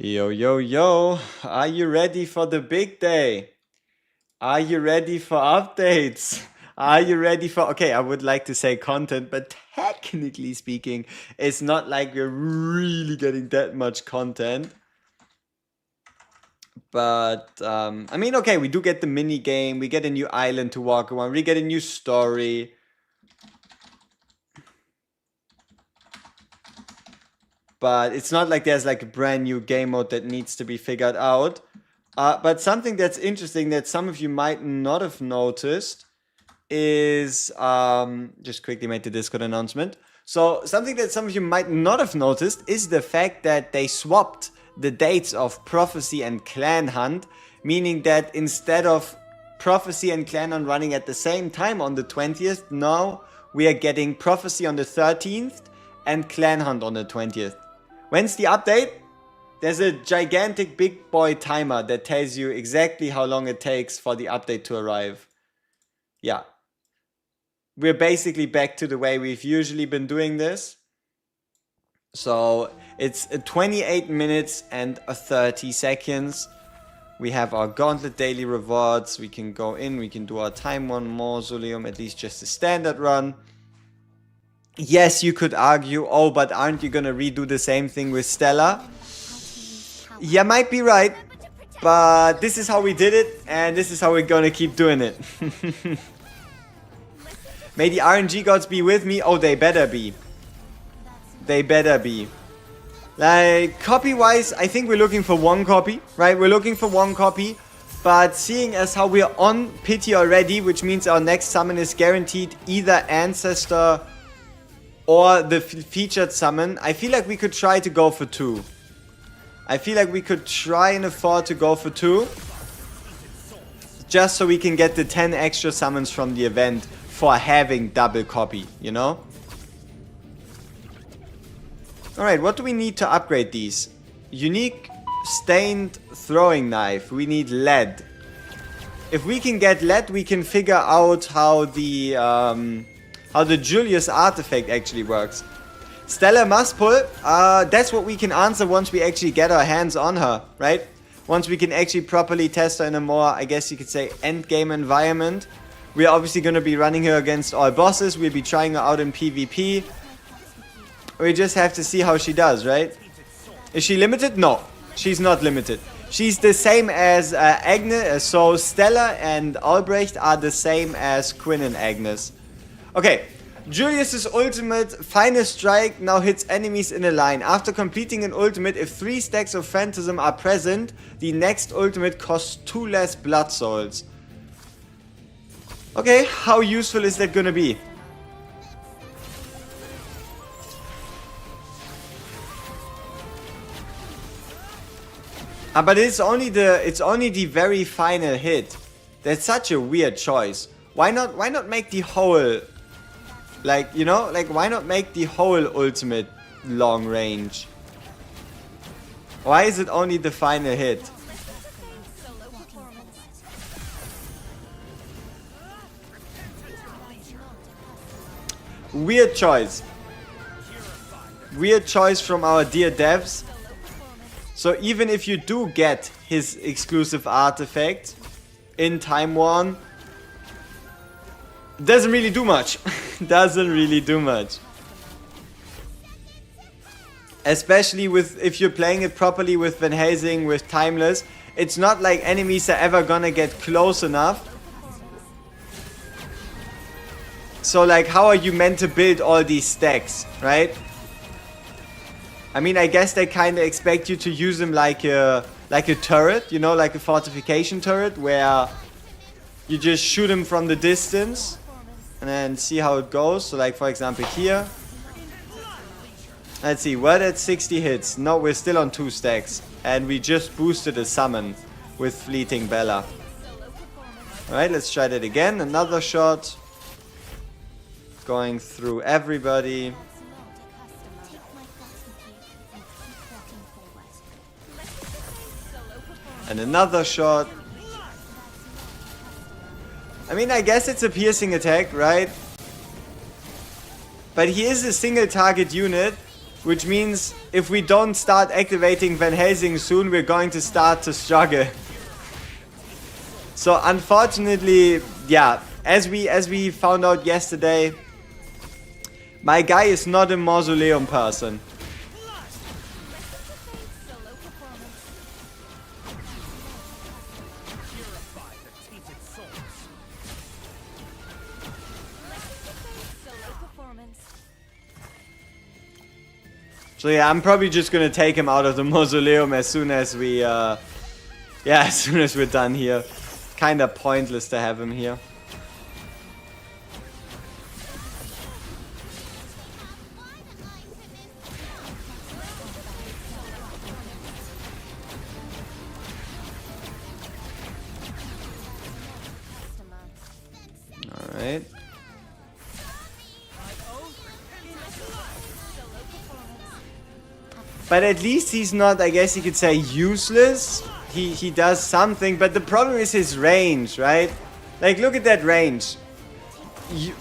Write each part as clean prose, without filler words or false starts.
Yo, yo, yo. Are you ready for the big day? Are you ready for updates? Are you ready for... Okay, I would like to say content, but technically speaking, it's not like we're really getting that much content. But, I mean, okay, we do get the mini game. We get a new island to walk around. We get a new story. But it's not like there's like a brand new game mode that needs to be figured out. But something that's interesting that some of you might not have noticed is, just quickly made the Discord announcement. So something that some of you might not have noticed is the fact that they swapped the dates of Prophecy and Clan Hunt, meaning that instead of Prophecy and Clan Hunt running at the same time on the 20th, now we are getting Prophecy on the 13th and Clan Hunt on the 20th. When's the update? There's a gigantic big boy timer that tells you exactly how long it takes for the update to arrive. Yeah. We're basically back to the way we've usually been doing this. So it's 28 minutes and 30 seconds. We have our gauntlet daily rewards. We can go in, we can do our time one mausoleum, at least just a standard run. Yes, you could argue, oh, but aren't you gonna redo the same thing with Stella? Yeah, might be right, but this is how we did it, and this is how we're gonna keep doing it. May the RNG gods be with me. Oh, they better be. They better be. Like, copy-wise, I think we're looking for one copy, right? We're looking for one copy, but seeing as how we're on Pity already, which means our next summon is guaranteed either Ancestor or the featured summon, I feel like we could try to go for 2. I feel like we could try and afford to go for 2. Just so we can get the 10 extra summons from the event for having double copy, you know? Alright, what do we need to upgrade these? Unique stained throwing knife. We need lead. If we can get lead, we can figure out how the Julius artifact actually works. Stella must pull. That's what we can answer once we actually get our hands on her, right? Once we can actually properly test her in a more, I guess you could say, endgame environment. We're obviously going to be running her against all bosses. We'll be trying her out in PvP. We just have to see how she does, right? Is she limited? No, she's not limited. She's the same as Agnes. So Stella and Albrecht are the same as Quinn and Agnes. Okay, Julius's ultimate, Final Strike, now hits enemies in a line. After completing an ultimate, if 3 stacks of Phantasm are present, the next ultimate costs 2 less blood souls. Okay, how useful is that gonna be? But it's only the very final hit. That's such a weird choice. Why not make the whole, like, you know, like, why not make the whole ultimate long range? Why is it only the final hit? Weird choice. Weird choice from our dear devs. So even if you do get his exclusive artifact in Time 1, doesn't really do much. Doesn't really do much. Especially if you're playing it properly with Van Helsing, with Timeless. It's not like enemies are ever gonna get close enough. So like, how are you meant to build all these stacks, right? I mean, I guess they kind of expect you to use them like a turret, you know, like a fortification turret, where you just shoot them from the distance and then see how it goes. So like, for example, here. Let's see, we're at 60 hits. No, we're still on 2 stacks. And we just boosted a summon with Fleeting Bella. Alright, let's try that again. Another shot. Going through everybody. And another shot. I mean, I guess it's a piercing attack, right? But he is a single target unit. Which means if we don't start activating Van Helsing soon, we're going to start to struggle. So unfortunately, yeah, as we found out yesterday, my guy is not a mausoleum person. So yeah, I'm probably just gonna take him out of the mausoleum as soon as we, as soon as we're done here. Kinda pointless to have him here. Alright. But at least he's not, I guess you could say, useless. He does something, but the problem is his range, right? Like, look at that range.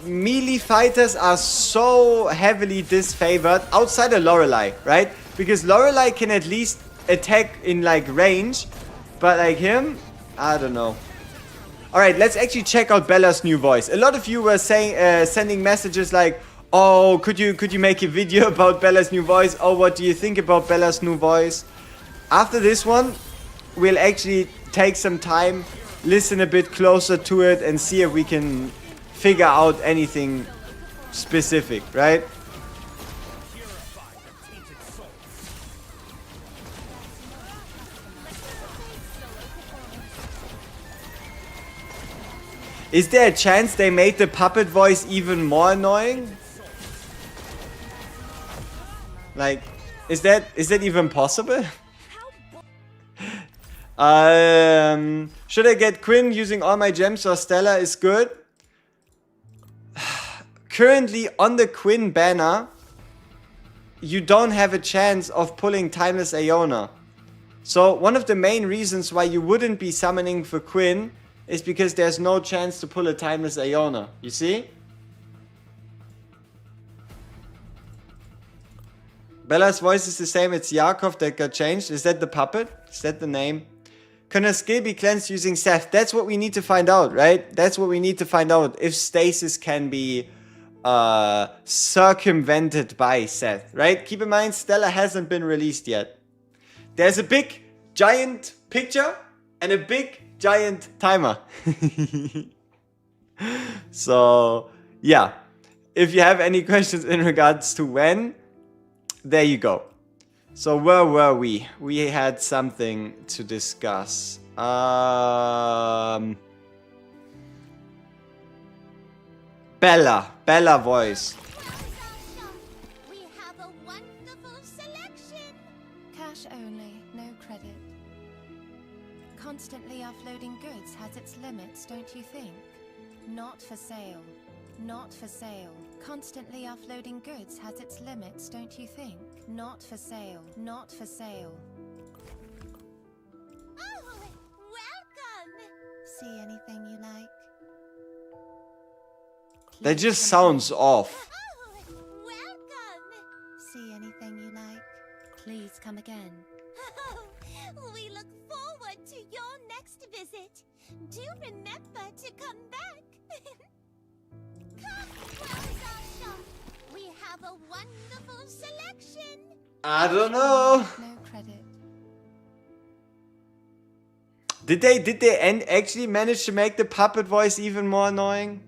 Melee fighters are so heavily disfavored outside of Lorelei, right? Because Lorelei can at least attack in, like, range. But, like, him, I don't know. Alright, let's actually check out Bella's new voice. A lot of you were saying, sending messages like, oh, could you make a video about Bella's new voice? Oh, what do you think about Bella's new voice? After this one, we'll actually take some time, listen a bit closer to it, and see if we can figure out anything specific, right? Is there a chance they made the puppet voice even more annoying? Like, is that even possible? Should I get Quinn? Using all my gems or Stella is good? Currently on the Quinn banner, you don't have a chance of pulling Timeless Iona. So one of the main reasons why you wouldn't be summoning for Quinn is because there's no chance to pull a Timeless Iona. You see? Bella's voice is the same. It's Yakov that got changed. Is that the puppet? Is that the name? Can her skill be cleansed using Seth? That's what we need to find out, right? That's what we need to find out. If stasis can be circumvented by Seth, right? Keep in mind, Stella hasn't been released yet. There's a big, giant picture and a big, giant timer. So, yeah. If you have any questions in regards to when, there you go. So where were we? We had something to discuss. Bella voice. We have a wonderful selection. Cash only, no credit. Constantly offloading goods has its limits, don't you think? Not for sale. Not for sale. Constantly offloading goods has its limits, don't you think? Not for sale. Not for sale. Oh, welcome! See anything you like? That just sounds off. Oh, welcome! See anything you like? Please come again. Oh, we look forward to your next visit. Do remember to come back. Come, browse our shop. We have a wonderful selection. I don't know. No credit. Did they actually manage to make the puppet voice even more annoying?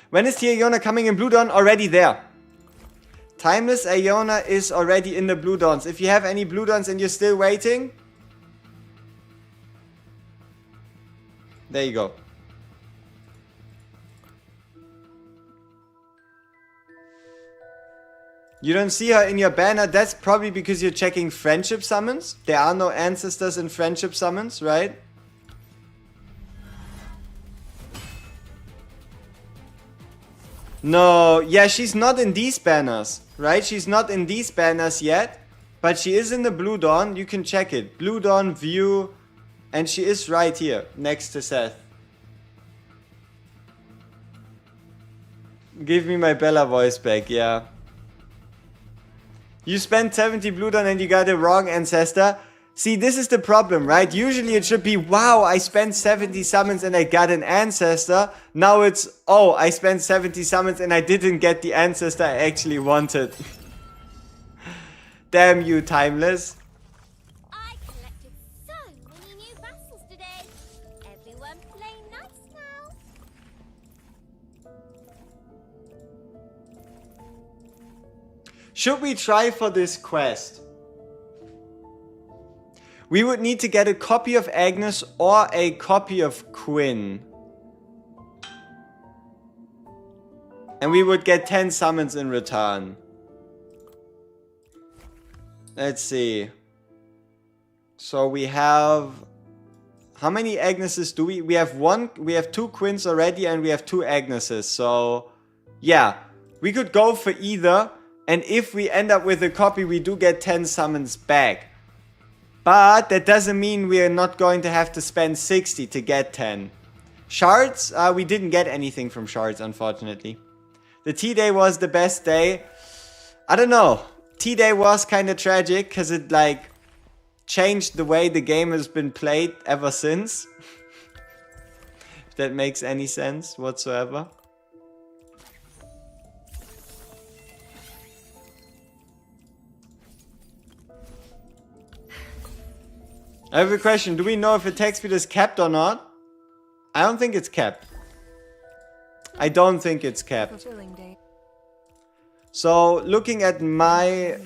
When is the Iona coming in Blue Dawn? Already there. Timeless Iona is already in the Blue Dawns. If you have any Blue Dawns and you're still waiting, there you go. You don't see her in your banner. That's probably because you're checking friendship summons. There are no ancestors in friendship summons, right? No, yeah, she's not in these banners, right? She's not in these banners yet, but she is in the Blue Dawn. You can check it. Blue Dawn view, and she is right here next to Seth. Give me my Bella voice back, yeah. You spent 70 blue don and you got a wrong ancestor. See, this is the problem, right? Usually it should be, wow, I spent 70 summons and I got an ancestor. Now it's, oh, I spent 70 summons and I didn't get the ancestor I actually wanted. Damn you, Timeless. I collected so many new vassals today. Everyone play nice now. Should we try for this quest? We would need to get a copy of Agnes or a copy of Quinn. And we would get 10 summons in return. Let's see. So we have... How many Agneses do we? We have one, we have 2 Quinns already and we have 2 Agneses. So, yeah. We could go for either. And if we end up with a copy, we do get 10 summons back. But that doesn't mean we are not going to have to spend 60 to get 10. Shards, we didn't get anything from shards, unfortunately. The T-Day was the best day. I don't know. T-Day was kind of tragic because it like changed the way the game has been played ever since. If that makes any sense whatsoever. I have a question. Do we know if attack speed is capped or not? I don't think it's capped. I don't think it's capped. So, looking at my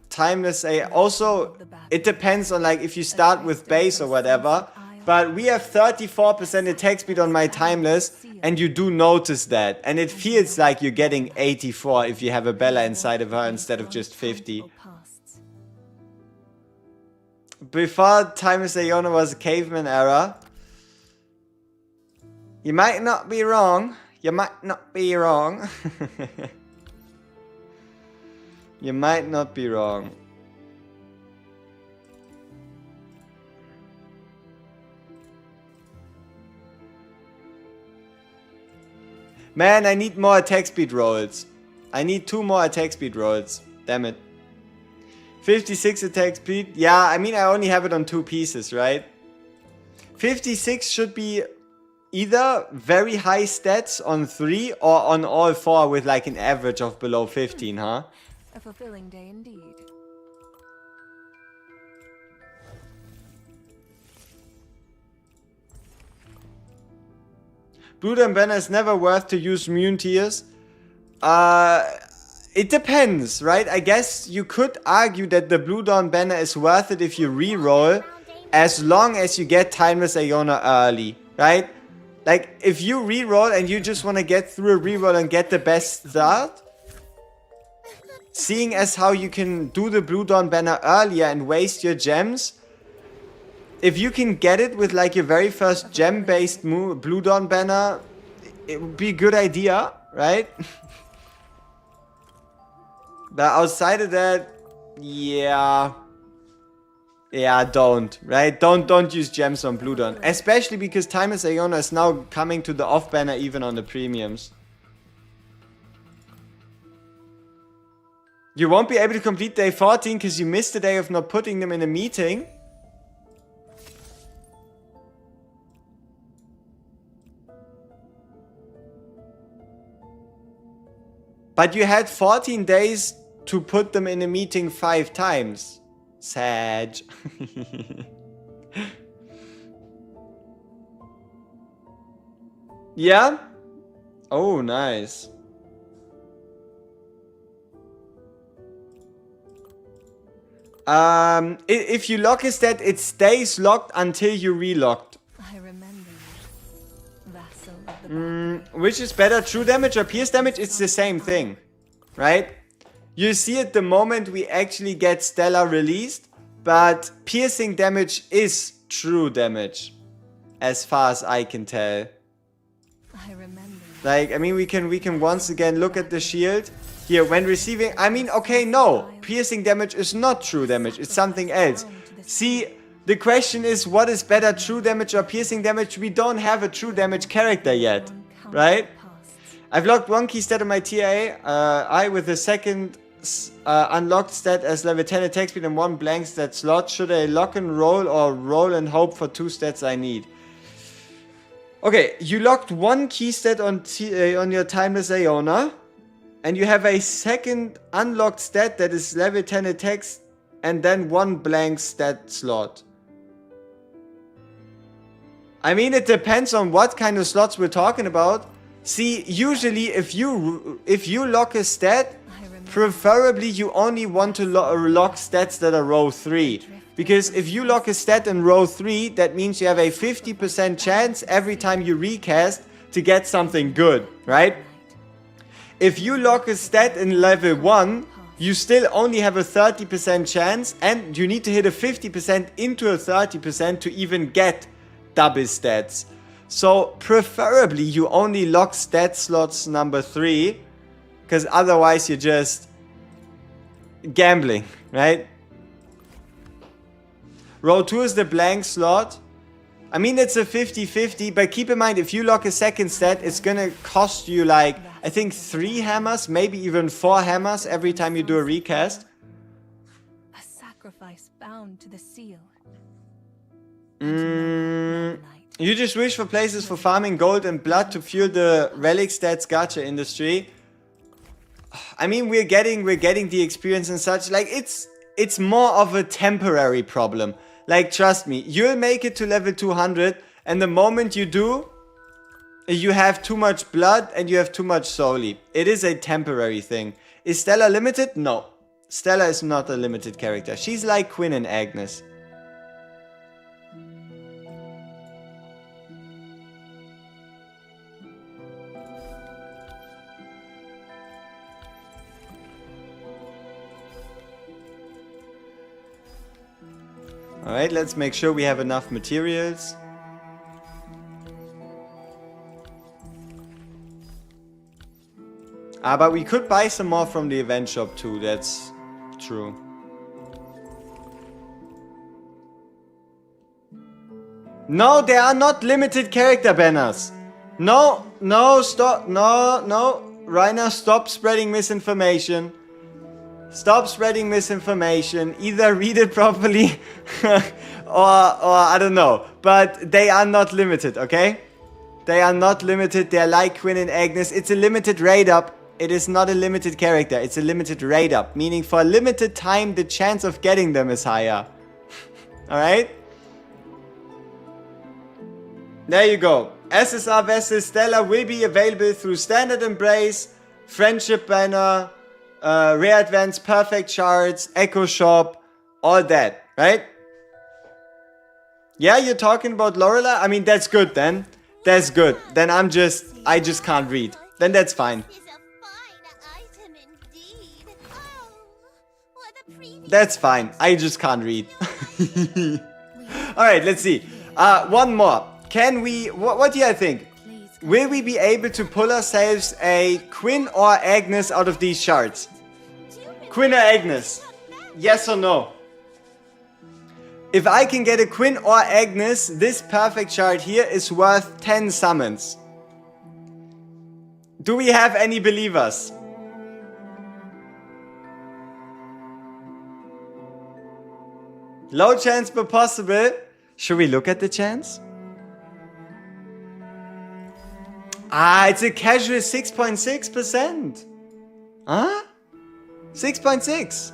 Timeless A, also, it depends on like if you start with base or whatever. But we have 34% attack speed on my Timeless, and you do notice that. And it feels like you're getting 84 if you have a Bella inside of her instead of just 50. Before Timeless Iona was a caveman era. You might not be wrong. You might not be wrong. You might not be wrong. Man, I need more attack speed rolls. I need 2 more attack speed rolls. Damn it. 56 attack speed. Yeah, I mean, I only have it on 2 pieces, right? 56 should be either very high stats on 3 or on all 4 with like an average of below 15, huh? A fulfilling day indeed. Blood and Banner is never worth to use Mune Tears. It depends, right? I guess you could argue that the Blue Dawn banner is worth it if you reroll, as long as you get Timeless Iona early, right? Like, if you reroll and you just want to get through a reroll and get the best start, seeing as how you can do the Blue Dawn banner earlier and waste your gems, if you can get it with like your very first gem-based Blue Dawn banner, it would be a good idea, right? But outside of that, yeah, don't, right? Don't use gems on Blue Dawn, especially because Timeless Iona is now coming to the off banner even on the premiums. You won't be able to complete day 14 because you missed the day of not putting them in a meeting. But you had 14 days to put them in a meeting 5 times. Sad. Yeah? Oh, nice. If you lock a stat, it stays locked until you relocked. I remember you. Vassal of the Which is better, true damage or pierce damage? It's the same thing, right? You see it the moment we actually get Stella released, but piercing damage is true damage, as far as I can tell. I remember. Like, I mean, we can once again look at the shield. Here, when receiving, I mean, okay, no. Piercing damage is not true damage. It's something else. See, the question is, what is better, true damage or piercing damage? We don't have a true damage character yet, right? I've locked one key stat on my TA. I with the second unlocked stat as level 10 attack speed and one blank stat slot. Should I lock and roll or roll and hope for 2 stats I need? Okay, you locked one key stat on your Timeless Aeona. And you have a second unlocked stat that is level 10 attacks and then one blank stat slot. I mean, it depends on what kind of slots we're talking about. See, usually if you lock a stat, preferably you only want to lock stats that are row 3. Because if you lock a stat in row 3, that means you have a 50% chance every time you recast to get something good, right? If you lock a stat in level 1, you still only have a 30% chance and you need to hit a 50% into a 30% to even get double stats. So preferably you only lock stat slots number 3, because otherwise you're just gambling, right? Row 2 is the blank slot. I mean, it's a 50-50, but keep in mind, if you lock a second stat, it's gonna cost you like, I think 3 hammers, maybe even 4 hammers every time you do a recast. A sacrifice bound to the seal. You just wish for places for farming gold and blood to fuel the relic stats gacha industry. I mean, we're getting the experience and such. Like, it's more of a temporary problem. Like, trust me, you'll make it to level 200, and the moment you do, you have too much blood and you have too much souli. It is a temporary thing. Is Stella limited? No. Stella is not a limited character. She's like Quinn and Agnes. Alright, let's make sure we have enough materials. But we could buy some more from the event shop too, that's true. No, they are not limited character banners. No, stop, no. Rainer, stop spreading misinformation. Stop spreading misinformation. Either read it properly or I don't know. But they are not limited, okay? They are not limited. They're like Quinn and Agnes. It's a limited raid up. It is not a limited character. It's a limited raid up. Meaning for a limited time, the chance of getting them is higher. Alright? There you go. SSR Vessel Stella will be available through Standard Embrace, Friendship Banner, Rare Advance, Perfect Shards, Echo Shop, all that, right? Yeah, you're talking about Lorelei? I mean, that's good then. That's good. Then I just can't read. Then that's fine. That's fine. I just can't read. Alright, let's see. One more. Can we... What do you think? Will we be able to pull ourselves a Quinn or Agnes out of these shards? Quinn or Agnes? Yes or no? If I can get a Quinn or Agnes, this perfect shard here is worth 10 summons. Do we have any believers? Low chance but possible. Should we look at the chance? It's a casual 6.6%. Huh? 6.6.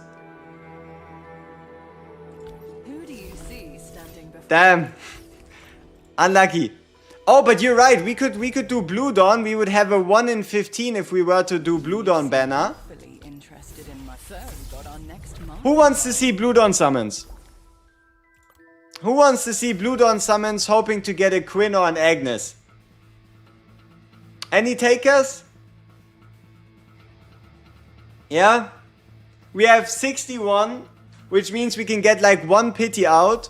Who do you see standing before? Damn. Unlucky. Oh, but you're right. We could do Blue Dawn. We would have a 1 in 15 if we were to do Blue Dawn banner. Interested in my got our next month. Who wants to see Blue Dawn summons? Who wants to see Blue Dawn summons hoping to get a Quinn or an Agnes? Any takers? Yeah? We have 61, which means we can get like one pity out.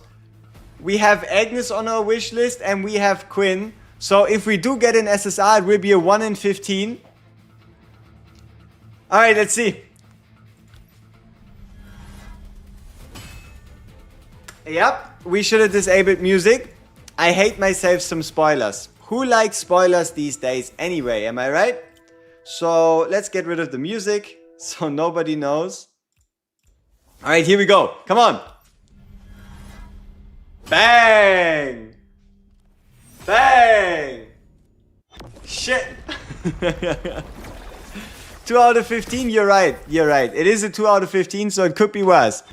We have Agnes on our wish list and we have Quinn. So if we do get an SSR, it will be a 1 in 15. Alright, let's see. Yep, we should have disabled music. I hate myself some spoilers. Who likes spoilers these days anyway, am I right? So let's get rid of the music so nobody knows. All right, here we go. Come on. Bang. Bang. Shit. 2 out of 15, you're right. You're right. It is a 2 out of 15, so it could be worse.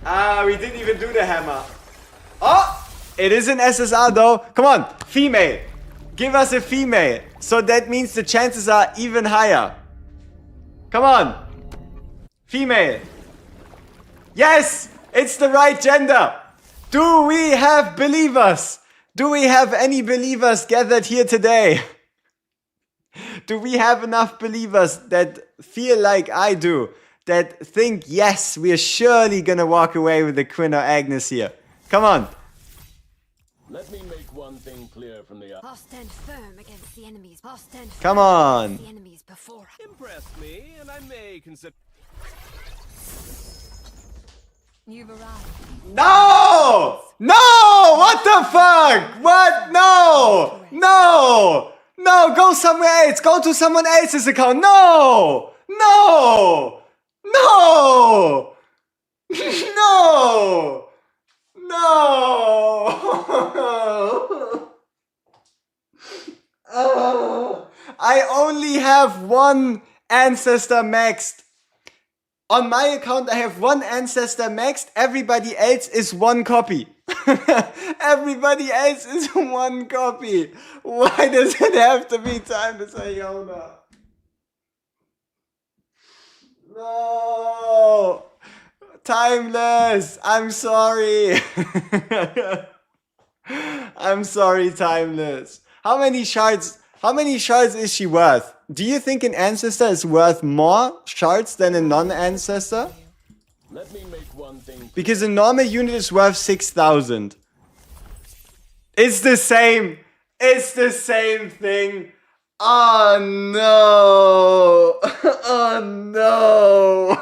Ah, we didn't even do the hammer. Oh, it is an SSR though. Come on, female. Give us a female. So that means the chances are even higher. Come on. Female. Yes, it's the right gender. Do we have believers? Do we have any believers gathered here today? Do we have enough believers that feel like I do? That think, yes, we are surely gonna walk away with the Quinn or Agnes here. Come on. Let me make one thing clear from the I'll stand firm against the enemies. I'll stand Come firm on. against the enemies before us. Impress me, and I may consider. You've arrived. No! No! What the fuck? What? No! No! No! Go somewhere else. Go to someone else's account. No! No! No! No! No! I only have one ancestor maxed. On my account, I have one ancestor maxed. Everybody else is one copy. Everybody else is one copy. Why does it have to be Timeless Iona? No. Timeless. I'm sorry. I'm sorry, Timeless. How many shards is she worth? Do you think an ancestor is worth more shards than a non-ancestor? Let me make one thing. Because a normal unit is worth 6,000. It's the same. It's the same thing. Oh no. Oh no.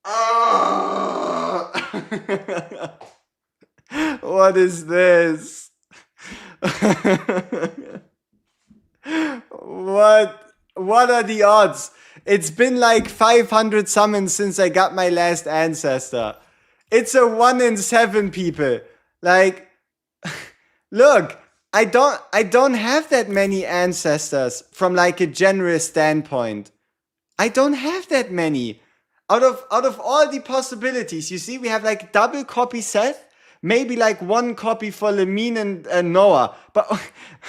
Oh. What is this? What are the odds? It's been like 500 summons since I got my last ancestor. It's a 1 in 7, people. Like, look, I don't have that many ancestors from like a generous standpoint. I don't have that many. Out of all the possibilities, you see, we have like double copy Seth. Maybe like one copy for Lemine and Noah. But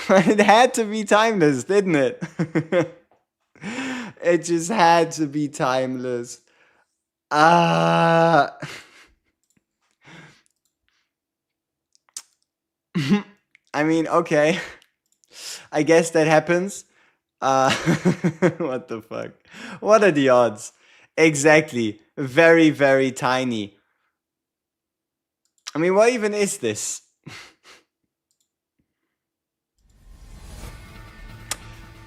it had to be Timeless, didn't it? It just had to be Timeless. I mean, okay. I guess that happens. What the fuck? What are the odds? Exactly. Very, very tiny. I mean, what even is this?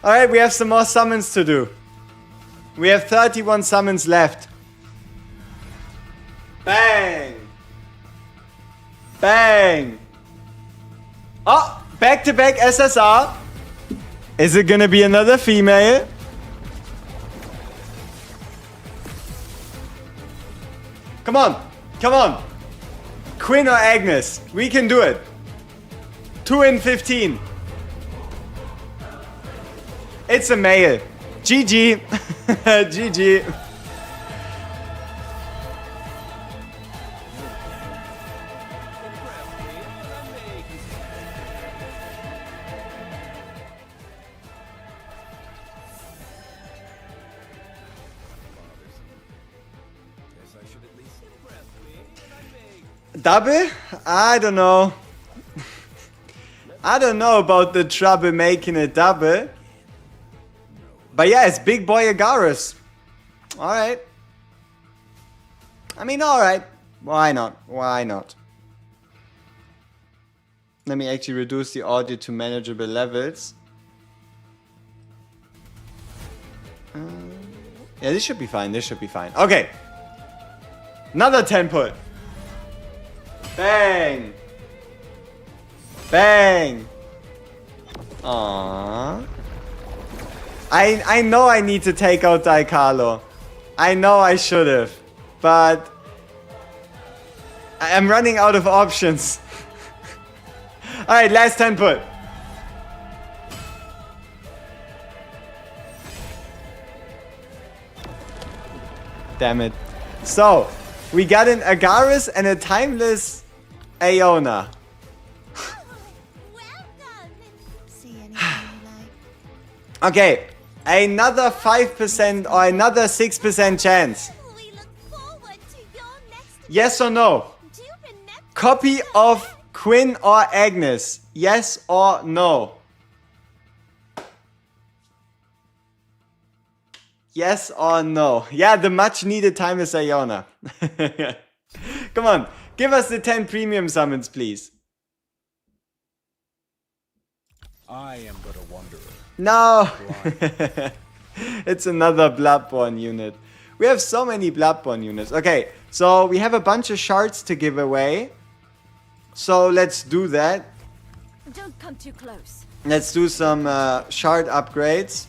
Alright, we have some more summons to do. We have 31 summons left. Bang! Bang! Oh! Back-to-back SSR. Is it gonna be another female? Come on! Come on! Quinn or Agnes? We can do it. 2 in 15. It's a male. GG. GG. Double? I don't know. I don't know about the trouble making a double. But yeah, it's Big Boy Agarus. Alright. I mean, alright. Why not? Why not? Let me actually reduce the audio to manageable levels. Yeah, this should be fine. This should be fine. Okay. Another 10 pull. Bang. Bang. Aww. I know I need to take out Daikalo. I know I should have. But I'm running out of options. Alright, last 10 put. Damn it. So, we got an Agaris and a timeless Aeona. Well done. See anything you like? Okay, another 5% or another 6% chance. We look forward to your next. Yes or no? Do remember. Copy of Quinn or Agnes. Yes or no? Yes or no? Yeah, the much needed time is Iona. Come on, give us the 10 premium summons, please. I am but a wanderer. No! It's another Bloodborne unit. We have so many Bloodborne units. Okay, so we have a bunch of shards to give away. So let's do that. Don't come too close. Let's do some shard upgrades.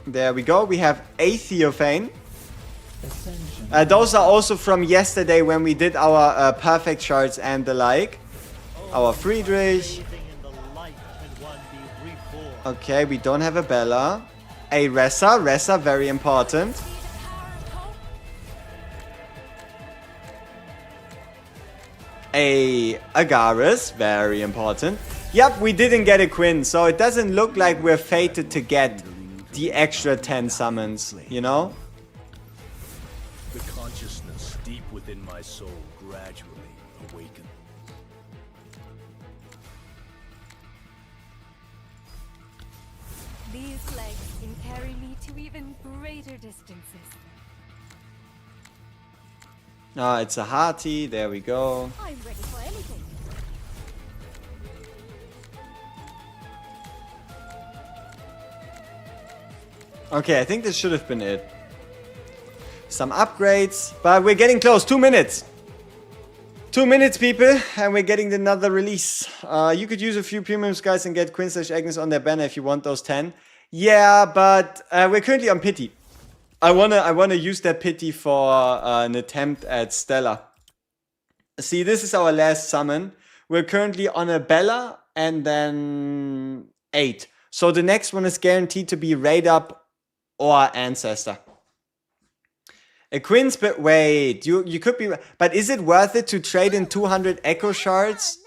There we go. We have a Theophane. Those are also from yesterday when we did our perfect shards and the like. Our Friedrich. Okay, we don't have a Bella. A Ressa. Ressa, very important. A Agaris, very important. Yep, we didn't get a Quinn, so it doesn't look like we're fated to get the extra 10 summons, you know? The consciousness deep within my soul gradually awakens. These legs can carry me to even greater distances. Ah, it's a Hearty, there we go. I'm ready for anything. Okay, I think this should have been it. Some upgrades, but we're getting close. 2 minutes. 2 minutes, people, and we're getting another release. You could use a few premium guys and get Quinn/Agnes on their banner if you want those 10. Yeah, but we're currently on pity. I wanna use that pity for an attempt at Stella. See, this is our last summon. We're currently on a Bella and then 8. So the next one is guaranteed to be Raid Up or Ancestor. A Quinn's, but wait, you could be, but is it worth it to trade in 200 Echo Shards?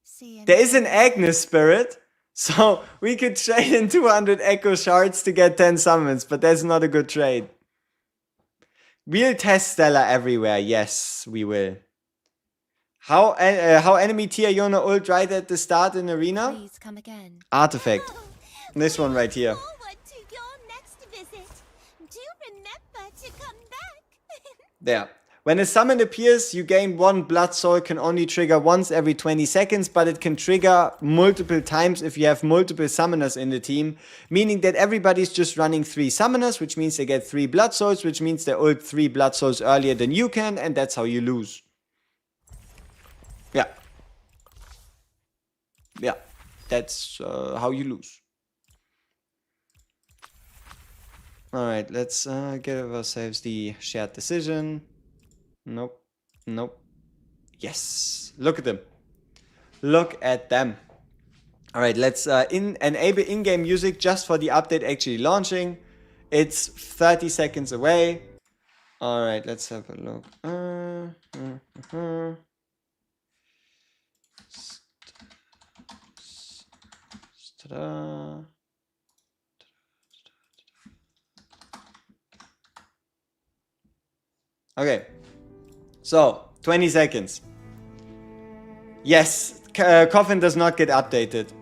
See There is an anything? Agnes Spirit, so we could trade in 200 Echo Shards to get 10 summons, but that's not a good trade. We'll test Stella everywhere, yes, we will. How enemy tier Yona ult right at the start in arena? Please come again. Artifact. This one right here. Forward to your next visit. Do remember to come back. There. When a summon appears, you gain 1 Blood Soul, can only trigger once every 20 seconds, but it can trigger multiple times if you have multiple summoners in the team, meaning that everybody's just running 3 summoners, which means they get 3 Blood Souls, which means they ult 3 Blood Souls earlier than you can, and that's how you lose. Yeah. Yeah. That's how you lose. Alright, let's give ourselves the shared decision. Nope. Nope. Yes. Look at them. Look at them. Alright, let's enable in-game music just for the update actually launching. It's 30 seconds away. Alright, let's have a look. Ta-da. Okay. So, 20 seconds. Yes, Coffin does not get updated.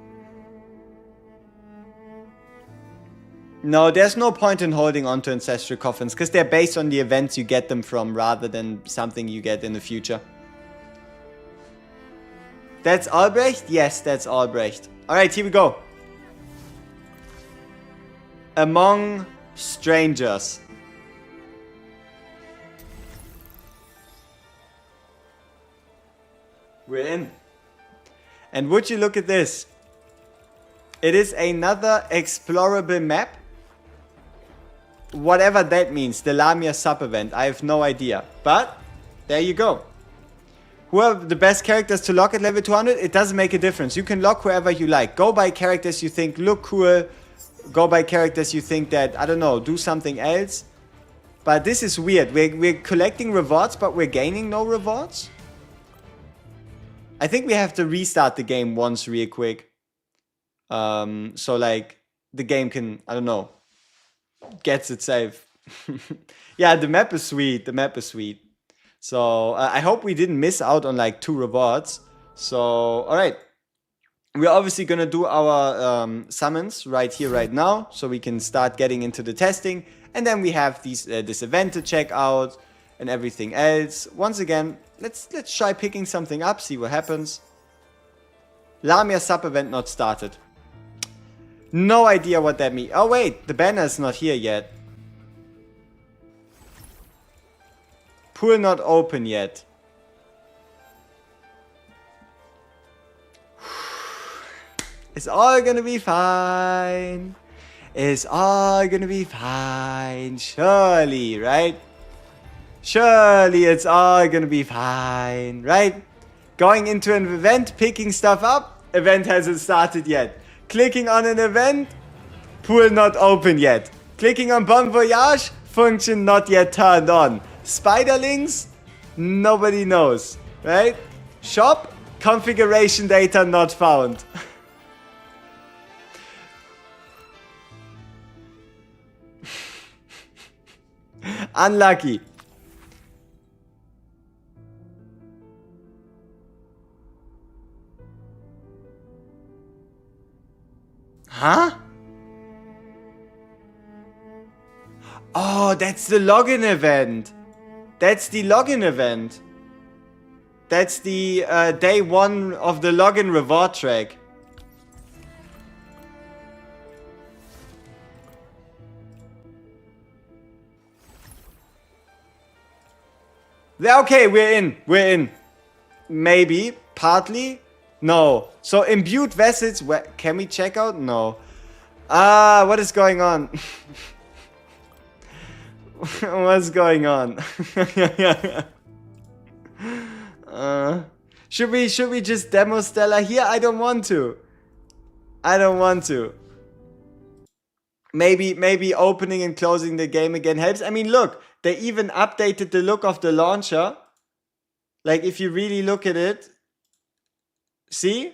No, there's no point in holding on to Ancestral Coffins, because they're based on the events you get them from, rather than something you get in the future. That's Albrecht? Yes, that's Albrecht. Alright, here we go. Among Strangers. We're in. And would you look at this? It is another explorable map. Whatever that means, the Lamia sub-event, I have no idea. But, there you go. Who are the best characters to lock at level 200? It doesn't make a difference. You can lock whoever you like. Go by characters you think look cool. Go by characters you think that, I don't know, do something else. But this is weird. We're collecting rewards, but we're gaining no rewards? I think we have to restart the game once real quick. So, like, the game can, I don't know, gets itself. Yeah, the map is sweet. The map is sweet. So, I hope we didn't miss out on, like, 2 rewards. So, alright. We're obviously gonna do our summons right here, right now. So we can start getting into the testing. And then we have these this event to check out. And everything else. Once again, let's try picking something up, see what happens. Lamia sub-event not started. No idea what that means. Oh wait, the banner is not here yet. Pool not open yet. It's all gonna be fine. It's all gonna be fine. Surely, right? Surely it's all gonna be fine, right? Going into an event, picking stuff up, event hasn't started yet. Clicking on an event, pool not open yet. Clicking on Bon Voyage, function not yet turned on. Spiderlings, nobody knows, right? Shop, configuration data not found. Unlucky. Huh? Oh, that's the login event. That's the login event. That's the day 1 of the login reward track. Yeah, okay, we're in. We're in. Maybe. Partly. No. So, imbued vessels. Where, can we check out? No. Ah, what is going on? What's going on? Should we just demo Stella here? I don't want to. I don't want to. Maybe opening and closing the game again helps. I mean, look, they even updated the look of the launcher. Like, if you really look at it, see?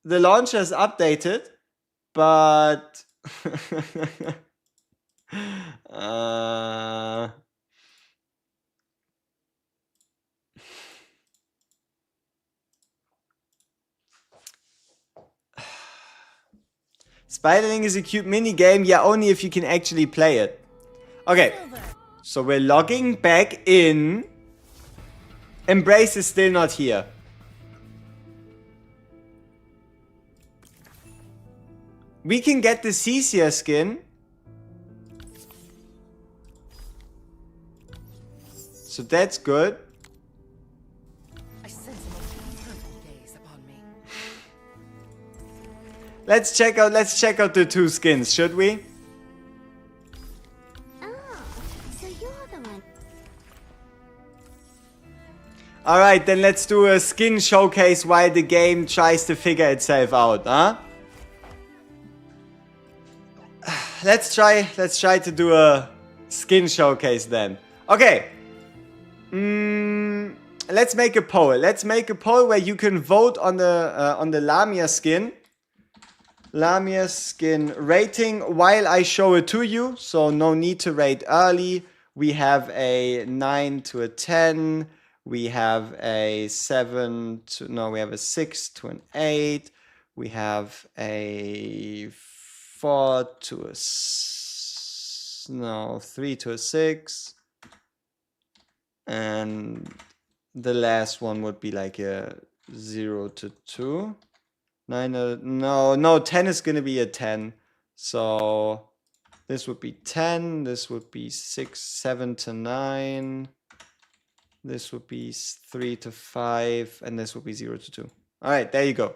The launcher is updated, but Spiderling is a cute mini game. Yeah, only if you can actually play it. Okay, so we're logging back in. Embrace is still not here. We can get the Cecia skin. So that's good. I sense a most purple gaze upon me. Let's check out the 2 skins, should we? Oh, so you're the one. Alright, then let's do a skin showcase while the game tries to figure itself out, huh? Let's try to do a skin showcase then. Okay. Let's make a poll. Let's make a poll where you can vote on the Lamia skin. Lamia skin rating while I show it to you. So no need to rate early. We have a 9 to a 10. We have a 7 to... No, we have a 6 to an 8. We have a 4 to a... 3 to a 6. And the last one would be like a 0 to 2. 9, no, 10 is going to be a 10. So this would be 10. This would be 6, 7 to 9. This would be 3 to 5, and this would be 0 to 2. All right, there you go.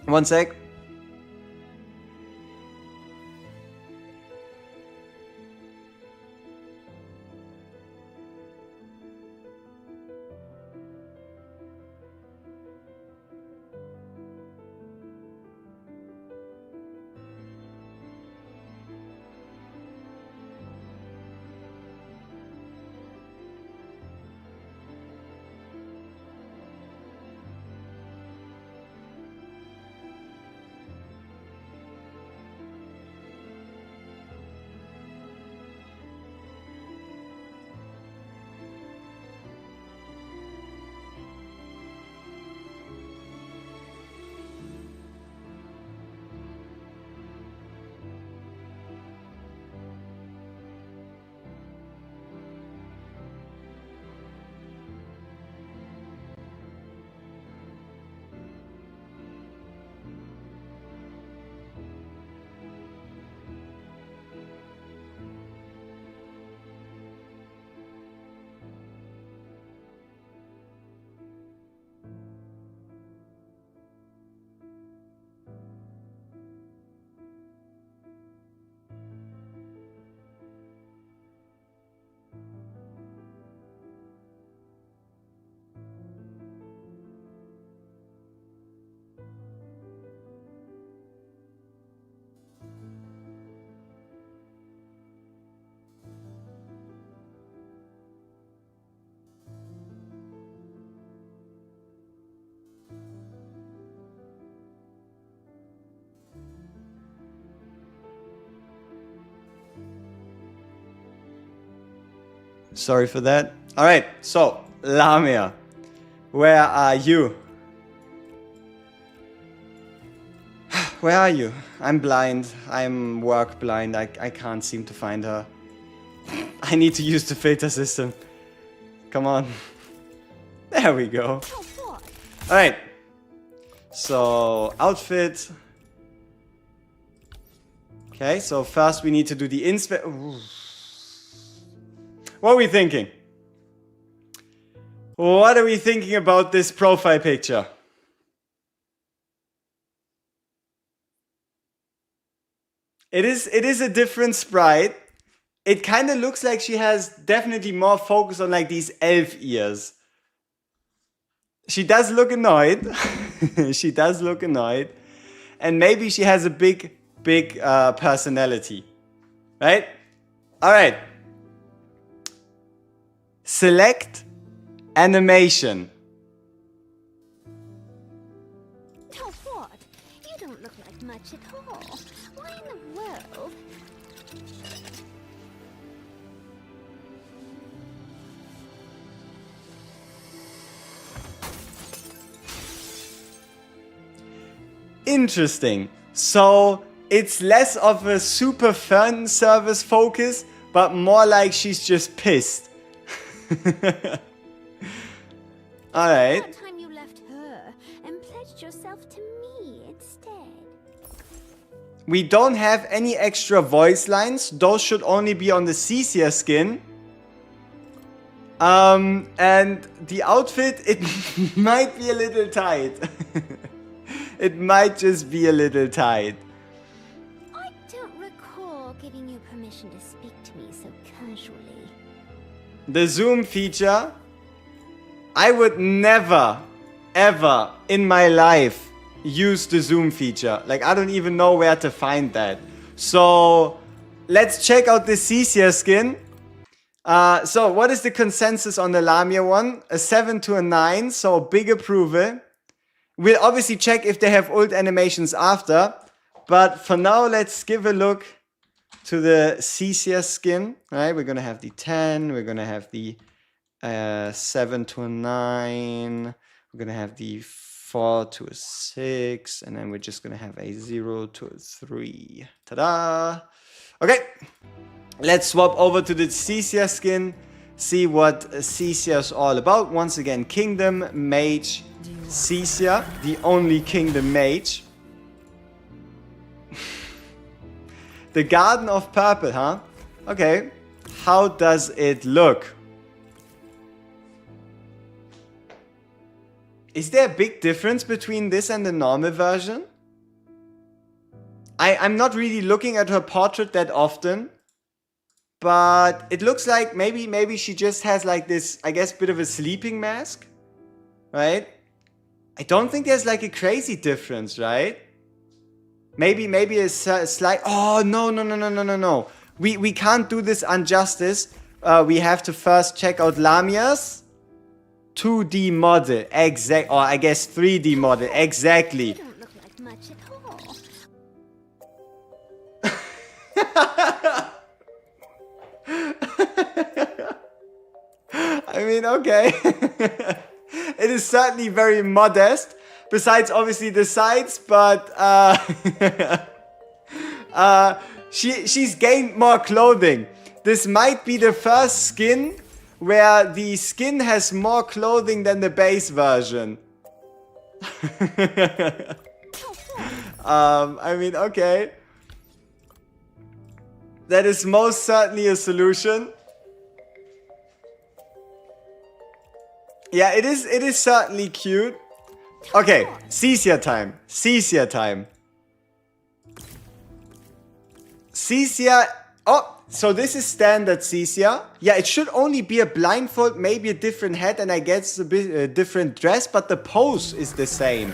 One sec. Sorry for that. All right, so Lamia, where are you? Where are you? I'm blind. I'm work blind. I can't seem to find her. I need to use the filter system. Come on. There we go. All right. So outfit. Okay, so first we need to do the inspect. What are we thinking? What are we thinking about this profile picture? It is a different sprite. It kind of looks like she has definitely more focus on like these elf ears. She does look annoyed. She does look annoyed. And maybe she has a big personality. Right? All right. Select animation. Oh, what? You don't look like much at all. Why in the world? Interesting. So it's less of a super fan service focus, but more like she's just pissed. Alright. That time you left her and pledged yourself to me instead. We don't have any extra voice lines. Those should only be on the Cecia skin. And the outfit, it might be a little tight. It might just be a little tight. I don't recall giving you permission to speak to me so casually. The zoom feature, I would never, ever in my life use the zoom feature. Like, I don't even know where to find that. So, let's check out the Cecia skin. So, what is the consensus on the Lamia one? A 7 to a 9, so big approval. We'll obviously check if they have ult animations after. But for now, let's give a look to the Cecia skin. All right, we're going to have the 10. We're going to have the 7 to a 9. We're going to have the 4 to a 6. And then we're just going to have a 0 to a 3. Ta-da! Okay, let's swap over to the Cecia skin. See what Cecia is all about. Once again, Kingdom Mage Cecia, the only Kingdom Mage. The Garden of Purple, huh? Okay. how does it look? Is there a big difference between this and the normal version? I'm not really looking at her portrait that often, but it looks like maybe she just has like this, I guess, bit of a sleeping mask, right? I don't think there's like a crazy difference, right? Maybe a slight. Oh no! We can't do this injustice. We have to first check out Lamia's 2D model, exact, or I guess 3D model, exactly. You don't look like much at all. I mean, okay. It is certainly very modest, besides obviously the sides, but she's gained more clothing. This might be the first skin where the skin has more clothing than the base version. I mean, okay. That is most certainly a solution. Yeah, it is certainly cute. Okay, Cecia time. Cecia time. Cecia. Oh, so this is standard Cecia. Yeah, it should only be a blindfold, maybe a different hat, and I guess a bit a different dress, but the pose is the same.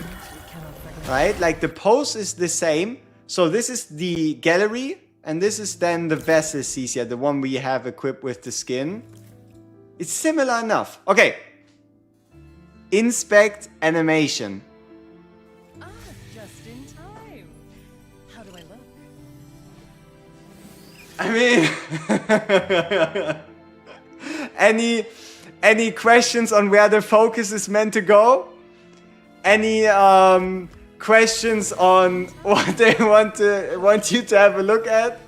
Right? Like the pose is the same. So this is the gallery, and this is then the vessel Cecia, the one we have equipped with the skin. It's similar enough. Okay. Inspect animation. Ah, just in time. How do I look? I mean, any questions on where the focus is meant to go? Any questions on what they want you to have a look at?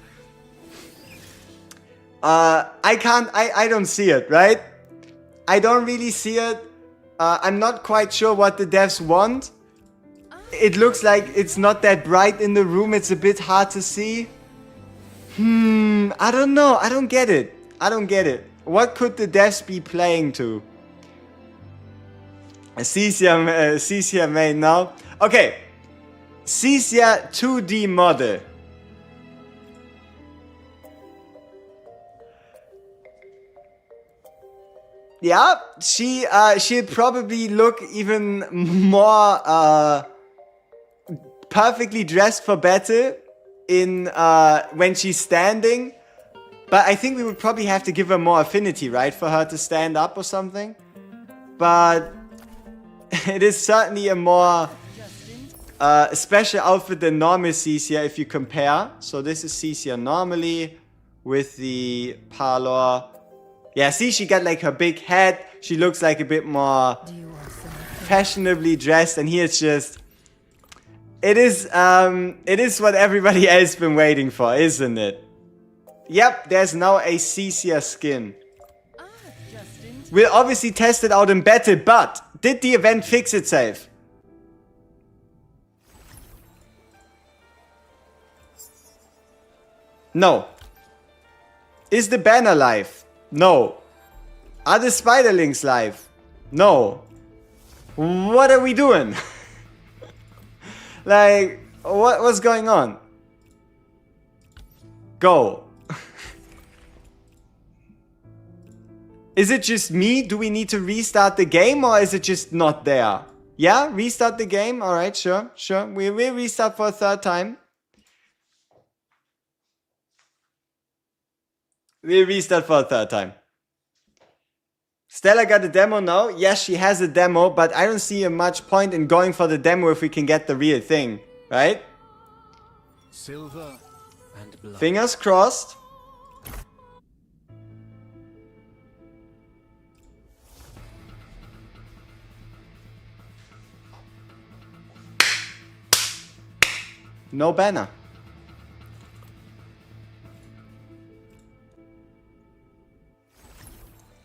I don't see it, right? I don't really see it. I'm not quite sure what the devs want. It looks like it's not that bright in the room. It's a bit hard to see. I don't know. I don't get it. What could the devs be playing to? Cecia main now. Okay. Cecia 2D model. Yeah, she'll probably look even more perfectly dressed for battle in when she's standing. But I think we would probably have to give her more affinity, right, for her to stand up or something. But it is certainly a more special outfit than normal Cecia if you compare. So this is Cecia normally with the parlor. Yeah, see, she got like her big hat. She looks like a bit more fashionably dressed, and here it's just. It is what everybody else been waiting for, isn't it? Yep, there's now a Cecia skin. We'll obviously test it out in battle, but did the event fix itself? No. Is the banner live? No. Are the spiderlings live? No. What are we doing? Like, what's going on? Go. Is it just me? Do we need to restart the game, or is it just not there? Yeah, restart the game. All right, sure. We will restart for a third time. We'll restart for a third time. Stella got a demo now. Yes, she has a demo, but I don't see much point in going for the demo if we can get the real thing, right? Silver and blood. Fingers crossed. No banner.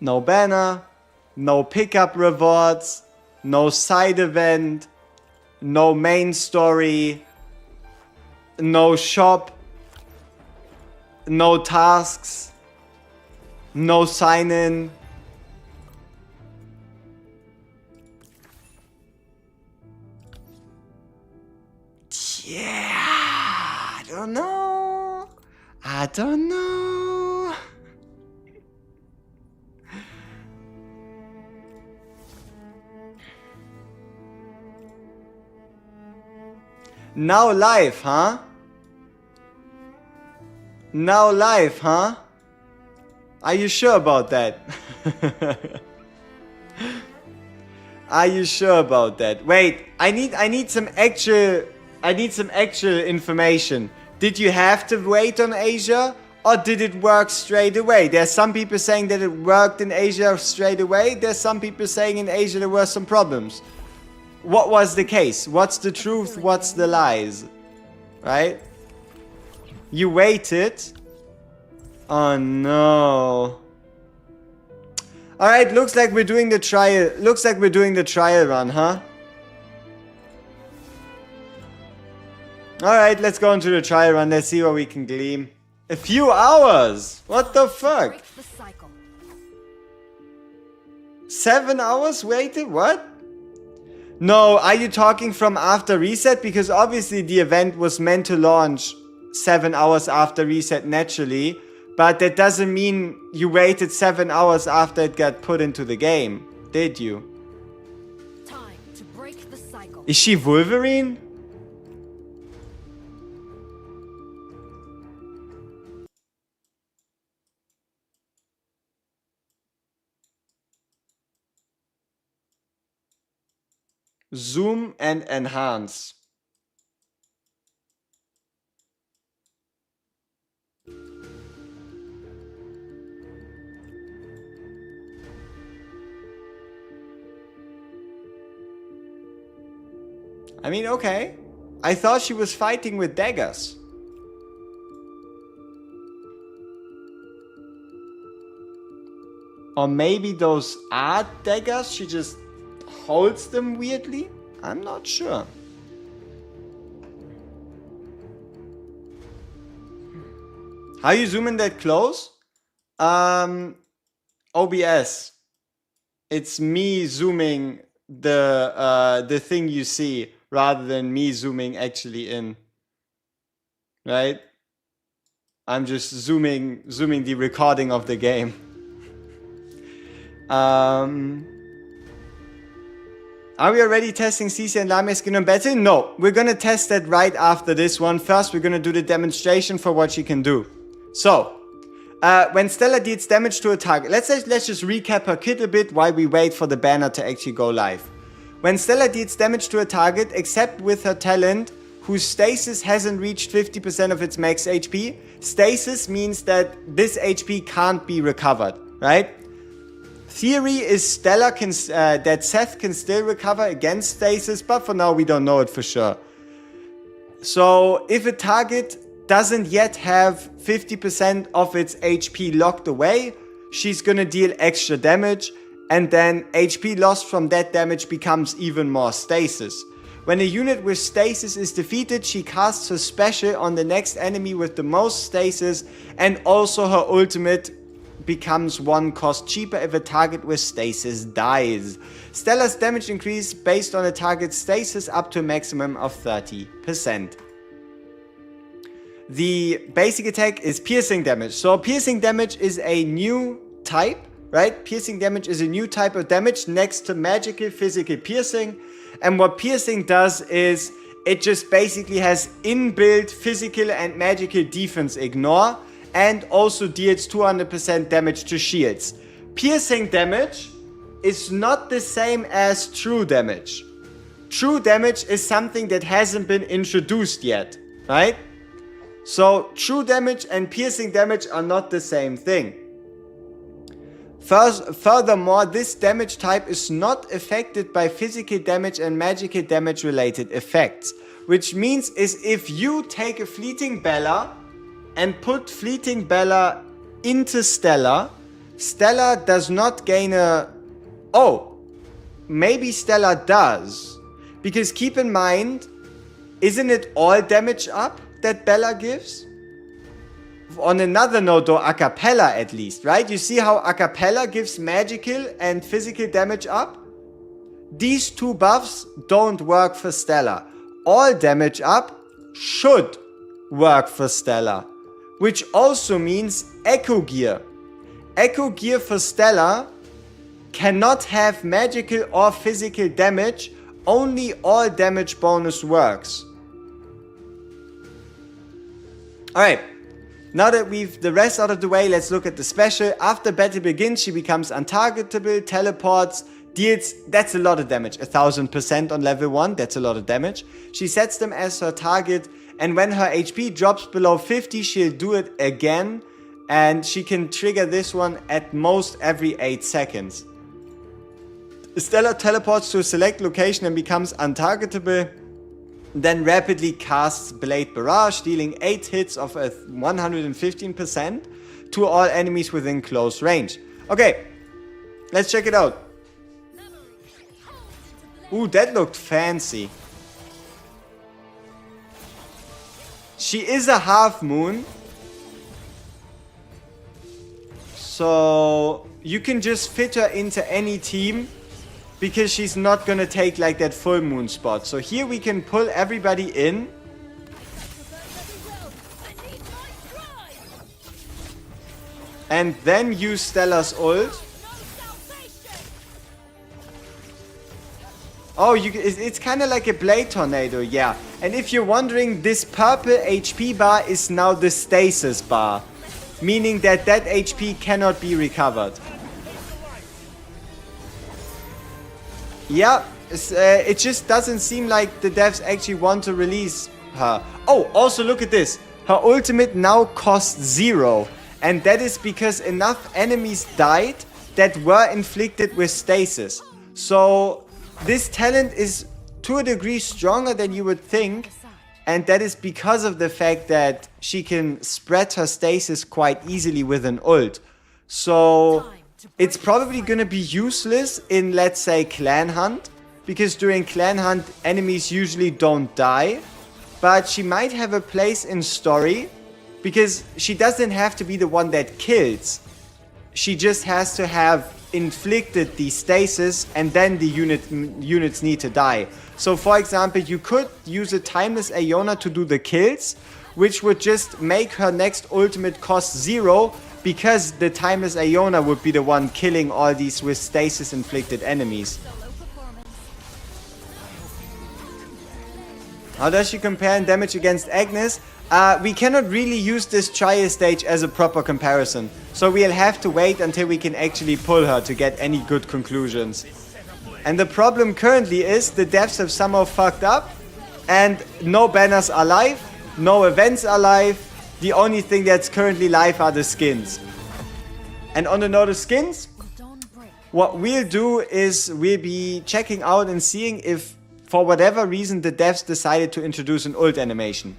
No banner, no pickup rewards, no side event, no main story, no shop, no tasks. No sign-in. Yeah, I don't know. I don't know. Now live, huh? Now live, huh? Are you sure about that? Are you sure about that? Wait, I need some actual information. Did you have to wait on Asia, or did it work straight away? There's some people saying that it worked in Asia straight away. There's some people saying in Asia there were some problems. What was the case? What's the truth? What's the lies? Right? You waited? Oh no. Alright, looks like we're doing the trial. Looks like we're doing the trial run, huh? Alright, let's go into the trial run. Let's see what we can glean. A few hours? What the fuck? Break the cycle. 7 hours waited? What? No, are you talking from after reset? Because obviously the event was meant to launch 7 hours after reset naturally. But that doesn't mean you waited 7 hours after it got put into the game. Did you? Time to break the cycle. Is she Wolverine? Zoom and enhance. I mean, okay. I thought she was fighting with daggers. Or maybe those are daggers, she just holds them weirdly? I'm not sure. How you zoom in that close? OBS. It's me zooming the thing you see rather than me zooming actually in. Right? I'm just zooming the recording of the game. Are we already testing CC and Lamia skin on battle? No, we're gonna test that right after this one. First, we're gonna do the demonstration for what she can do. So, when Stella deals damage to a target, let's just recap her kit a bit while we wait for the banner to actually go live. When Stella deals damage to a target, except with her talent, whose stasis hasn't reached 50% of its max HP, stasis means that this HP can't be recovered, right? Theory is that Seth can still recover against stasis, but for now we don't know it for sure. So if a target doesn't yet have 50% of its HP locked away, she's gonna deal extra damage, and then HP lost from that damage becomes even more stasis. When a unit with stasis is defeated, she casts her special on the next enemy with the most stasis, and also her ultimate becomes 1 cost cheaper if a target with stasis dies. Stella's damage increase based on a target's stasis up to a maximum of 30%. The basic attack is piercing damage. So piercing damage is a new type, right? Piercing damage is a new type of damage next to magical physical piercing. And what piercing does is it just basically has inbuilt physical and magical defense ignore, and also deals 200% damage to shields. Piercing damage is not the same as true damage. True damage is something that hasn't been introduced yet, right? So true damage and piercing damage are not the same thing. Furthermore, this damage type is not affected by physical damage and magical damage related effects. Which means is if you take a Fleeting Bella and put Fleeting Bella into Stella, Stella does not gain a... Oh, maybe Stella does. Because keep in mind, isn't it all damage up that Bella gives? on another note though, a cappella at least, right? You see how a cappella gives magical and physical damage up? These two buffs don't work for Stella. All damage up should work for Stella, which also means Echo Gear. Echo Gear for Stella cannot have magical or physical damage, only all damage bonus works. Alright, now that we've the rest out of the way, let's look at the special. After battle begins, she becomes untargetable, teleports, deals, that's a lot of damage, 1000% on level 1, that's a lot of damage. She sets them as her target, and when her HP drops below 50, she'll do it again, and she can trigger this one at most every 8 seconds. Stella teleports to a select location and becomes untargetable, then rapidly casts Blade Barrage, dealing 8 hits of 115% to all enemies within close range. Okay, let's check it out. Ooh, that looked fancy. She is a half moon, so you can just fit her into any team because she's not gonna take like that full moon spot. So here we can pull everybody in. And then use Stella's ult. Oh, it's kind of like a blade tornado, yeah. And if you're wondering, this purple HP bar is now the stasis bar, meaning that that HP cannot be recovered. Yeah, it just doesn't seem like the devs actually want to release her. Oh, also look at this. Her ultimate now costs 0. And that is because enough enemies died that were inflicted with stasis. So this talent is to a degree stronger than you would think. And that is because of the fact that she can spread her stasis quite easily with an ult. So it's probably going to be useless in, let's say, Clan Hunt. Because during Clan Hunt, enemies usually don't die. But she might have a place in story. Because she doesn't have to be the one that kills. She just has to have inflicted the stasis and then the units need to die. So for example, you could use a Timeless Aeona to do the kills, which would just make her next ultimate cost 0, because the Timeless Aeona would be the one killing all these with stasis inflicted enemies. How does she compare in damage against Agnes? We cannot really use this trial stage as a proper comparison. So we'll have to wait until we can actually pull her to get any good conclusions. And the problem currently is the devs have somehow fucked up. And no banners are live, no events are live. The only thing that's currently live are the skins. And on the note of skins, what we'll do is we'll be checking out and seeing if for whatever reason the devs decided to introduce an ult animation.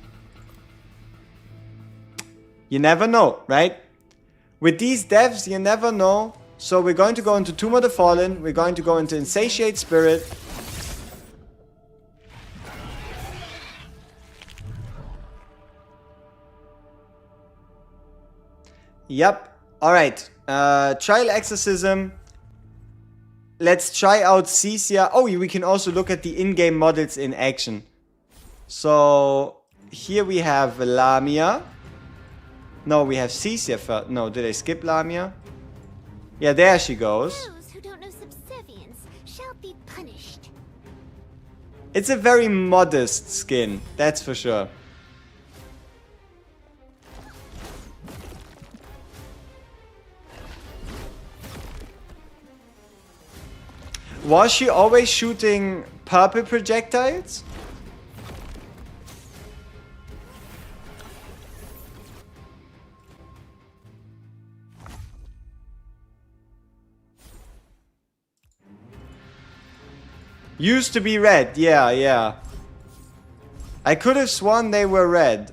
You never know, right? With these devs, you never know. So we're going to go into Tomb of the Fallen. We're going to go into Insatiate Spirit. Yep. Alright. Trial Exorcism. Let's try out Cecia. Oh, we can also look at the in-game models in action. So here we have Lamia. No, we have Cecia first. No, did I skip Lamia? Yeah, there she goes. Those who don't know subservience shall be punished. It's a very modest skin, that's for sure. Was she always shooting purple projectiles? Used to be red, yeah. I could have sworn they were red.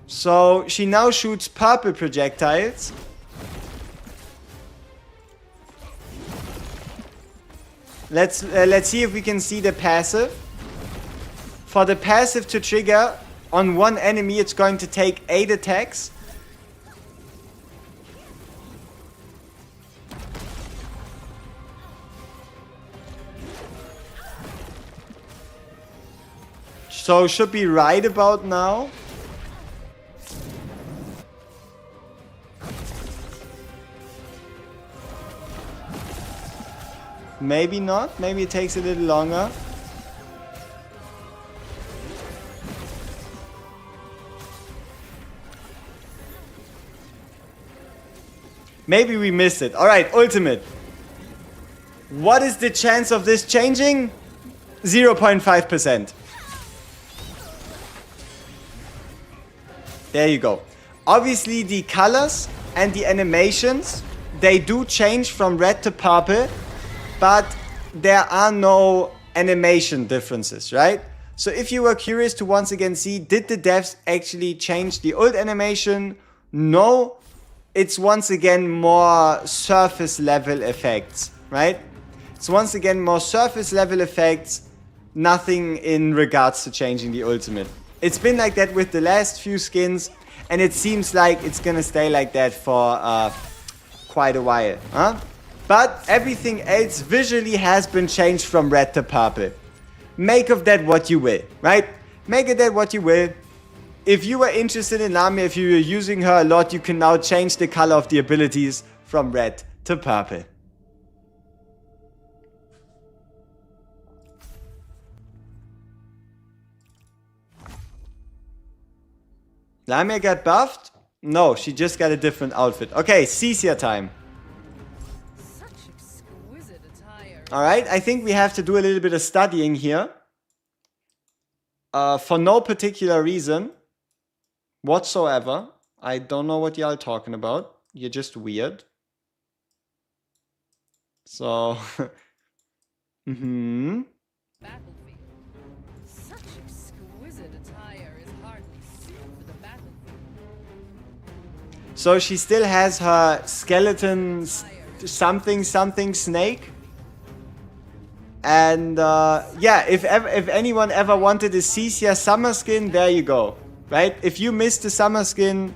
So she now shoots purple projectiles. Let's see if we can see the passive. For the passive to trigger, on one enemy, it's going to take 8 attacks. So should be right about now. Maybe not. Maybe it takes a little longer. Maybe we missed it. Alright, ultimate. What is the chance of this changing? 0.5%. There you go. Obviously the colors and the animations, they do change from red to purple, but there are no animation differences, right? So if you were curious to once again see, did the devs actually change the old animation? No, it's once again more surface level effects, right? It's once again more surface level effects, nothing in regards to changing the ultimate. It's been like that with the last few skins, and it seems like it's gonna stay like that for quite a while, huh? But everything else visually has been changed from red to purple. Make of that what you will, right? Make of that what you will. If you were interested in Lamia, if you were using her a lot, you can now change the color of the abilities from red to purple. Lamia got buffed? No, she just got a different outfit. Okay, Cecia time. Such exquisite attire. Alright, I think we have to do a little bit of studying here. For no particular reason whatsoever. I don't know what y'all talking about. You're just weird. So, Battlefield. Such exquisite attire is hardly suited for the battlefield. So she still has her skeleton something snake. And yeah, if anyone ever wanted a Cecia summer skin, there you go. Right? If you missed the summer skin,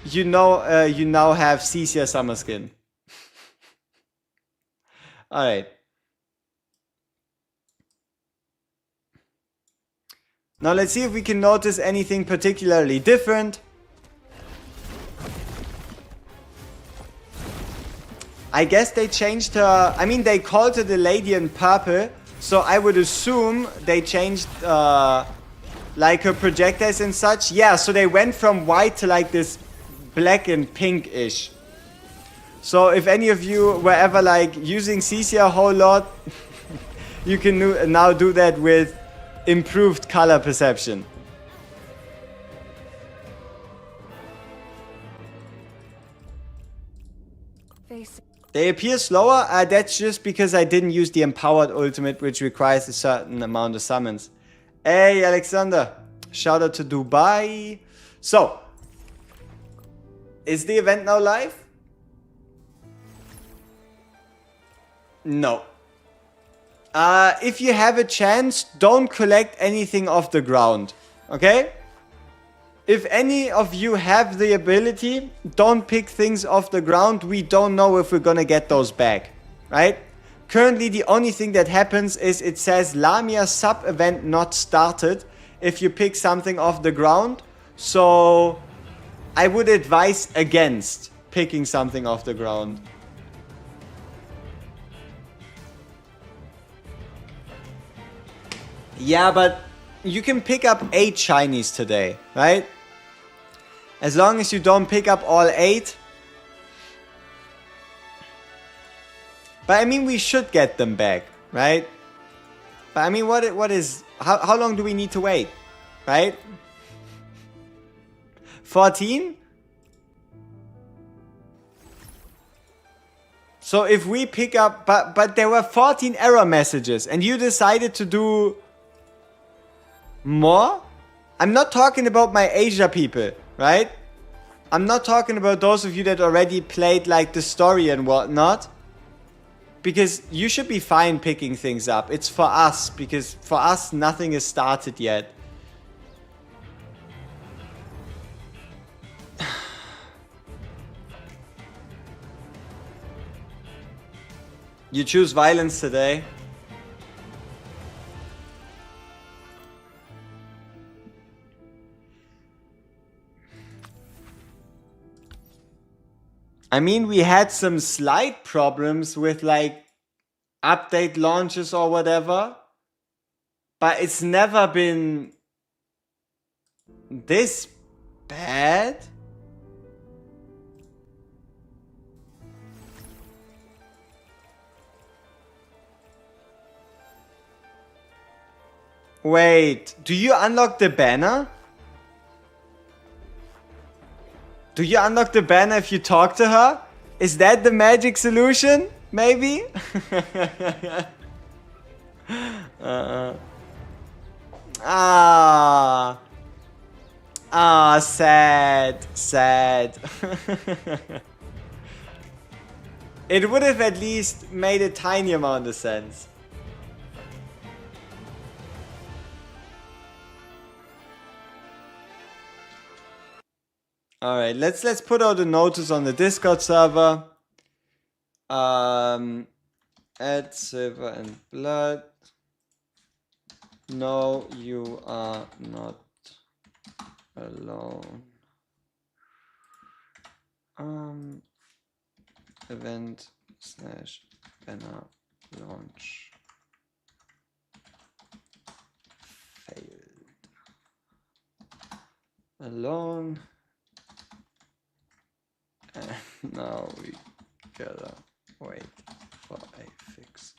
you know you now have Cecia summer skin. Alright. Now let's see if we can notice anything particularly different. I guess they changed her. I mean, they called her the lady in purple, so I would assume they changed like her projectiles and such. Yeah, so they went from white to like this black and pink-ish. So if any of you were ever like using Cecia a whole lot, you can now do that with improved color perception. They appear slower. That's just because I didn't use the empowered ultimate, which requires a certain amount of summons. Hey, Alexander. Shout out to Dubai. So, is the event now live? No. If you have a chance, don't collect anything off the ground. Okay? If any of you have the ability, don't pick things off the ground. We don't know if we're gonna get those back. Right? Currently, the only thing that happens is it says Lamia sub-event not started if you pick something off the ground. So, I would advise against picking something off the ground. Yeah, but you can pick up 8 shinies today, right? As long as you don't pick up all 8. But I mean, we should get them back, right? But I mean, what is... How long do we need to wait, right? 14? So if we pick up... But there were 14 error messages and you decided to do... more? I'm not talking about my Asia people, right? I'm not talking about those of you that already played like the story and whatnot. Because you should be fine picking things up. It's for us, because for us nothing is started yet. You choose violence today. I mean, we had some slight problems with like update launches or whatever, but it's never been this bad. Wait, do you unlock the banner? Do you unlock the banner if you talk to her? Is that the magic solution? Maybe? Sad. Sad. It would have at least made a tiny amount of sense. Alright, let's put out a notice on the Discord server. Add silver and blood. No, you are not alone. Event / banner launch failed. Alone. And now we gotta wait for a fix.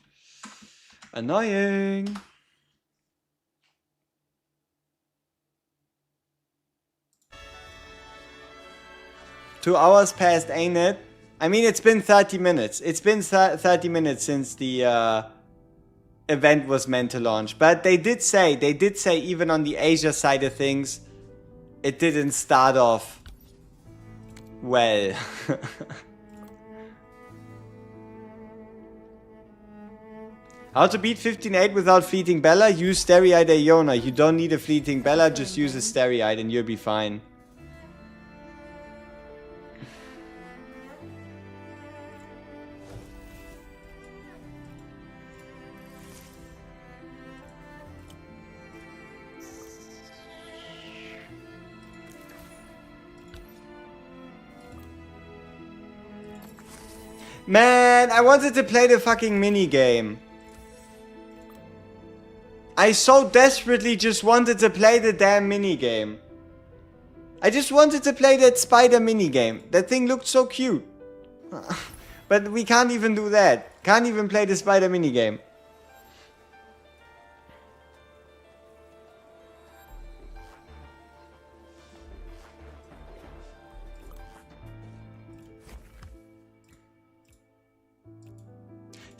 Annoying. Two hours passed, ain't it? I mean, it's been 30 minutes. It's been 30 minutes since the event was meant to launch. But they did say even on the Asia side of things, it didn't start off well. How to beat 15-8 without fleeting Bella? Use Steroid Iona. You don't need a fleeting Bella, just use a Steroid and you'll be fine. Man, I wanted to play the fucking mini game. I so desperately just wanted to play the damn mini game. I just wanted to play that spider mini game. That thing looked so cute. But we can't even do that. Can't even play the spider mini game.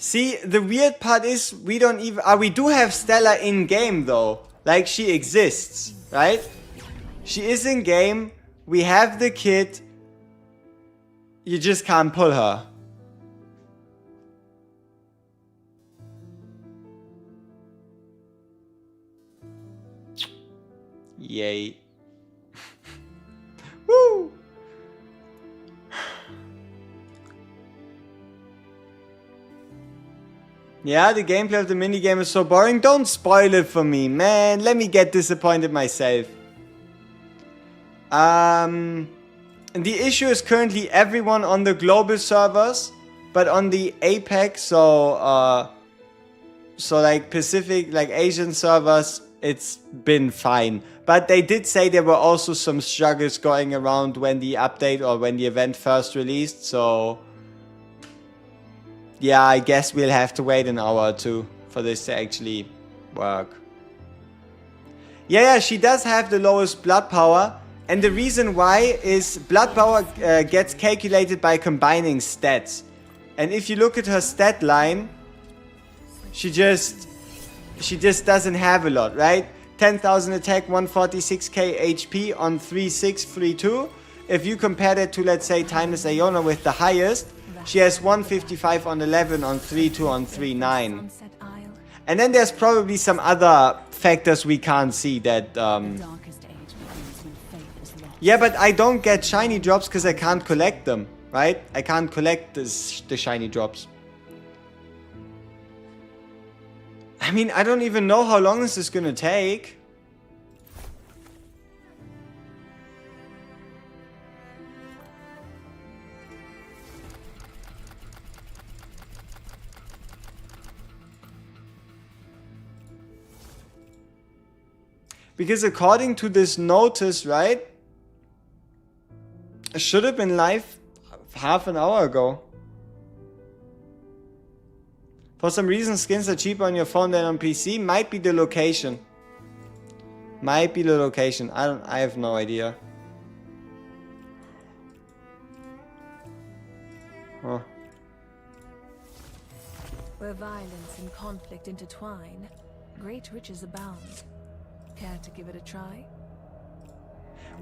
See, the weird part is we don't even... we do have Stella in-game though. Like, she exists, right? She is in-game. We have the kit. You just can't pull her. Yay. Woo! Yeah, the gameplay of the minigame is so boring. Don't spoil it for me, man. Let me get disappointed myself. The issue is currently everyone on the global servers, but on the APEC, so like Pacific, like Asian servers, it's been fine. But they did say there were also some struggles going around when the update or when the event first released, so... yeah, I guess we'll have to wait an hour or two for this to actually work. Yeah, she does have the lowest blood power. And the reason why is blood power gets calculated by combining stats. And if you look at her stat line, she just doesn't have a lot, right? 10,000 attack, 146k HP on 3632. If you compare that to, let's say, Timeless Iona with the highest, she has 155 on 11 on 3-2 on 3-9. And then there's probably some other factors we can't see that... yeah, but I don't get shiny drops because I can't collect them, right? I can't collect the shiny drops. I mean, I don't even know how long this is gonna take. Because according to this notice, right? It should have been live half an hour ago. For some reason, skins are cheaper on your phone than on PC. Might be the location. Might be the location. I have no idea. Huh. Where violence and conflict intertwine, great riches abound. Care to give it a try?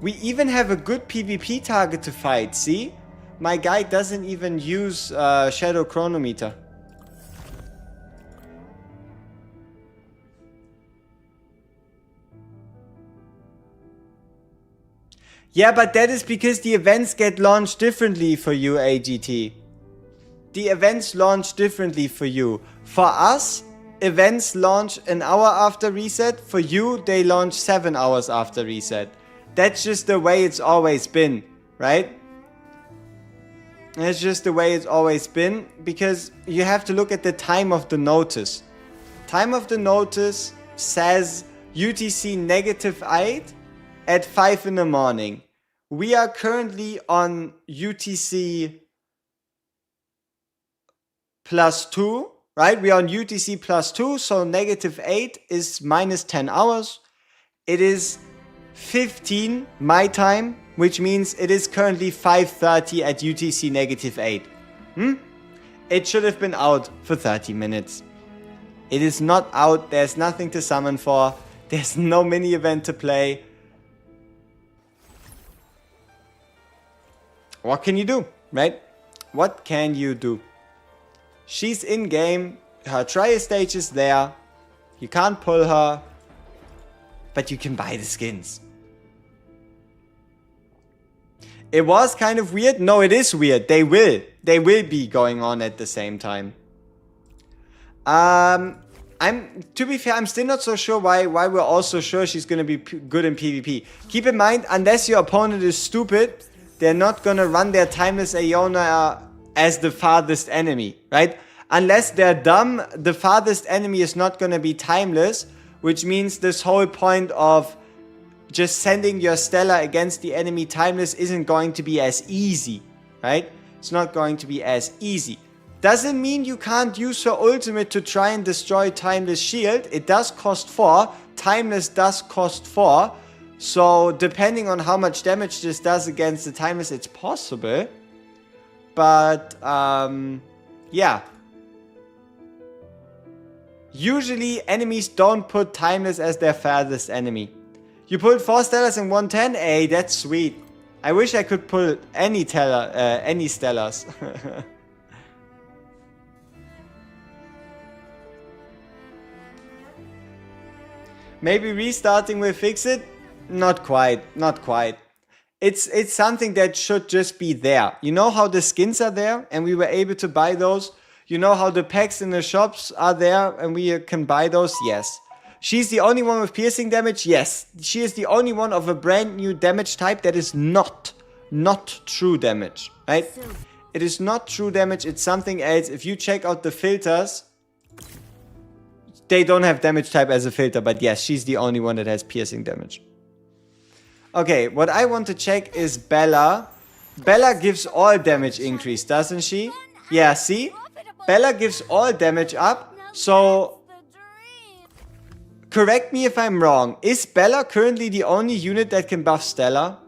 We even have a good PvP target to fight, see? My guy doesn't even use Shadow Chronometer. Yeah, but that is because the events get launched differently for you, AGT. The events launch differently for you. For us, events launch an hour after reset. For you, they launch 7 hours after reset. That's just the way it's always been, right? That's just the way it's always been, because you have to look at the time of the notice. Time of the notice says UTC -8 at 5 in the morning. We are currently on UTC +2, right? We are on UTC +2, so -8 is -10 hours. It is 15 my time, which means it is currently 5:30 at UTC -8. It should have been out for 30 minutes. It is not out. There's nothing to summon for. There's no mini event to play. What can you do, right? What can you do? She's in game. Her trial stage is there. You can't pull her. But you can buy the skins. It was kind of weird. No, it is weird. They will be going on at the same time. To be fair, I'm still not so sure why we're also sure she's gonna be good in PvP. Keep in mind, unless your opponent is stupid, they're not gonna run their timeless Aeona as the farthest enemy, right? Unless they're dumb, the farthest enemy is not gonna be timeless, which means this whole point of just sending your Stella against the enemy timeless isn't going to be as easy, right? It's not going to be as easy. Doesn't mean you can't use her ultimate to try and destroy Timeless Shield. It does cost 4. Timeless does cost 4. So depending on how much damage this does against the Timeless, it's possible. But yeah. Usually enemies don't put Timeless as their farthest enemy. You pulled 4 Stellars in 110? Hey, that's sweet. I wish I could pull any Stellars. Maybe restarting will fix it? Not quite, not quite. It's something that should just be there. You know how the skins are there and we were able to buy those? You know how the packs in the shops are there and we can buy those? Yes. She's the only one with piercing damage? Yes. She is the only one of a brand new damage type that is not true damage, right? It is not true damage, it's something else. If you check out the filters, they don't have damage type as a filter, but yes, she's the only one that has piercing damage. Okay, what I want to check is Bella. Bella gives all damage increase, doesn't she? Yeah, see? Bella gives all damage up, so correct me if I'm wrong. Is Bella currently the only unit that can buff Stella?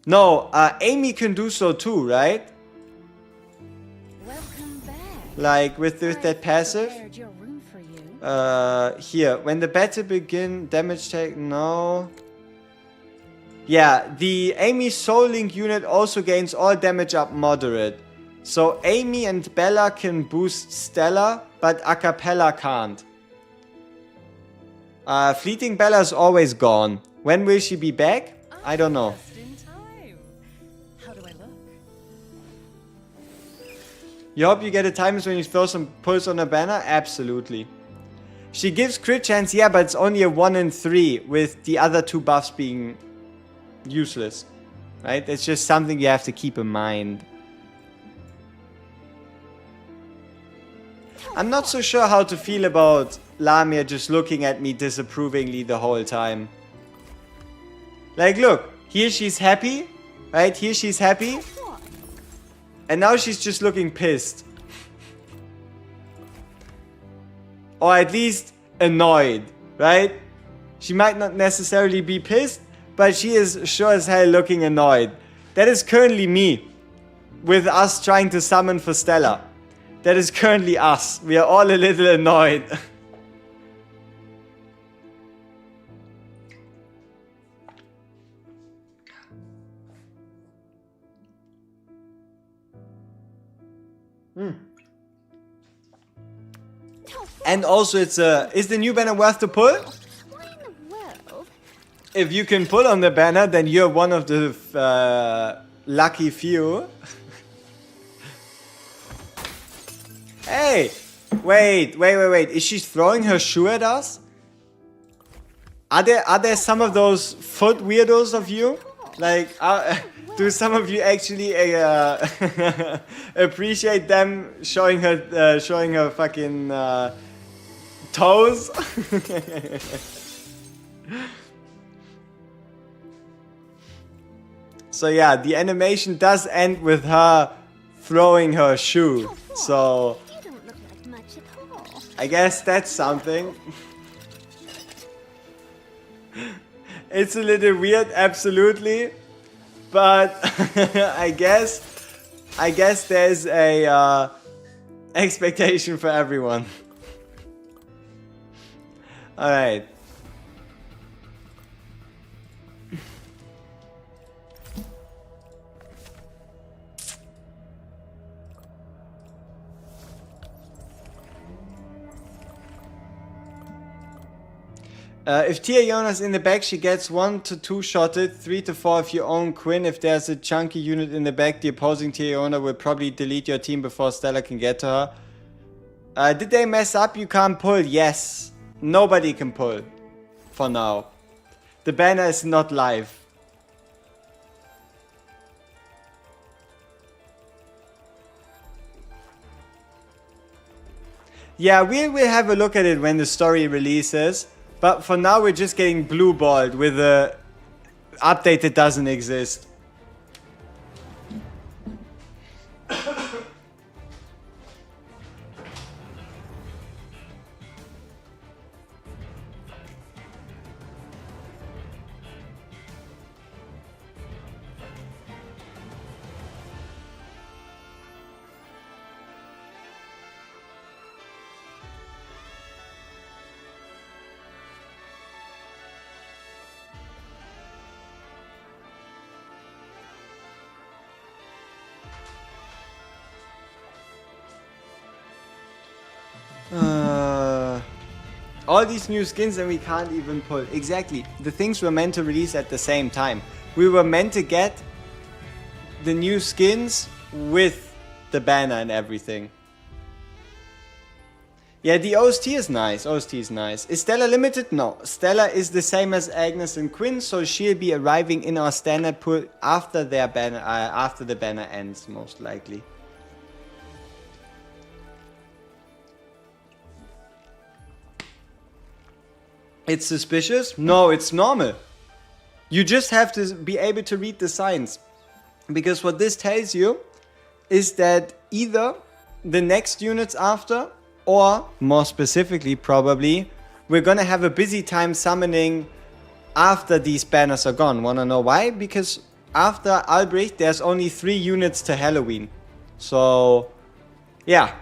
No, Amy can do so too, right? Welcome back. Like with that passive? Prepared your room for you. Here, when the battle begin, damage take, no. Yeah, the Amy Soul Link unit also gains all damage up moderate. So Amy and Bella can boost Stella, but Acapella can't. Fleeting Bella is always gone. When will she be back? I don't know. Just in time. How do I look? You hope you get a timeless when you throw some pulse on a banner? Absolutely. She gives crit chance, yeah, but it's only a 1 in 3 with the other 2 buffs being useless. Right? It's just something you have to keep in mind. I'm not so sure how to feel about Lamia just looking at me disapprovingly the whole time. Like, look, here she's happy, right? Here she's happy. And now she's just looking pissed. Or at least annoyed, right? She might not necessarily be pissed, but she is sure as hell looking annoyed. That is currently me, with us trying to summon for Stella. That is currently us. We are all a little annoyed. And also it's is the new banner worth to pull? Why in the world? If you can pull on the banner, then you're one of the lucky few. Hey! Wait. Is she throwing her shoe at us? Are there some of those foot weirdos of you? Like, do some of you actually appreciate them showing her fucking toes? So yeah, the animation does end with her throwing her shoe. So You don't look like much at all. I guess that's something. It's a little weird, absolutely. But I guess there's a expectation for everyone. All right. If Tia Yona's in the back, she gets 1 to 2 shotted, 3 to 4 if you own Quinn. If there's a chunky unit in the back, the opposing Tia Yona will probably delete your team before Stella can get to her. Did they mess up? You can't pull? Yes. Nobody can pull. For now. The banner is not live. Yeah, we will have a look at it when the story releases. But for now, we're just getting blue balled with a update that doesn't exist. All these new skins and we can't even pull. Exactly. The things were meant to release at the same time. We were meant to get the new skins with the banner and everything. Yeah, the OST is nice. OST is nice. Is Stella limited? No. Stella is the same as Agnes and Quinn, so she'll be arriving in our standard pool after their banner, after the banner ends, most likely. It's suspicious? No, it's normal. You just have to be able to read the signs. Because what this tells you is that either the next units after, or more specifically probably, we're gonna have a busy time summoning after these banners are gone. Wanna know why? Because after Albrecht there's only 3 units to Halloween. So, yeah.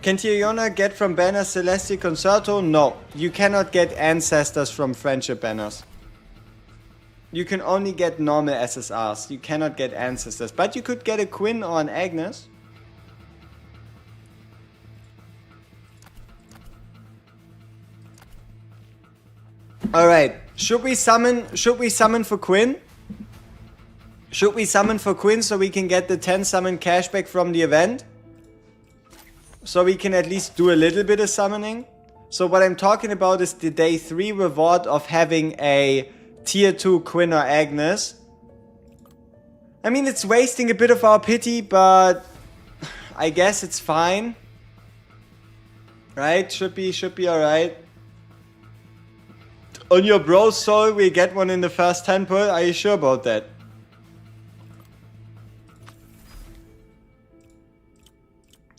Can Tiona get from banners Celestial Concerto? No, you cannot get ancestors from friendship banners. You can only get normal SSRs. You cannot get ancestors. But you could get a Quinn or an Agnes. Alright. Should we summon for Quinn? Should we summon for Quinn so we can get the 10 summon cashback from the event? So we can at least do a little bit of summoning. So what I'm talking about is the day 3 reward of having a tier 2 Quinn or Agnes. I mean, it's wasting a bit of our pity, but I guess it's fine. Right? Should be alright. On your bro soul, we get one in the first 10 pull. Are you sure about that?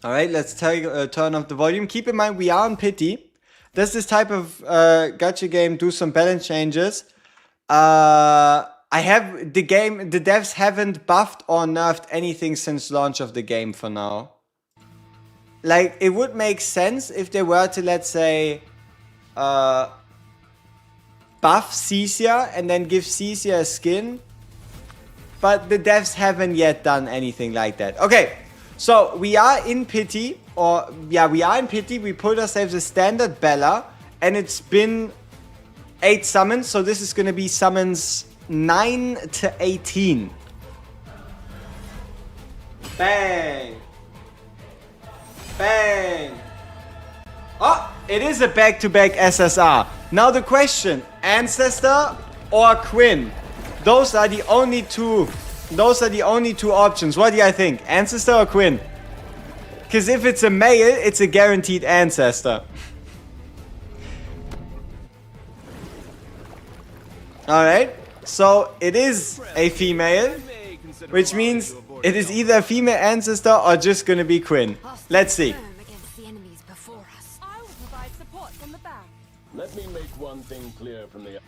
Alright, let's turn off the volume. Keep in mind, we are on pity. Does this type of gacha game do some balance changes? The devs haven't buffed or nerfed anything since launch of the game for now. Like, it would make sense if they were to, let's say, buff Cecia and then give Cecia a skin. But the devs haven't yet done anything like that. Okay, so we are in pity. We are in pity. We pulled ourselves a standard Bella. And it's been 8 summons. So this is going to be summons 9 to 18. Bang. Bang. Oh, it is a back-to-back SSR. Now the question, Ancestor or Quinn? Those are the only two options. What do you think? Ancestor or Quinn? Because if it's a male, it's a guaranteed Ancestor. Alright, so it is a female, which means it is either a female Ancestor or just gonna be Quinn. Let's see. Against the enemies before us. I will provide support from the back. Let me make one thing clear from the...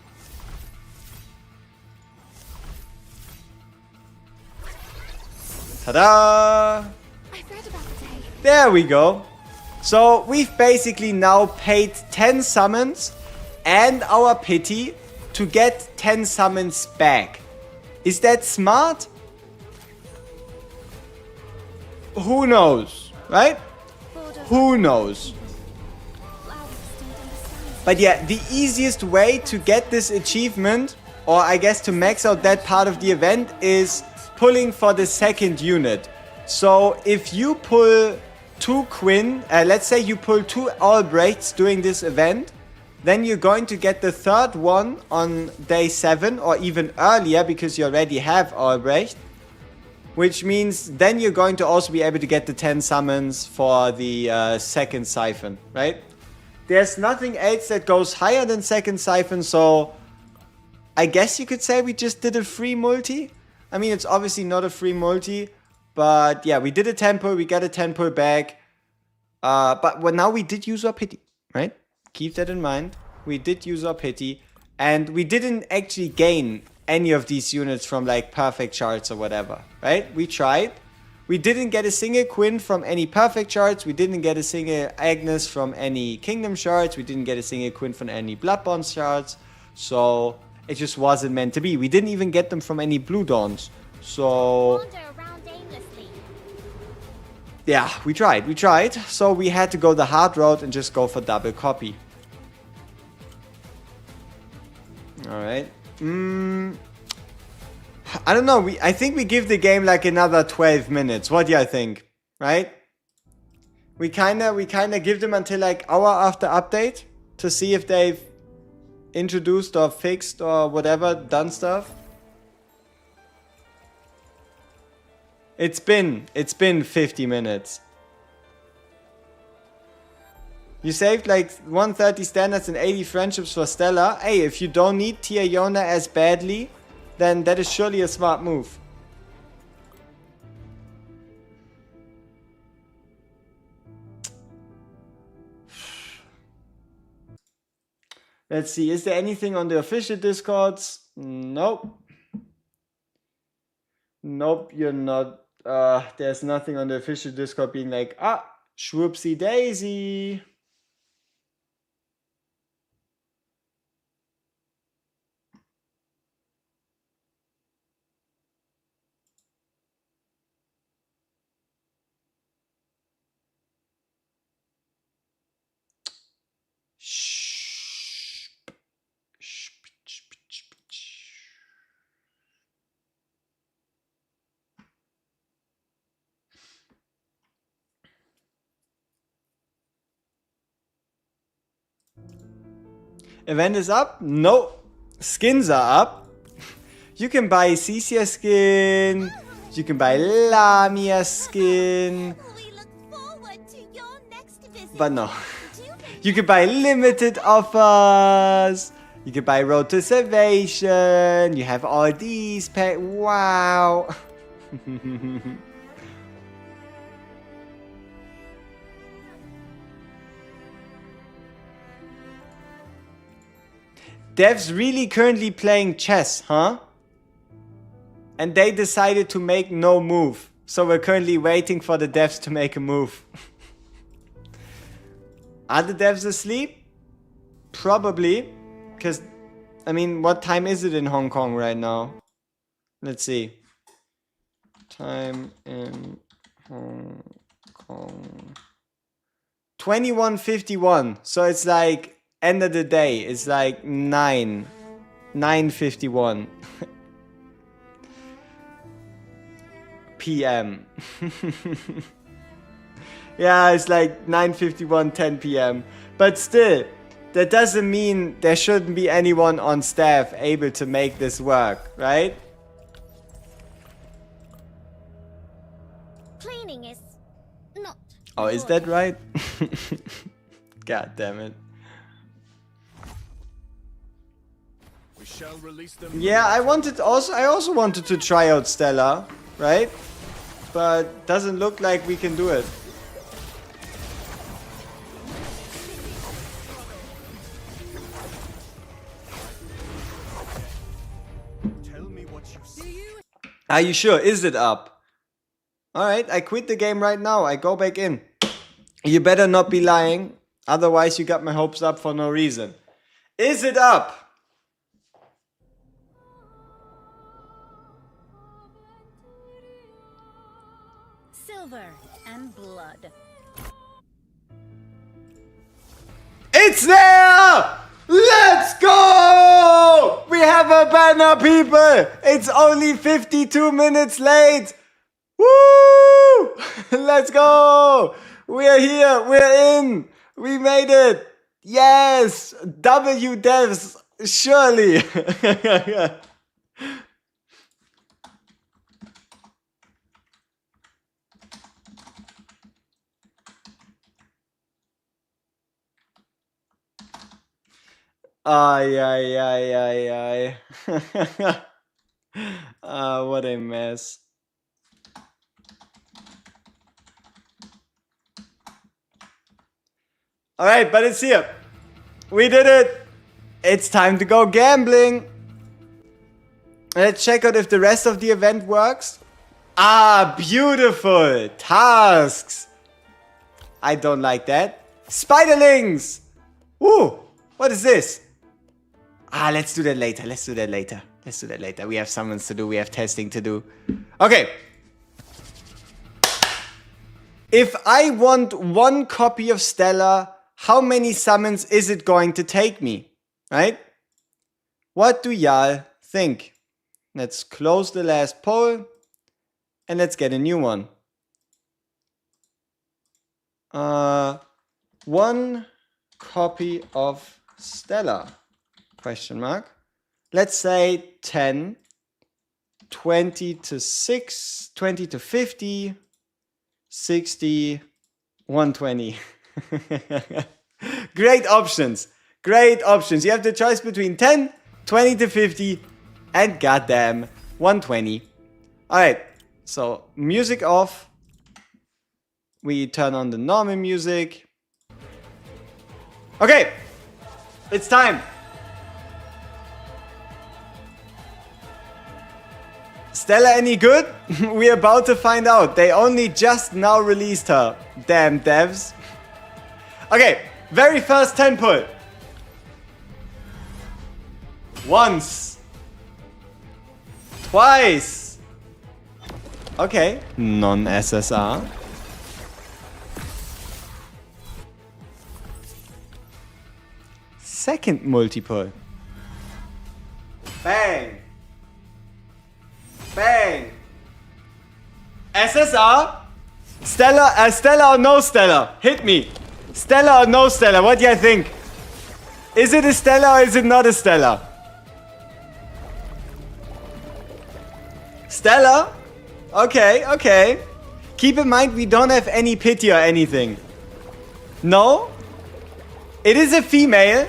Ta-da! I've read about the day. There we go. So we've basically now paid 10 summons and our pity to get 10 summons back. Is that smart? Who knows, right? Who knows? But yeah, the easiest way to get this achievement, or I guess to max out that part of the event, is pulling for the second unit. So if you pull 2 Quinn, let's say you pull 2 Albrechts during this event, then you're going to get the third one on day 7 or even earlier because you already have Albrecht. Which means then you're going to also be able to get the 10 summons for the second siphon, right? There's nothing else that goes higher than second siphon, so I guess you could say we just did a free multi. I mean, it's obviously not a free multi, but yeah, we did a 10 pull, we got a 10 pull back. But now we did use our pity, right? Keep that in mind. We did use our pity, and we didn't actually gain any of these units from like perfect charts or whatever, right? We tried. We didn't get a single Quinn from any perfect charts. We didn't get a single Agnes from any Kingdom charts. We didn't get a single Quinn from any Bloodborne charts. So it just wasn't meant to be. We didn't even get them from any Blue Dawns. So Wander around aimlessly. yeah, we tried. So we had to go the hard route and just go for double copy. Alright. I don't know. I think we give the game like another 12 minutes. What do you think? Right? We kinda give them until like hour after update to see if they've introduced or fixed or whatever, done stuff. It's been 50 minutes. You saved like 130 standards and 80 friendships for Stella. Hey, if you don't need Tia Yona as badly, then that is surely a smart move. Let's see, is there anything on the official Discords? Nope. Nope, you're not. There's nothing on the official Discord being like, swoopsie daisy. Event is up? No. Skins are up. You can buy Cecia skin. You can buy Lamia skin. We look forward to your next visit. But no. Do make You can buy limited offers. You can buy Road to Salvation. You have all these packs. Wow. Devs really currently playing chess, huh? And they decided to make no move. So we're currently waiting for the devs to make a move. Are the devs asleep? Probably. Because, I mean, what time is it in Hong Kong right now? Let's see. Time in Hong Kong. 21:51. So it's like end of the day. It's like 9:51 p.m. Yeah, it's like 9:51, 10 p.m. But still, that doesn't mean there shouldn't be anyone on staff able to make this work, right? cleaning is not. Oh, is that right? God damn it. We shall release them. Yeah, I also wanted to try out Stella, right? But doesn't look like we can do it. Tell me what you see. Are you sure? Is it up? Alright, I quit the game right now. I go back in. You better not be lying. Otherwise you got my hopes up for no reason. Is it up? Silver and blood. It's there! Let's go! We have a banner, people! It's only 52 minutes late! Woo! Let's go! We're here! We're in! We made it! Yes! W devs! Surely! Ay, ay, ay, ay, ay. What a mess. Alright, but it's here. We did it. It's time to go gambling. Let's check out if the rest of the event works. Ah, beautiful. Tasks. I don't like that. Spiderlings. Ooh, what is this? Ah, let's do that later. Let's do that later. Let's do that later. We have summons to do. We have testing to do. Okay. If I want one copy of Stella, how many summons is it going to take me? Right? What do y'all think? Let's close the last poll. And let's get a new one. One copy of Stella? Question mark. Let's say 10, 20 to 6, 20 to 50, 60, 120. Great options. Great options. You have the choice between 10, 20 to 50, and goddamn 120. Alright, so music off. We turn on the normal music. Okay, it's time. Stella any good? We're about to find out. They only just now released her. Damn devs. Okay, very first 10 pull. Once. Twice. Okay, non-SSR. Second multiple. Bang. Bang. SSR? Stella or no Stella? Hit me. Stella or no Stella? What do you think? Is it a Stella or is it not a Stella? Stella? Okay, okay. Keep in mind we don't have any pity or anything. No? It is a female.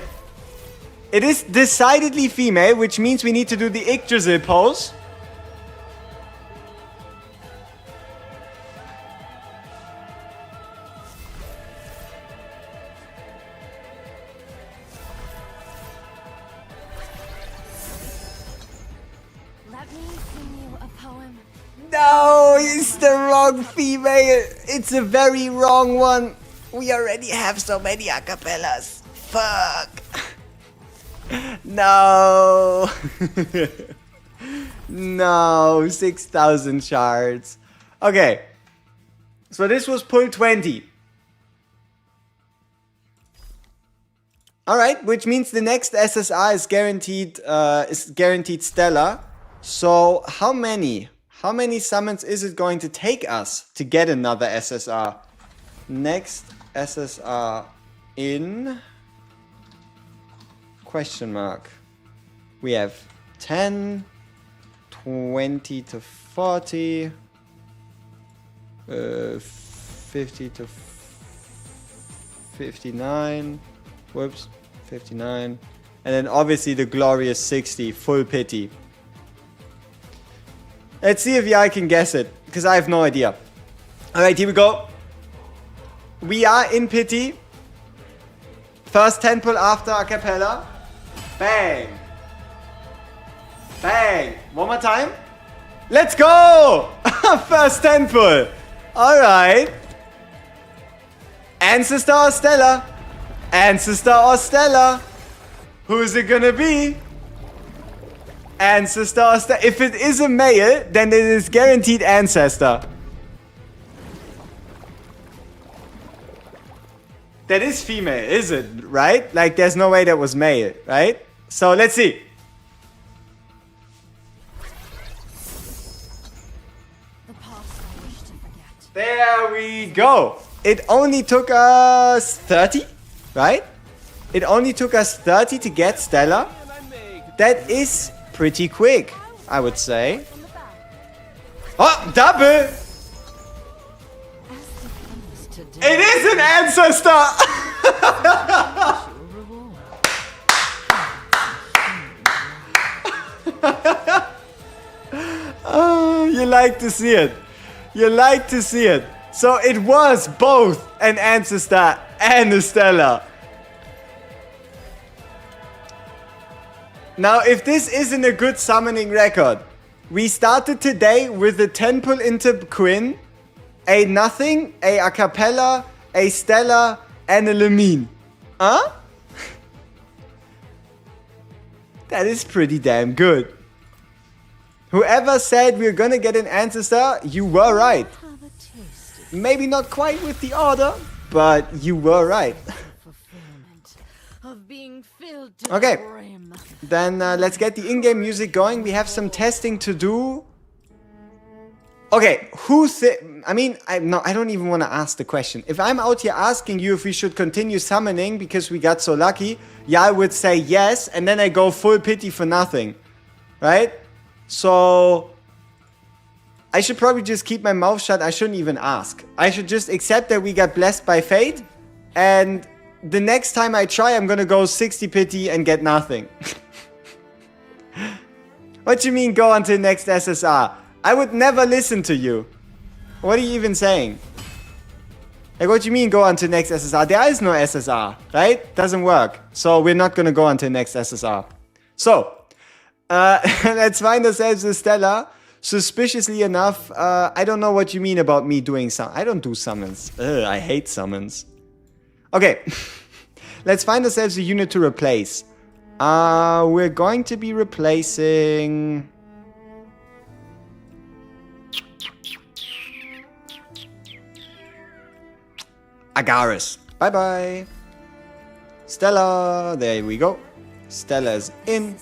It is decidedly female, which means we need to do the Yggdrasil pose. Let me sing you a poem. No, it's the wrong female. It's a very wrong one. We already have so many acapellas. Fuck. No. No, 6,000 shards. Okay. So this was pull 20. Alright, which means the next SSR is guaranteed Stella. So how many summons is it going to take us to get another SSR? Next SSR in question mark. We have 10, 20 to 40, 50 to 59. Whoops, 59. And then obviously the glorious 60, full pity. Let's see if I can guess it, because I have no idea. Alright, here we go. We are in pity. First 10 pull after a cappella. Bang. Bang. One more time. Let's go! First 10 pull. Alright. Ancestor or Stella? Ancestor or Stella? Who's it gonna be? Ancestor or Stella? If it is a male, then it is guaranteed Ancestor. That is female, is it? Right? Like, there's no way that was male, right? So, let's see. The past I wish to forget. There we go. It only took us 30, right? It only took us 30 to get Stella. That is pretty quick, I would say. From the back. Oh, double! It is an ancestor! Oh, you like to see it. You like to see it. So it was both an ancestor and a Stella. Now, if this isn't a good summoning record, we started today with a 10 pull into Quinn, a nothing, a acapella, a Stella, and a Lamine. Huh? That is pretty damn good. Whoever said we're gonna get an ancestor, you were right. Have a taste Maybe not quite with the order, but you were right. fulfillment of being filled to Okay. the brim. Then let's get the in-game music going. We have some testing to do. Okay, I don't even want to ask the question. If I'm out here asking you if we should continue summoning because we got so lucky, yeah, I would say yes, and then I go full pity for nothing. Right? So I should probably just keep my mouth shut. I shouldn't even ask. I should just accept that we got blessed by fate, and the next time I try, I'm gonna go 60 pity and get nothing. What you mean go on to the next SSR? I would never listen to you. What are you even saying? Like, what you mean go on to the next SSR? There is no SSR, right? Doesn't work. So we're not gonna go on to the next SSR. So, let's find ourselves a Stella. Suspiciously enough, I don't know what you mean about me doing I don't do summons. I hate summons. Okay, let's find ourselves a unit to replace. We're going to be replacing... Agaris. Bye-bye. Stella. There we go. Stella's in.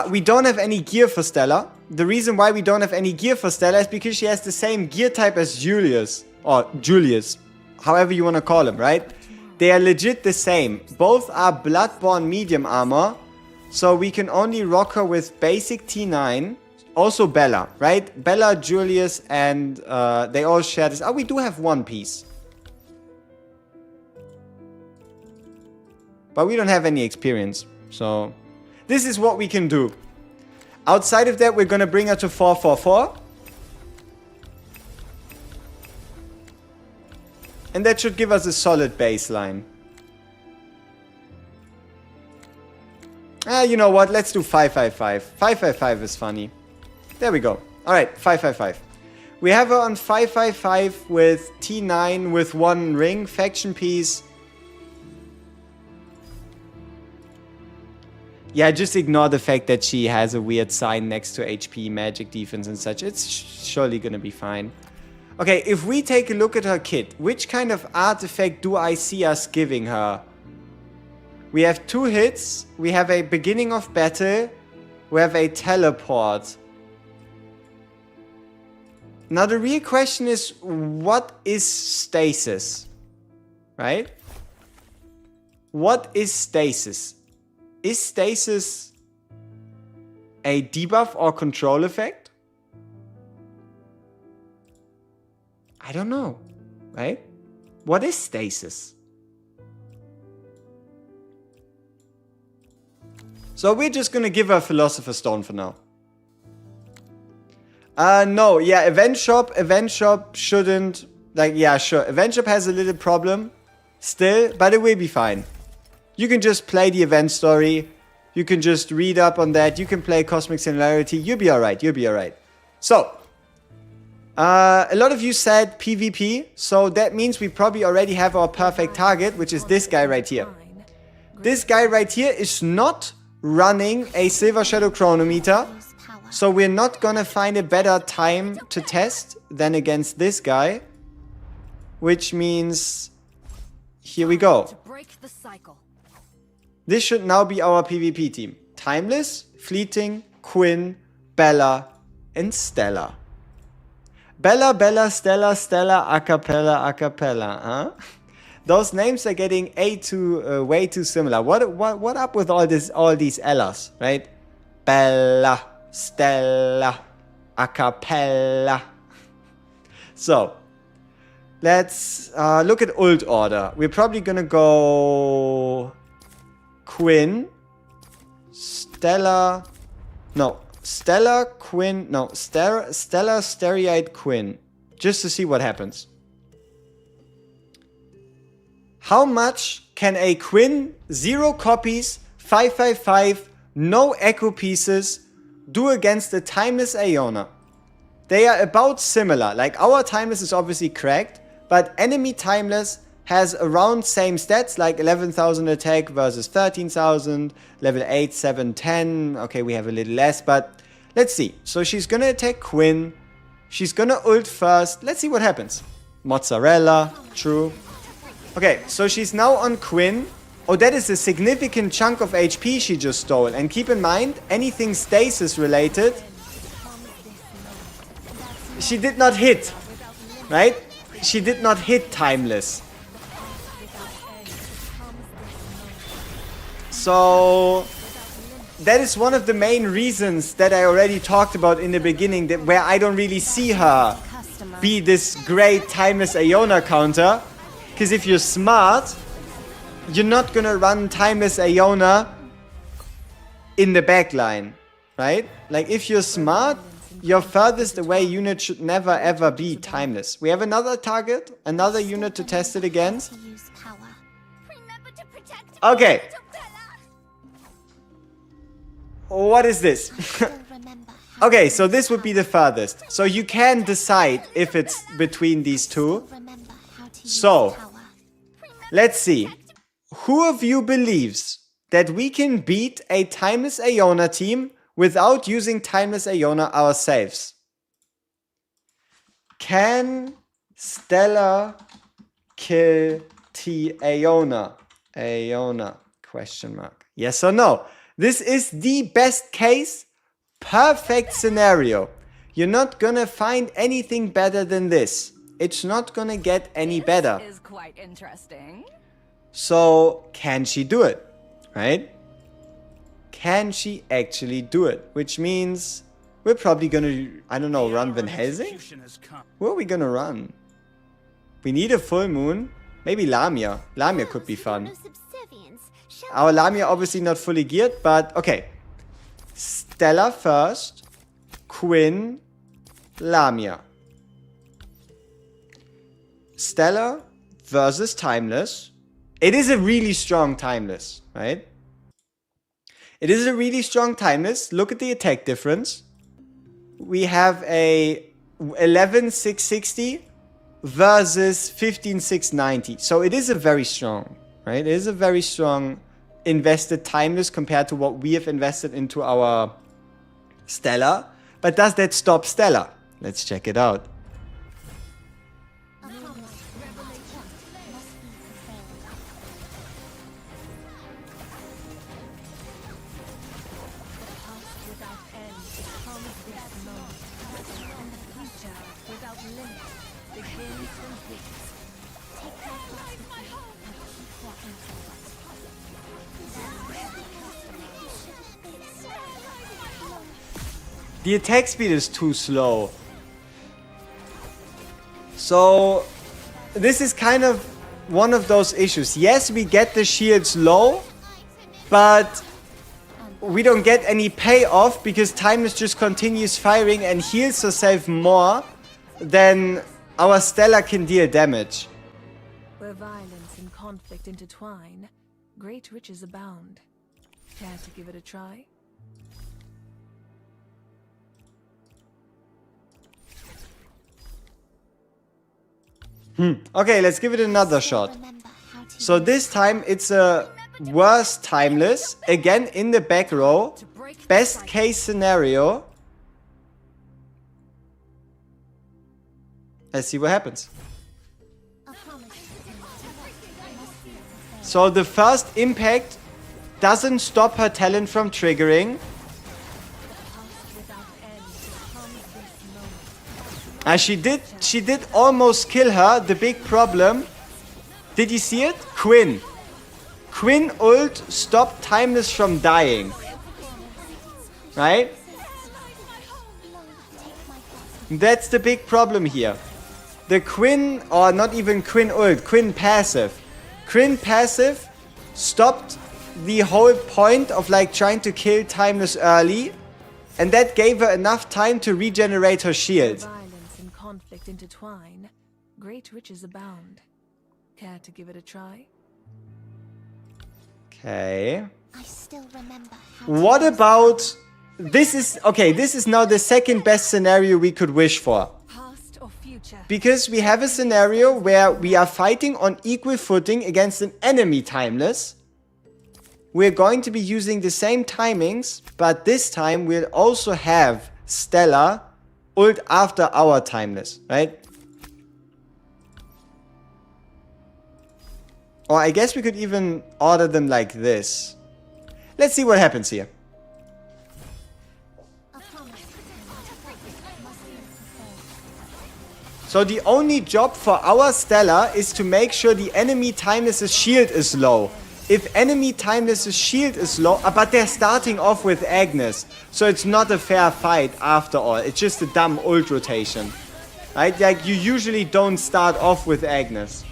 We don't have any gear for Stella. The reason why we don't have any gear for Stella is because she has the same gear type as Julius. Or Julius. However you want to call him, right? They are legit the same. Both are Bloodborne medium armor. So we can only rock her with basic T9. Also Bella, right? Bella, Julius, and they all share this. Oh, we do have one piece. But we don't have any experience. So this is what we can do. Outside of that, we're going to bring her to 444. And that should give us a solid baseline. You know what? Let's do 555. 555 is funny. There we go. Alright, 555. We have her on 555 with T9 with one ring, faction piece. Yeah, just ignore the fact that she has a weird sign next to HP, magic defense and such. It's surely gonna be fine. Okay, if we take a look at her kit, which kind of artifact do I see us giving her? We have 2 hits, we have a beginning of battle, we have a teleport. Now the real question is, what is stasis? Right? What is stasis? Is stasis a debuff or control effect? I don't know, right? What is stasis? So we're just gonna give her Philosopher's Stone for now. No, yeah, Event Shop shouldn't, like, yeah, sure. Event Shop has a little problem still, but it will be fine. You can just play the event story. You can just read up on that. You can play Cosmic Similarity. You'll be alright, you'll be alright. So, a lot of you said PvP, so that means we probably already have our perfect target, which is this guy right here. This guy right here is not running a Silver Shadow Chronometer, so we're not gonna find a better time to test than against this guy, which means here we go. To break the cycle. This should now be our PvP team. Timeless, Fleeting, Quinn, Bella, and Stella. Bella, Bella, Stella, Stella, Acapella, Acapella, huh? Those names are getting way too similar. What up with all these Ellas, right? Bella, Stella, Acapella. So, let's look at ult order. We're probably gonna go Quinn, Stella, no, Stella, Quinn, no, Stella, Stereite, Quinn. Just to see what happens. How much can a Quinn, 0 copies, 555, no echo pieces, do against a Timeless Aeona? They are about similar. Like, our Timeless is obviously cracked, but enemy Timeless has around same stats, like 11,000 attack versus 13,000, level 8, 7, 10. Okay, we have a little less, but let's see. So she's gonna attack Quinn. She's gonna ult first. Let's see what happens. Mozzarella, true. Okay, so she's now on Quinn. Oh, that is a significant chunk of HP she just stole. And keep in mind, anything stasis related, she did not hit, right? She did not hit Timeless. So that is one of the main reasons that I already talked about in the beginning, that where I don't really see her be this great Timeless Aeona counter. Because if you're smart, you're not gonna run Timeless Aeona in the backline, right? Like, if you're smart, your furthest away unit should never ever be Timeless. We have another target, another unit to test it against. Okay. What is this? Okay, so this would be the furthest. So you can decide if it's between these two. So, let's see. Who of you believes that we can beat a Timeless Aeona team without using Timeless Aeona ourselves? Can Stella kill T Aeona? Aeona, question mark. Yes or no? This is the best case, perfect scenario. You're not gonna find anything better than this. It's not gonna get any better. This is quite interesting. So can she do it? Right? Can she actually do it? Which means we're probably gonna, I don't know, run Van Helsing? Where are we gonna run? We need a full moon. Maybe Lamia. Lamia could be fun. No subservience. Shall Our Lamia obviously not fully geared, but okay. Stella first. Quinn. Lamia. Stella versus Timeless. It is a really strong Timeless, right? It is a really strong Timeless. Look at the attack difference. We have a 11,660 versus 15,690. So it is a very strong, right? It is a very strong invested Timeless compared to what we have invested into our Stella. But does that stop Stella? Let's check it out. The attack speed is too slow. So this is kind of one of those issues. Yes, we get the shields low, but we don't get any payoff because Timeless just continues firing and heals herself more than our Stella can deal damage. Where violence and conflict intertwine, great riches abound. Care to give it a try? Okay, let's give it another shot. So this time it's a worse Timeless. Again in the back row. Best case scenario. Let's see what happens. So the first impact doesn't stop her talent from triggering. She did almost kill her. The big problem. Did you see it? Quinn. Quinn ult stopped Timeless from dying. Right? That's the big problem here. The Quinn, or not even Quinn ult, Quinn passive. Quinn passive stopped the whole point of like trying to kill Timeless early. And that gave her enough time to regenerate her shield. Violence and conflict intertwine, great riches abound. Care to give it a try? Okay. I still remember how What about... This is... Okay, this is now the second best scenario we could wish for. Past or future? Because we have a scenario where we are fighting on equal footing against an enemy Timeless. We're going to be using the same timings, but this time we'll also have Stella ult after our Timeless, right? Or I guess we could even order them like this. Let's see what happens here. So the only job for our Stella is to make sure the enemy Timeless's shield is low. If enemy Timeless's shield is low, but they're starting off with Agnes, so it's not a fair fight after all. It's just a dumb ult rotation, right? Like you usually don't start off with Agnes.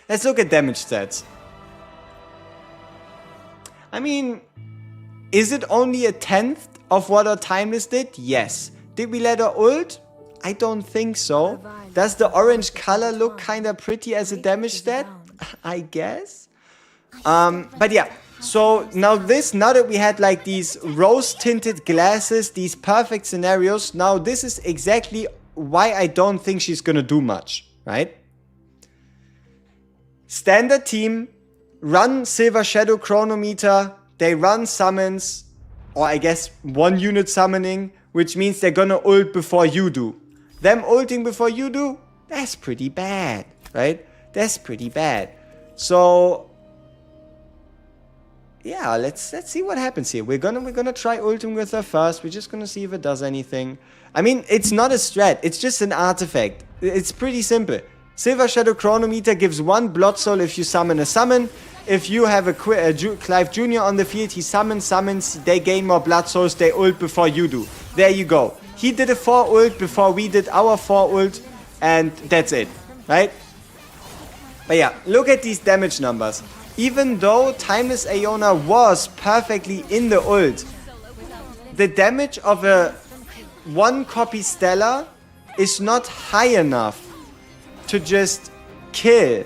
Let's look at damage stats. I mean, is it only a 10th of what our Timeless did? Yes. Did we let her ult? I don't think so. Does the orange color look kind of pretty as a damage stat? I guess. But yeah. So now that we had like these rose-tinted glasses, these perfect scenarios, now this is exactly why I don't think she's gonna do much, right? Standard team, run Silver Shadow Chronometer, they run summons, or I guess 1 unit summoning, which means they're gonna ult before you do. Them ulting before you do, that's pretty bad, right? That's pretty bad. So yeah, let's see what happens here. We're gonna try ulting with her first. We're just gonna see if it does anything. I mean, it's not a strat, it's just an artifact. It's pretty simple. Silver Shadow Chronometer gives 1 Blood Soul if you summon a summon. If you have a Clive Jr. on the field, he summons, they gain more Blood Souls, they ult before you do. There you go. He did a 4 ult before we did our 4 ult, and that's it, right? But yeah, look at these damage numbers. Even though Timeless Aeona was perfectly in the ult, the damage of a 1 copy Stella is not high enough to just kill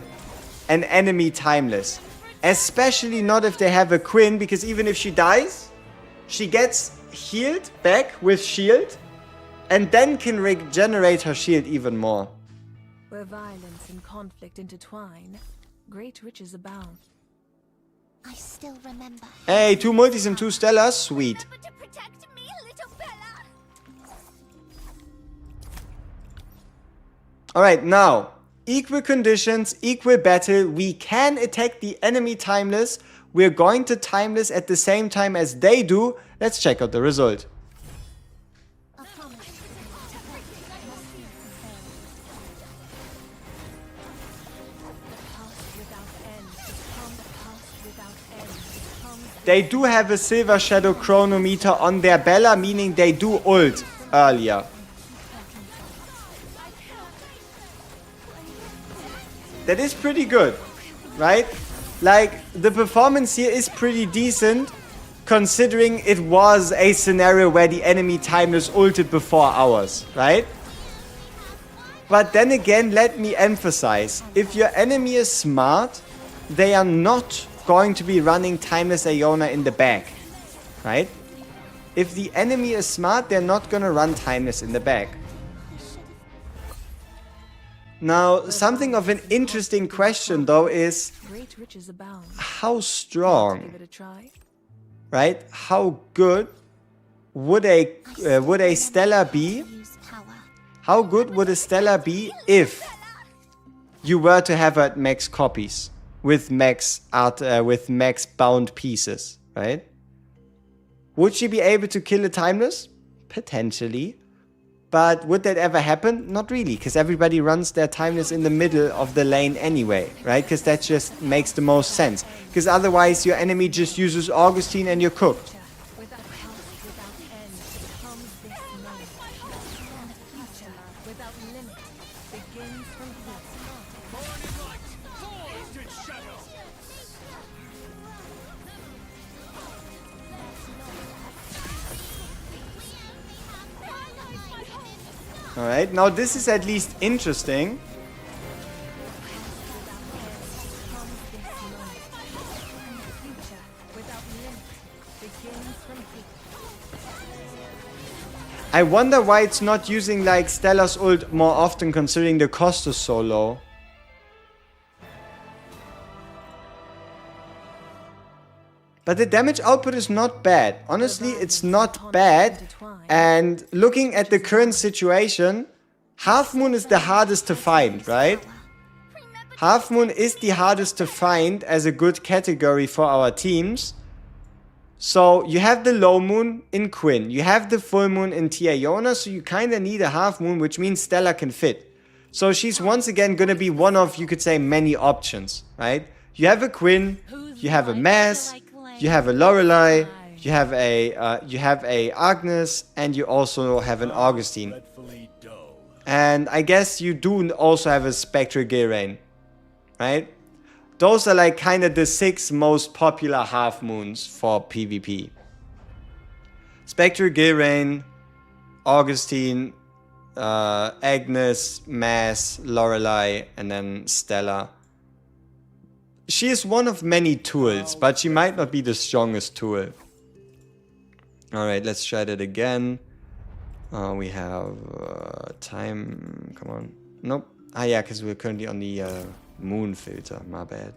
an enemy Timeless. Especially not if they have a Quinn, because even if she dies, she gets healed back with shield and then can regenerate her shield even more. Where violence and conflict intertwine, great riches abound. I still remember. Hey, 2 multis and 2 Stellas, sweet. Remember to protect me, little Bella. Alright, now, equal conditions, equal battle. We can attack the enemy Timeless. We're going to Timeless at the same time as they do. Let's check out the result. A promise. They do have a Silver Shadow Chronometer on their Bella, meaning they do ult earlier. That is pretty good, right? Like, the performance here is pretty decent, considering it was a scenario where the enemy Timeless ulted before ours, right? But then again, let me emphasize, if your enemy is smart, they are not going to be running Timeless Aeona in the back, right? If the enemy is smart, they're not gonna run Timeless in the back. Now, something of an interesting question though is, Great riches abound. how Give strong, it a try. right? How good would a Stella be? Use power. How good would a Stella be if you were to have her at max copies with max bound pieces, right? Would she be able to kill a Timeless? Potentially. But would that ever happen? Not really, because everybody runs their Timeless in the middle of the lane anyway, right? Because that just makes the most sense. Because otherwise your enemy just uses Augustine and you're cooked. Without health, without end, comes this moment. And the future, without limit, begins from here. Alright, now this is at least interesting. I wonder why it's not using like Stella's ult more often, considering the cost is so low. But the damage output is not bad. Honestly, it's not bad. And looking at the current situation, Half Moon is the hardest to find, right? Half Moon is the hardest to find as a good category for our teams. So you have the low moon in Quinn, you have the full moon in Aeona, so you kind of need a half moon, which means Stella can fit. So she's once again going to be one of, you could say, many options, right? You have a Quinn, you have a Mass, you have a Lorelei, you have a Agnes, and you also have an Augustine. And I guess you do also have a Spectral Gilrain, right? Those are like kind of the 6 most popular half moons for PvP. Spectral Gilrain, Augustine, Agnes, Mass, Lorelei, and then Stella. She is one of many tools, but she might not be the strongest tool. Alright, let's try that again. We have time. Come on. Nope. Ah, yeah, because we're currently on the moon filter. My bad.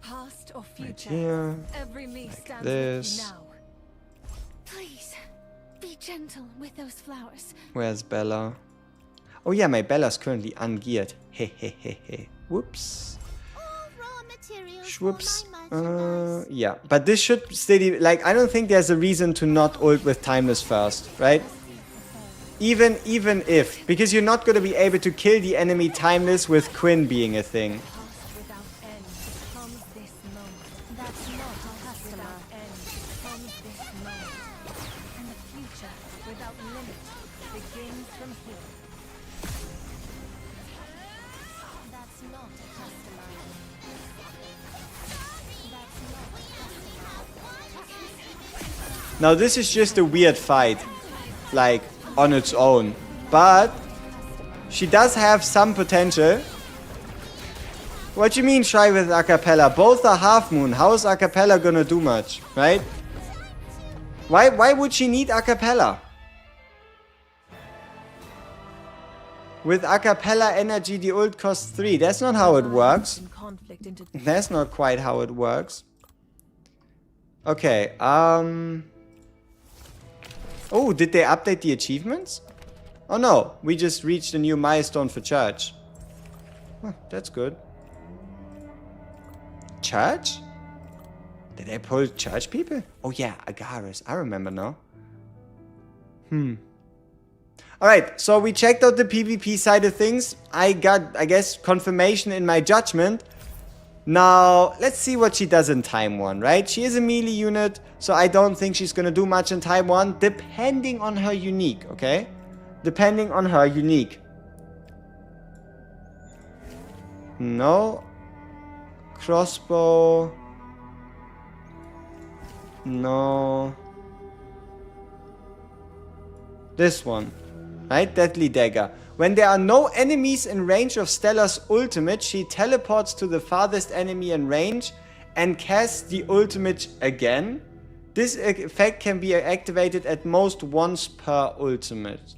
Past or future, Here. every leaf Like stands this. with you now. Please, be gentle with those flowers. Where's Bella? Oh yeah, my Bella's currently ungeared. Hehehehe. Whoops. All raw materials for Whoops. my merchandise. Yeah, but this should still, like, I don't think there's a reason to not ult with Timeless first, right? Even if. Because you're not going to be able to kill the enemy timeless with Quinn being a thing. Cost without end comes this moment. That's not a customer. Without end comes this moment. And the future without limit begins from here. That's not a customer. That's not a customer. Now this is just a weird fight. Like, on its own. But she does have some potential. What do you mean try with acapella? Both are half moon. How is acapella gonna do much? Right? Why would she need acapella? With acapella energy the ult costs 3. That's not how it works. In conflict into That's not quite how it works. Okay, oh, did they update the achievements? Oh no, we just reached a new milestone for church. Huh, that's good. Church? Did they pull church people? Oh yeah, Agaris. I remember now. Alright, so we checked out the PvP side of things. I got, I guess, confirmation in my judgment. Now, let's see what she does in time 1, right? She is a melee unit, so I don't think she's gonna do much in time 1, depending on her unique, okay? Depending on her unique. No. Crossbow. No. This one. Right? Deadly Dagger. When there are no enemies in range of Stella's ultimate, she teleports to the farthest enemy in range and casts the ultimate again. This effect can be activated at most once per ultimate.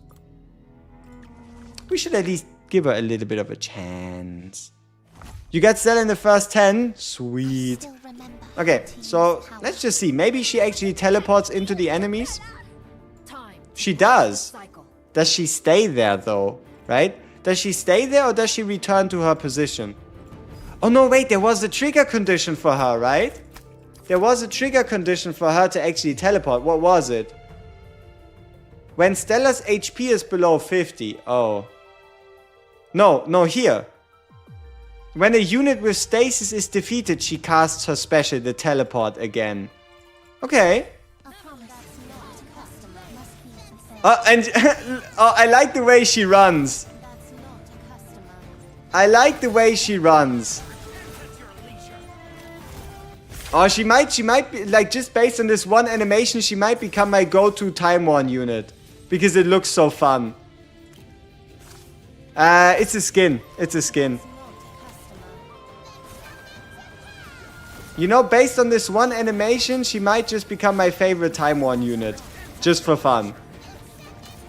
We should at least give her a little bit of a chance. You got Stella in the first 10? Sweet. Still remember. Okay, so let's just see. Maybe she actually teleports into the enemies? time She does. cycle. Does she stay there though? Right? Does she stay there or does she return to her position? Oh no, wait, there was a trigger condition for her, right? There was a trigger condition for her to actually teleport. What was it? When Stella's HP is below 50. Oh. No, here. When a unit with stasis is defeated, she casts her special, the teleport again. Okay. I promise that's not a customer. Must be for sale. And oh, I like the way she runs. That's not a customer. I like the way she runs. Oh, she might be, like, just based on this one animation, she might become my go-to Time 1 unit. Because it looks so fun. It's a skin. It's a skin. You know, based on this one animation, she might just become my favorite Time 1 unit. Just for fun.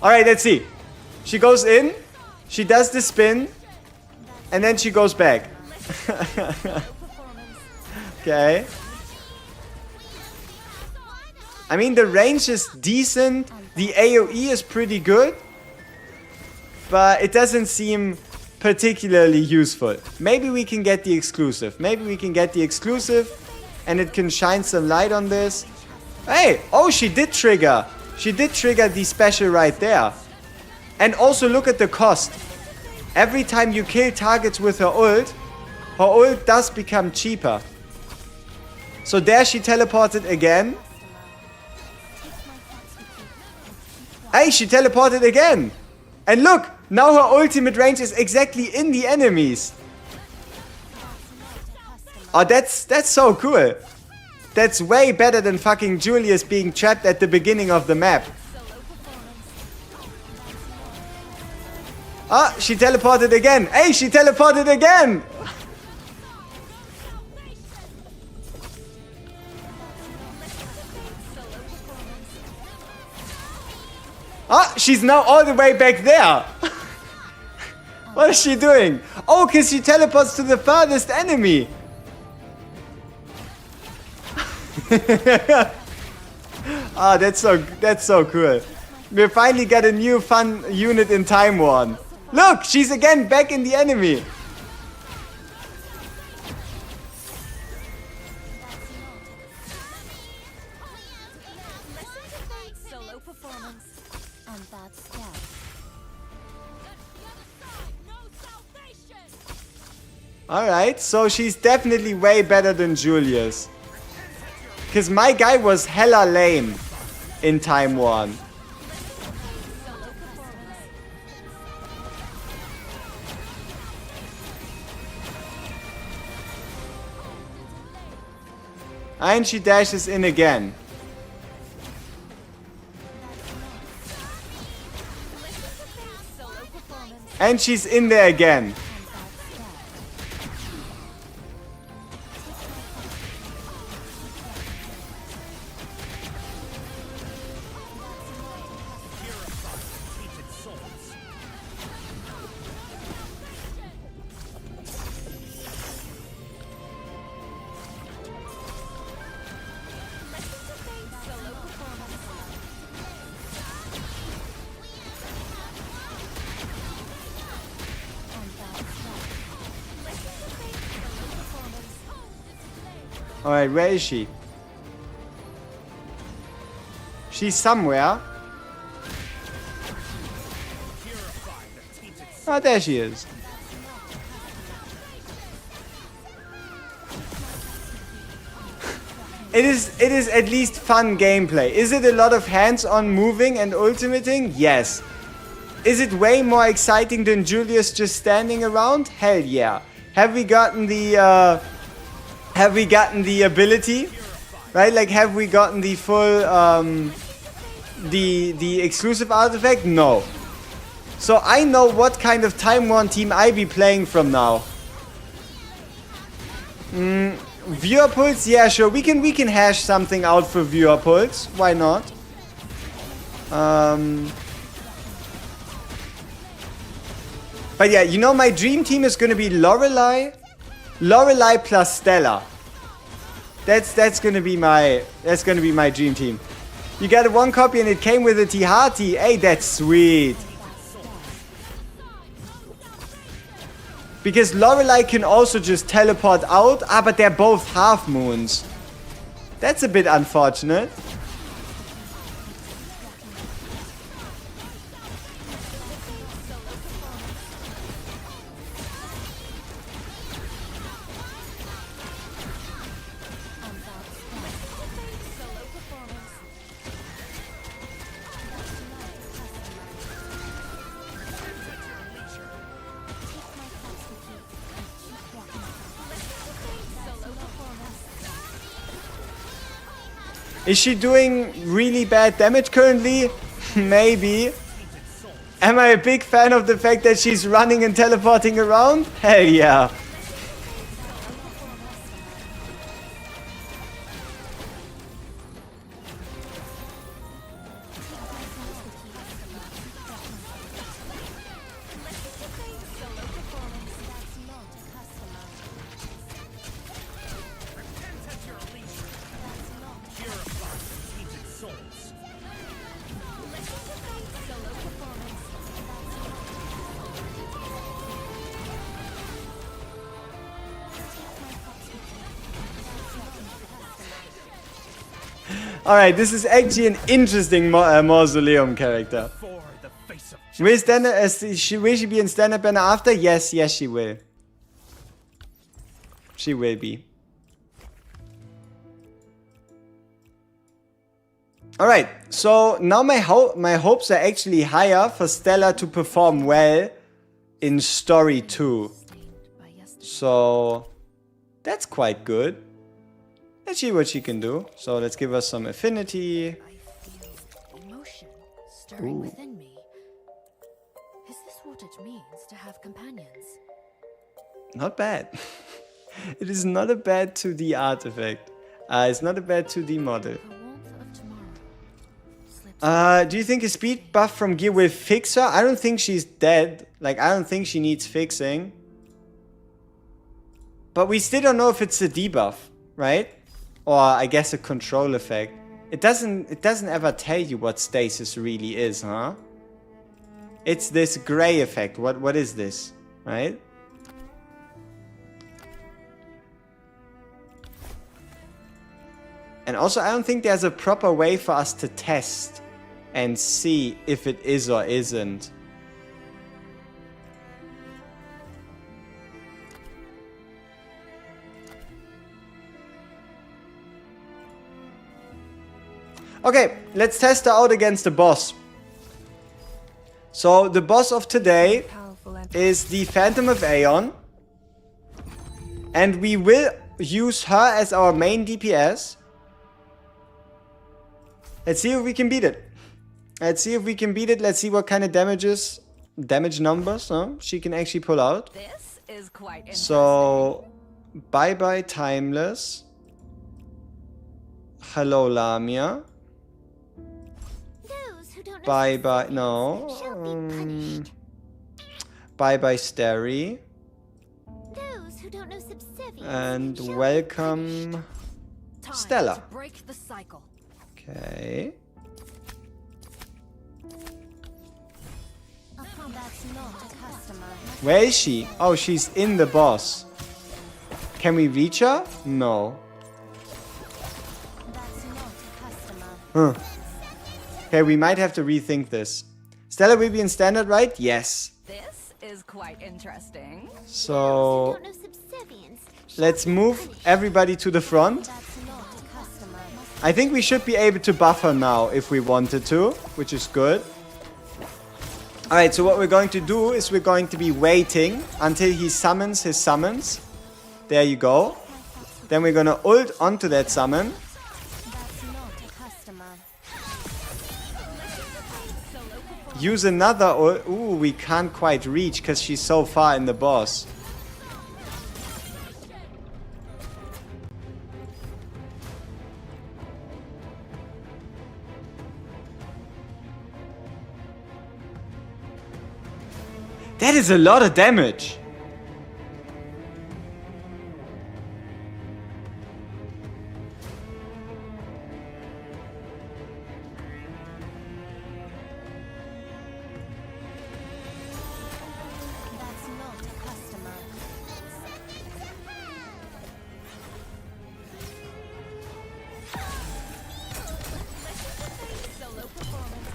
Alright, let's see. She goes in, she does the spin, and then she goes back. Okay. I mean, the range is decent, the AoE is pretty good, but it doesn't seem particularly useful. Maybe we can get the exclusive. Maybe we can get the exclusive, and it can shine some light on this. Hey! Oh, she did trigger! She did trigger the special right there. And also look at the cost. Every time you kill targets with her ult does become cheaper. So there she teleported again. Hey, she teleported again! And look! Now her ultimate range is exactly in the enemies. Oh, that's so cool. That's way better than fucking Julius being trapped at the beginning of the map. Ah, she teleported again. Hey, she teleported again! Ah, she's now all the way back there. What is she doing? Oh, because she teleports to the farthest enemy. Ah, that's so cool. We finally got a new fun unit in Time 1. Look, she's again back in the enemy. Solo performance. And that's death. Alright, so she's definitely way better than Julius. Because my guy was hella lame in Time 1. And she dashes in again. And she's in there again. Alright, where is she? She's somewhere. Oh, there she is. It is at least fun gameplay. Is it a lot of hands-on moving and ultimating? Yes. Is it way more exciting than Julius just standing around? Hell yeah. Have we gotten the ability? Right? Like, have we gotten the full the exclusive artifact? No. So I know what kind of Time 1 team I be playing from now. Viewer pulse? Yeah, sure. We can hash something out for viewer pulse. Why not? But yeah, you know, my dream team is gonna be Lorelei plus Stella. That's gonna be my dream team. You got a 1 copy and it came with a Tihati. Hey, that's sweet. Because Lorelei can also just teleport out. Ah, but they're both half moons. That's a bit unfortunate. Is she doing really bad damage currently? Maybe. Am I a big fan of the fact that she's running and teleporting around? Hell yeah. Alright, this is actually an interesting mausoleum character. Will she be in stand-up banner after? Yes, she will. She will be. Alright, so now my hopes are actually higher for Stella to perform well in Story 2. So, that's quite good. Let's see what she can do. So let's give her some affinity. I feel emotion stirring within me. Is this what it means to have companions? Not bad. It is not a bad 2D artifact. It's not a bad 2D model. The warmth of tomorrow slips Do you think a speed buff from gear will fix her? I don't think she's dead. Like, I don't think she needs fixing. But we still don't know if it's a debuff, right? Or I guess a control effect. It doesn't ever tell you what stasis really is, huh? It's this gray effect. What is this? Right? And also, I don't think there's a proper way for us to test and see if it is or isn't. Okay, let's test her out against the boss. So the boss of today Powerful and is the Phantom of Aeon. And we will use her as our main DPS. Let's see if we can beat it. Let's see if we can beat it. Let's see what kind of damage numbers she can actually pull out. This is quite interesting. So, bye-bye Timeless. Hello Lamia. Those who don't know Bye-bye, no. shall be punished. Bye-bye Starry. Those who don't know subservience And shall be welcome Time Stella. to break the cycle. Okay. That's not a customer. Where is she? Oh, she's in the boss. Can we reach her? No. That's not a customer. Huh. Okay, we might have to rethink this. Stella will be in standard, right? Yes. This is quite interesting. Those who So don't know subservience shall let's be move punished. everybody to the front. That's not a customer. I think we should be able to buff her now if we wanted to, which is good. Alright, so what we're going to do is we're going to be waiting until he summons his summons. There you go. Then we're gonna ult onto that summon. That's not a customer. Use another ult. Ooh, we can't quite reach because she's so far in the boss. That is a lot of damage. That's not a customer. Solo performance.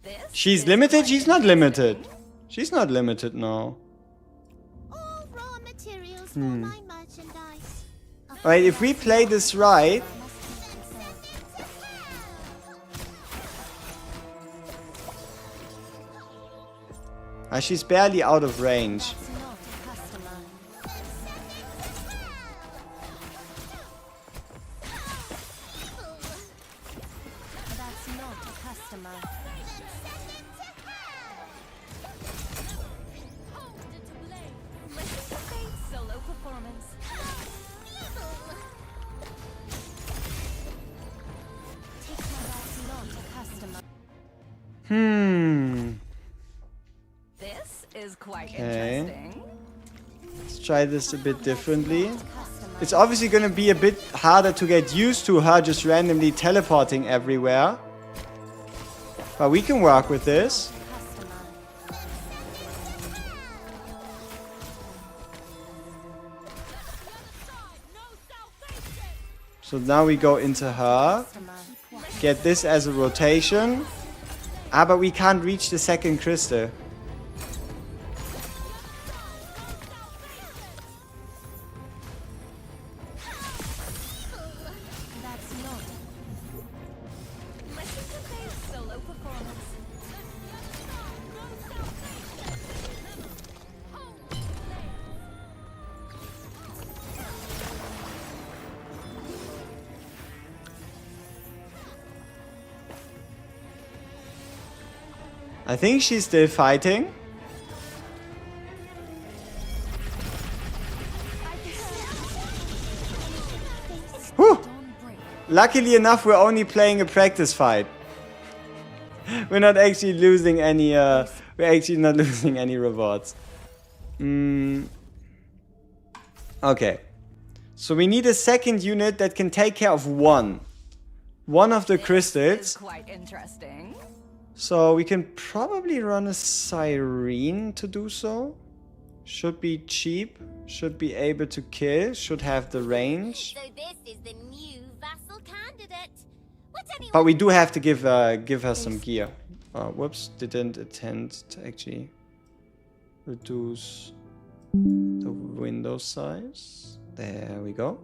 This She's is limited? quite She's not interesting. limited. She's not limited now. All raw materials for my merchandise. Alright, if we play this right, she's barely out of range. That's not a customer. That's not a customer. Solo performance. That's not a customer. This is quite Okay. interesting. Let's try this a bit differently. Customer. It's obviously going to be a bit harder to get used to her just randomly teleporting everywhere. But we can work with this. Customer. So now we go into her. Customer. Get this as a rotation. But we can't reach the second crystal. That's not. Solo performance. I think she's still fighting. Whew. Luckily enough, we're only playing a practice fight. We're not actually losing any. We're actually not losing any rewards. Okay. So we need a second unit that can take care of one of the This crystals. is quite interesting. So we can probably run a Siren to do so. Should be cheap. Should be able to kill. Should have the range. So this is the new vassal But we do have to give her some gear. Whoops, didn't intend to actually reduce the window size. There we go.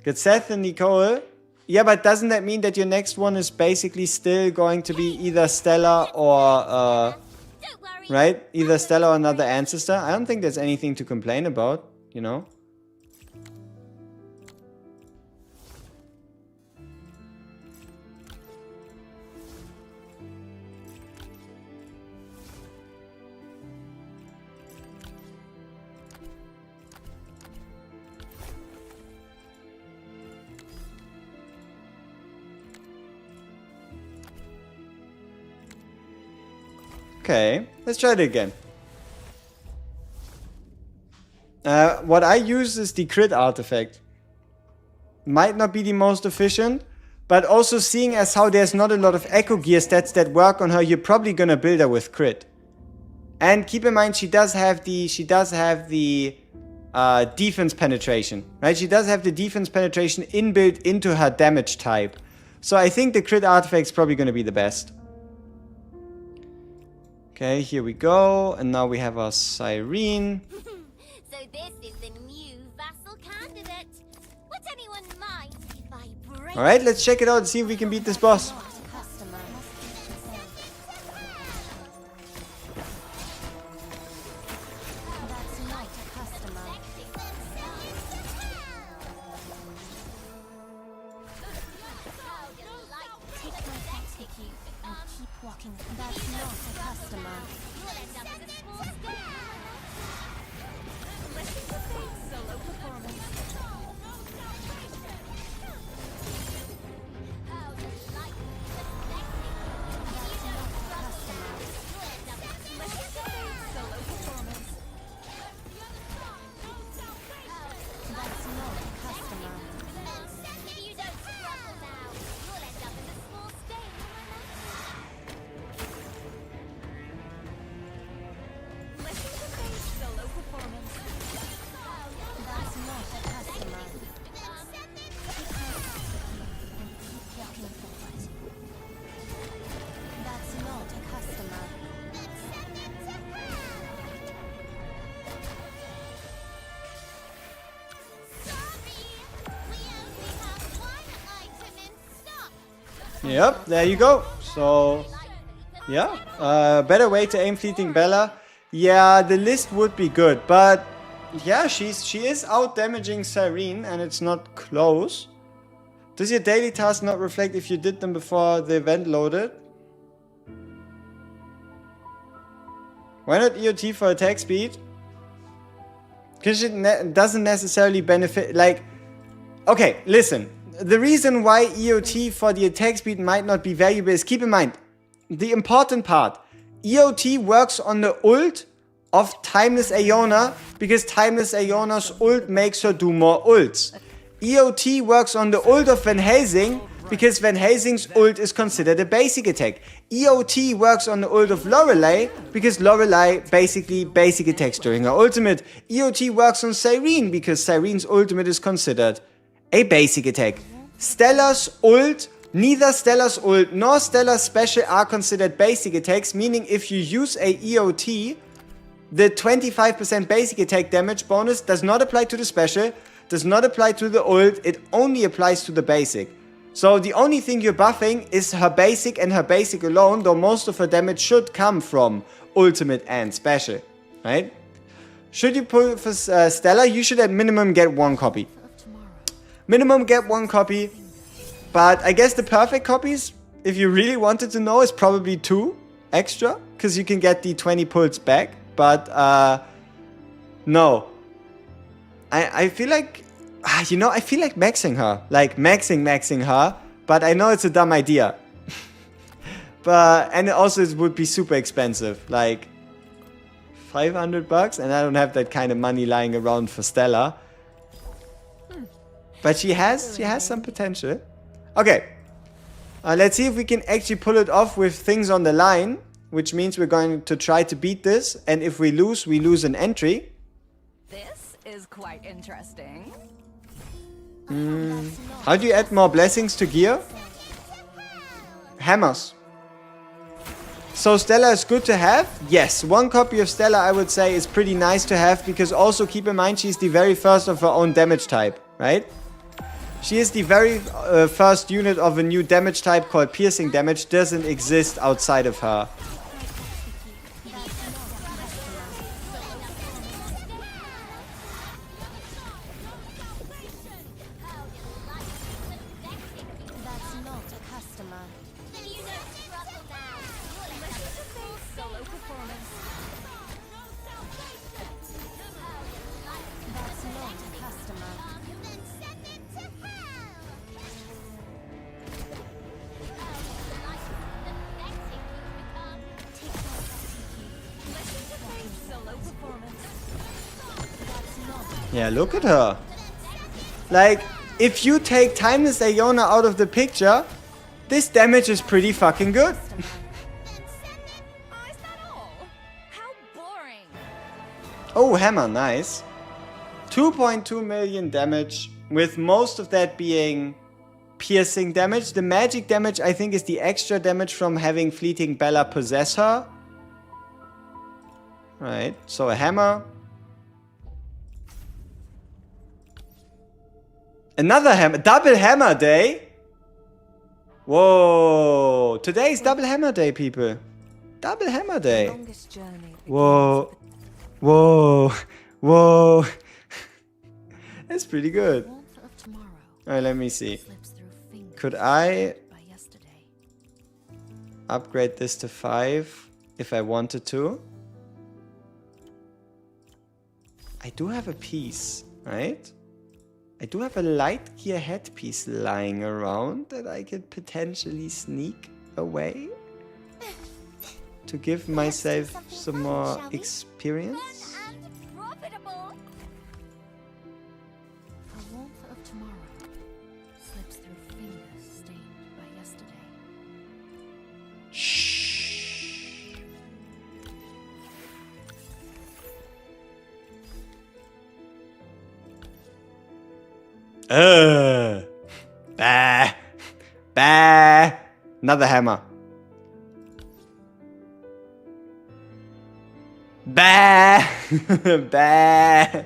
Good, Seth and Nicole. Yeah, but doesn't that mean that your next one is basically still going to be either Stella or, Don't worry. right? Either Stella or another ancestor? I don't think there's anything to complain about, you know? Okay, let's try it again. What I use is the crit artifact. Might not be the most efficient, but also seeing as how there's not a lot of echo gear stats that work on her, you're probably gonna build her with crit. And keep in mind, she does have the defense penetration, right? She does have the defense penetration inbuilt into her damage type. So I think the crit artifact is probably gonna be the best. Okay, here we go, and now we have our Cyrene. So this is the new vassal candidate. Would anyone mind if I break? Alright, let's check it out and see if we can beat this boss. Customer. That's not a customer. Take my execute and keep walking. That's not a customer. You'll end up as a small scale. Solo performance. How delightful. That's not a customer. You'll end up as a small scale. Solo performance. That's not a customer. If you don't struggle now, you'll end up as a small scale. Solo performance. That's not a customer. Take my execute and keep walking forward. That's not a customer. Yep, there you go. So, yeah, better way to aim Fleeting Bella. Yeah, the list would be good, but yeah, she is out damaging Cyrene, and it's not close. Does your daily task not reflect if you did them before the event loaded? Why not EOT for attack speed? Because it doesn't necessarily benefit, like... Okay, listen. The reason why EOT for the attack speed might not be valuable is, keep in mind, the important part. EOT works on the ult of Timeless Aeona, because Timeless Aeona's ult makes her do more ults. EOT works on the ult of Van Helsing, because Van Helsing's ult is considered a basic attack. EOT works on the ult of Lorelei, because Lorelei basically basic attacks during her ultimate. EOT works on Cyrene, because Cyrene's ultimate is considered a basic attack. Stella's ult, neither Stella's ult nor Stella's special are considered basic attacks, meaning if you use a EOT, the 25% basic attack damage bonus does not apply to the special, does not apply to the ult, it only applies to the basic. So the only thing you're buffing is her basic and her basic alone, though most of her damage should come from ultimate and special, right? Should you pull for Stella, you should at minimum get one copy. Minimum get one copy, but I guess the perfect copies, if you really wanted to know, is probably 2 extra, because you can get the 20 pulls back, but no. I feel like, you know, I feel like maxing her, like maxing her, but I know it's a dumb idea. And also it would be super expensive, like $500, and I don't have that kind of money lying around for Stella. But she has some potential. Okay. Let's see if we can actually pull it off with things on the line, which means we're going to try to beat this. And if we lose an entry. This is quite interesting. How do you add more blessings to gear? Hammers. So Stella is good to have? Yes, 1 copy of Stella I would say is pretty nice to have, because also keep in mind she's the very first of her own damage type, right? She is the very first unit of a new damage type called piercing damage. Doesn't exist outside of her. That's not a customer. Then you don't struggle now. Solo performance. That's not a customer. Then send it to hell. Solo performance. Yeah, look at her. Like, if you take Timeless Iona out of the picture, this damage is pretty fucking good. Oh, is that all? How boring. Oh, hammer, nice. 2.2 million damage, with most of that being piercing damage. The magic damage, I think, is the extra damage from having Fleeting Bella possess her. Right, so a hammer. Another hammer, double hammer day. Whoa, today is double hammer day, people. Double hammer day. Longest journey. Whoa, whoa, whoa. That's pretty good. Warmth of tomorrow Alright, let me see. slips through fingers Could I by yesterday. upgrade this to 5 if I wanted to? I do have a piece, right? I do have a light gear headpiece lying around that I could potentially sneak away to give myself some more experience. And profitable. The warmth of tomorrow slips through fingers stained by yesterday. Shh. Bah. Bah. Another hammer. Bah. Bah.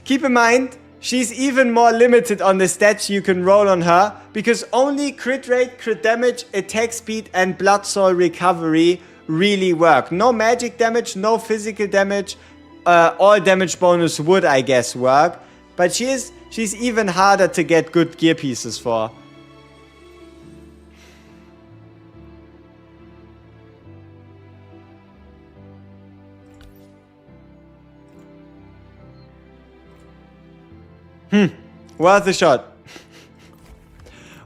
Keep in mind, she's even more limited on the stats you can roll on her, because only crit rate, crit damage, attack speed, and blood soul recovery really work. No magic damage, no physical damage. All damage bonus would, I guess, work. But she's even harder to get good gear pieces for. Worth a shot.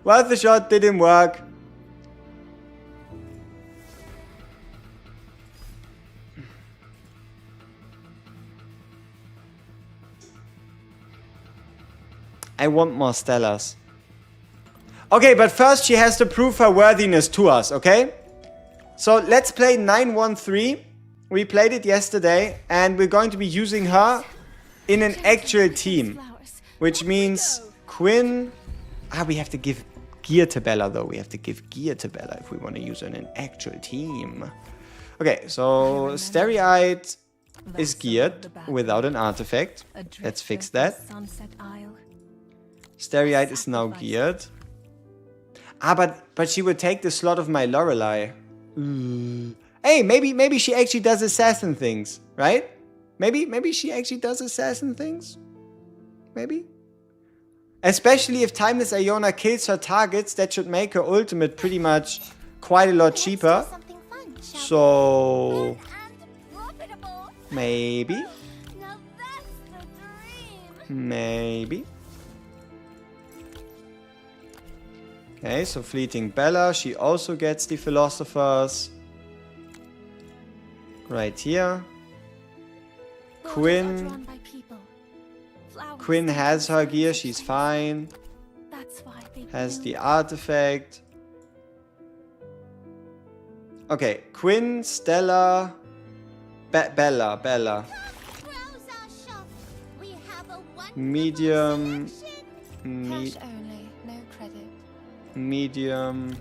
Worth a shot, didn't work. I want more Stellas. Okay, but first she has to prove her worthiness to us, okay? So let's play 913. We played it yesterday, and we're going to be using her in an actual team. Which means Quinn... we have to give gear to Bella, though. We have to give gear to Bella if we want to use her in an actual team. Okay, so Stereite is geared without an artifact. Let's fix that. Stereite is now geared. But she would take the slot of my Lorelei. Hey, maybe she actually does assassin things, right? Maybe she actually does assassin things. Maybe. Especially if Timeless Iona kills her targets, that should make her ultimate pretty much quite a lot cheaper. Something fun, shall So we? And profitable. maybe. Now that's the dream. Maybe. Okay, so Fleeting Bella, she also gets the Philosophers. Right here. Quinn. Quinn has her gear, she's fine. Has the artifact. Okay, Quinn, Stella, Bella. Browse our shop. We have a wonderful medium, selection. Cash only, no credit. medium,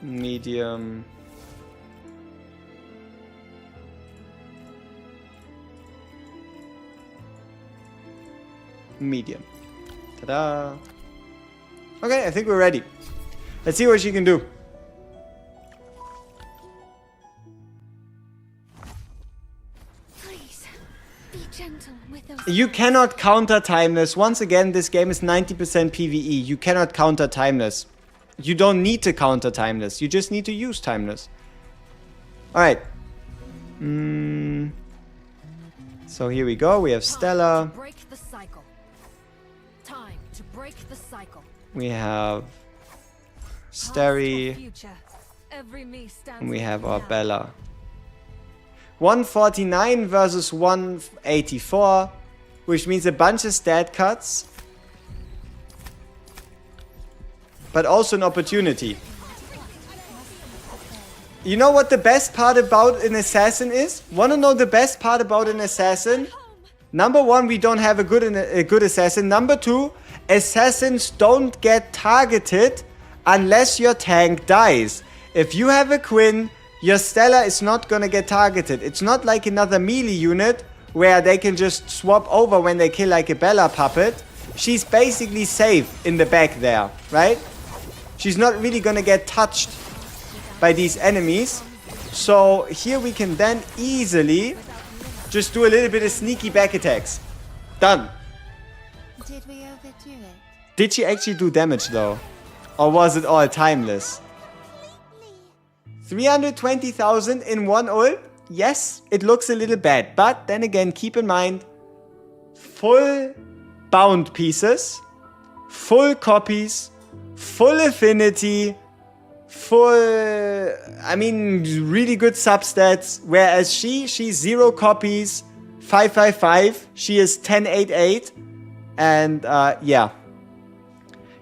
medium. Medium. Ta-da! Okay, I think we're ready. Let's see what she can do. Please, be gentle with those. You cannot counter Timeless. Once again, this game is 90% PvE. You cannot counter Timeless. You don't need to counter Timeless. You just need to use Timeless. Alright. So here we go. We have Stella. To break the cycle. Time to break the cycle. We have Past or Starry. future, every me stands And we have with our now. Bella. 149 versus 184. Which means a bunch of stat cuts. But also an opportunity. You know what the best part about an assassin is? Wanna know the best part about an assassin? Number one, we don't have a good assassin. Number two, assassins don't get targeted unless your tank dies. If you have a Quinn, your Stella is not gonna get targeted. It's not like another melee unit where they can just swap over when they kill like a Bella puppet. She's basically safe in the back there, right? She's not really gonna get touched by these enemies. So here we can then easily just do a little bit of sneaky back attacks. Done. Did we overdo it? Did she actually do damage though? Or was it all timeless? 320,000 in one ult? Yes, it looks a little bad. But then again, keep in mind, full bound pieces, full copies, full affinity, full, I mean, really good substats. Whereas she's 0 copies, 555. She is 1088. And yeah.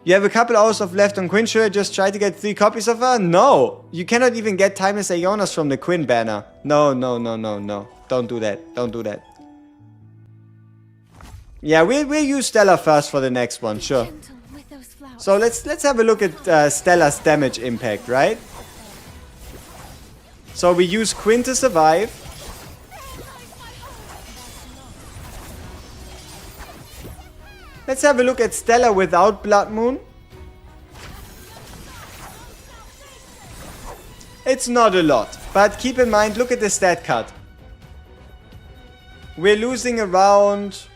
You have a couple hours of left on Quinn. Should I just try to get 3 copies of her? No. You cannot even get Timeless Aeonas from the Quinn banner. No, no, no, no, no. Don't do that. Don't do that. Yeah, we'll use Stella first for the next one. Sure. Gentle with those flowers. So let's have a look at Stella's damage impact, right? So we use Quinn to survive. Let's have a look at Stella without Blood Moon. It's not a lot, but keep in mind, look at the stat cut. We're losing around...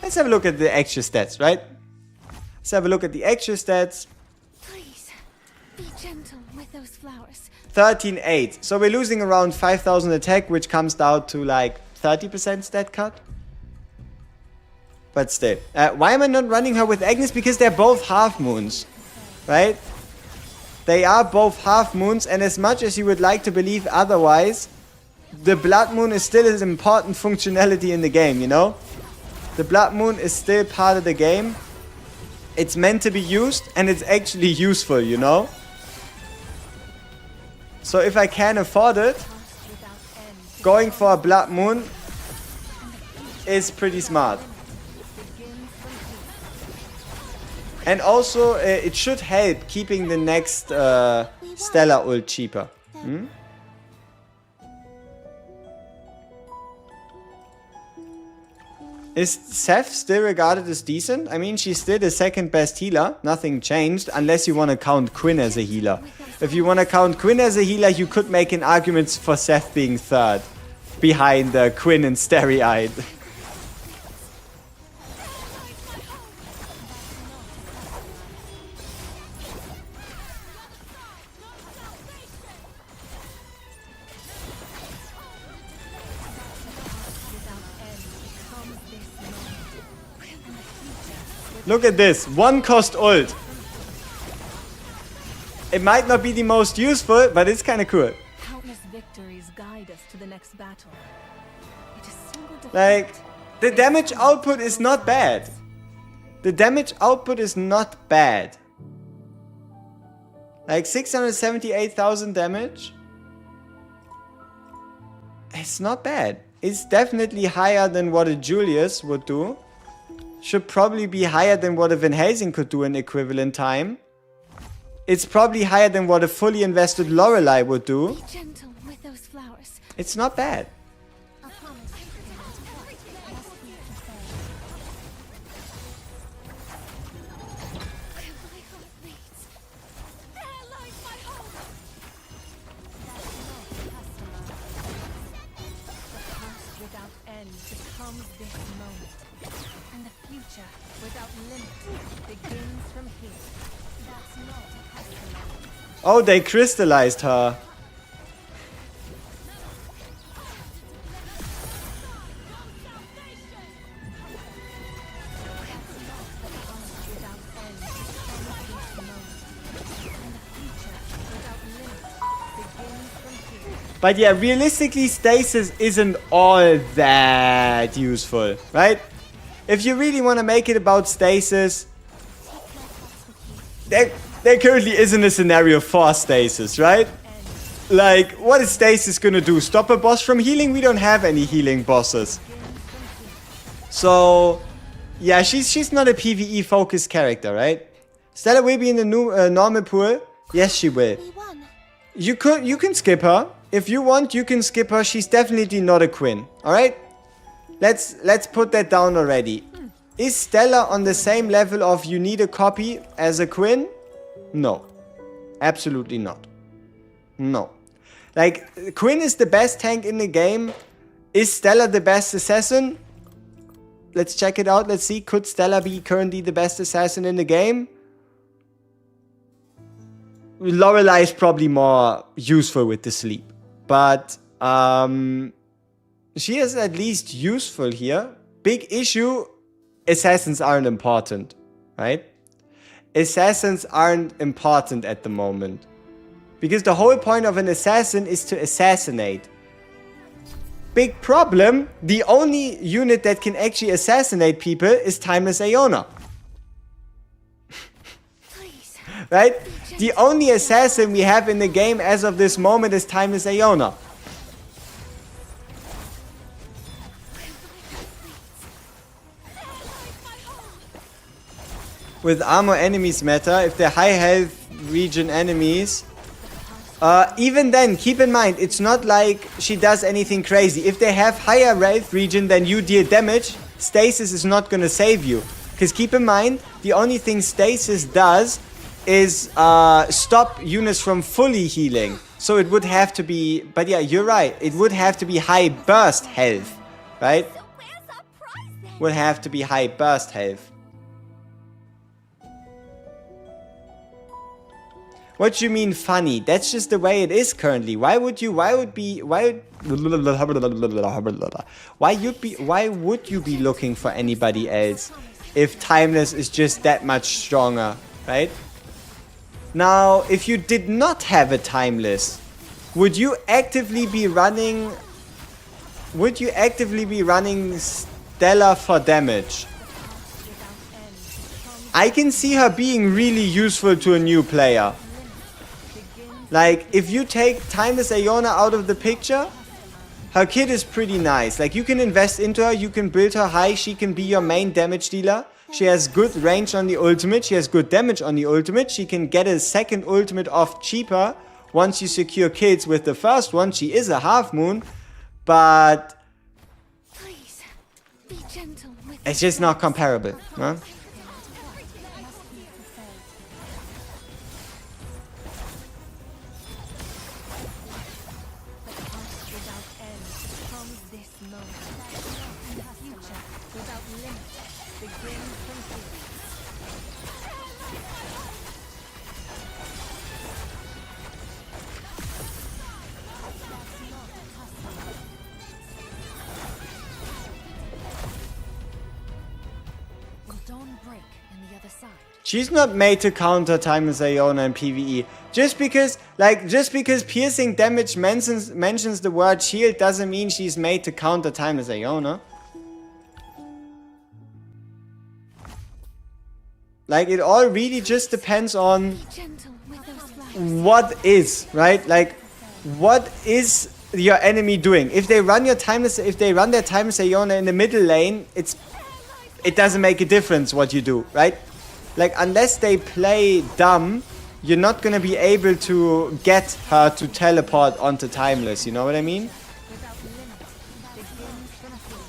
Let's have a look at the extra stats, right? Let's have a look at the extra stats. Please, be gentle with those flowers. 13.8. So we're losing around 5,000 attack, which comes down to like 30% stat cut. But still. Why am I not running her with Agnes? Because they're both half moons. Right? They are both half moons. And as much as you would like to believe otherwise, the Blood Moon is still an important functionality in the game, you know? The Blood Moon is still part of the game. It's meant to be used, and it's actually useful, you know? So if I can afford it, going for a Blood Moon is pretty smart. And also, it should help keeping the next Stella ult cheaper. Hmm? Is Seth still regarded as decent? I mean, she's still the second best healer. Nothing changed, unless you want to count Quinn as a healer. If you want to count Quinn as a healer, you could make an argument for Seth being third. Behind Quinn and Starry-Eyed. Look at this, 1 cost ult. It might not be the most useful, but it's kind of cool. Countless victories guide us to the next battle. It is single defeat. Like, the damage output is not bad. The damage output is not bad. Like 678,000 damage. It's not bad. is definitely higher than what a Julius would do. Should probably be higher than what a Van Helsing could do in equivalent time. It's probably higher than what a fully invested Lorelei would do. Be gentle with those flowers. It's not bad. A promise to him is what must be fulfilled. Where my heart beats. There lies my home. The past without end becomes this moment. And the future without limit begins from here. That's not a customer. Oh, they crystallized her. Without end becomes this moment. And the future without limit begins from here. But yeah, realistically, stasis isn't all that useful, right? If you really want to make it about stasis, there currently isn't a scenario for stasis, right? Like, what is stasis gonna do? Stop a boss from healing? We don't have any healing bosses. So, yeah, she's not a PvE focused character, right? Stella will be in the new normal pool. Yes, she will. We won. You can skip her. If you want, you can skip her. She's definitely not a Quinn. Alright? Let's put that down already. Is Stella on the same level of you need a copy as a Quinn? No. Absolutely not. No. Like, Quinn is the best tank in the game. Is Stella the best assassin? Let's check it out. Let's see. Could Stella be currently the best assassin in the game? Lorelei is probably more useful with the sleep. But she is at least useful here. Big issue, assassins aren't important, right? Assassins aren't important at the moment. Because the whole point of an assassin is to assassinate. Big problem, the only unit that can actually assassinate people is Timeless Aeona. Please. Right? The only assassin we have in the game as of this moment is Timeless Aeona. With armor enemies matter, if they're high health region enemies, even then, keep in mind, it's not like she does anything crazy. If they have higher health region than you deal damage, stasis is not gonna save you. Because keep in mind, the only thing stasis does is stop units from fully healing. So it would have to be, but yeah, you're right. It would have to be high burst health, right? So where's our prize then? Would have to be high burst health. What do you mean funny? That's just the way it is currently. Why would you be looking for anybody else if Timeless is just that much stronger, right? Now, if you did not have a Timeless, would you actively be running Stella for damage? I can see her being really useful to a new player. Like, if you take Timeless Aeona out of the picture, her kit is pretty nice. Like, you can invest into her, you can build her high, she can be your main damage dealer. She has good range on the ultimate, she has good damage on the ultimate. She can get a second ultimate off cheaper once you secure kills with the first one. She is a half moon, but Please, be gentle with it's just not comparable, huh? without end comes this moment. And the future without limit begins from here. Will dawn break on the other side? She's not made to counter Timeless Aeona in PvE. Just because piercing damage mentions the word shield doesn't mean she's made to counter Timeless Aeona. Like, it all really just depends on Be gentle with those flowers. what is, right? Like, what is your enemy doing? If they run their timeless Iona in the middle lane, it doesn't make a difference what you do, right? Like, unless they play dumb, you're not gonna be able to get her to teleport onto timeless, you know what I mean? Without limit begins the fear.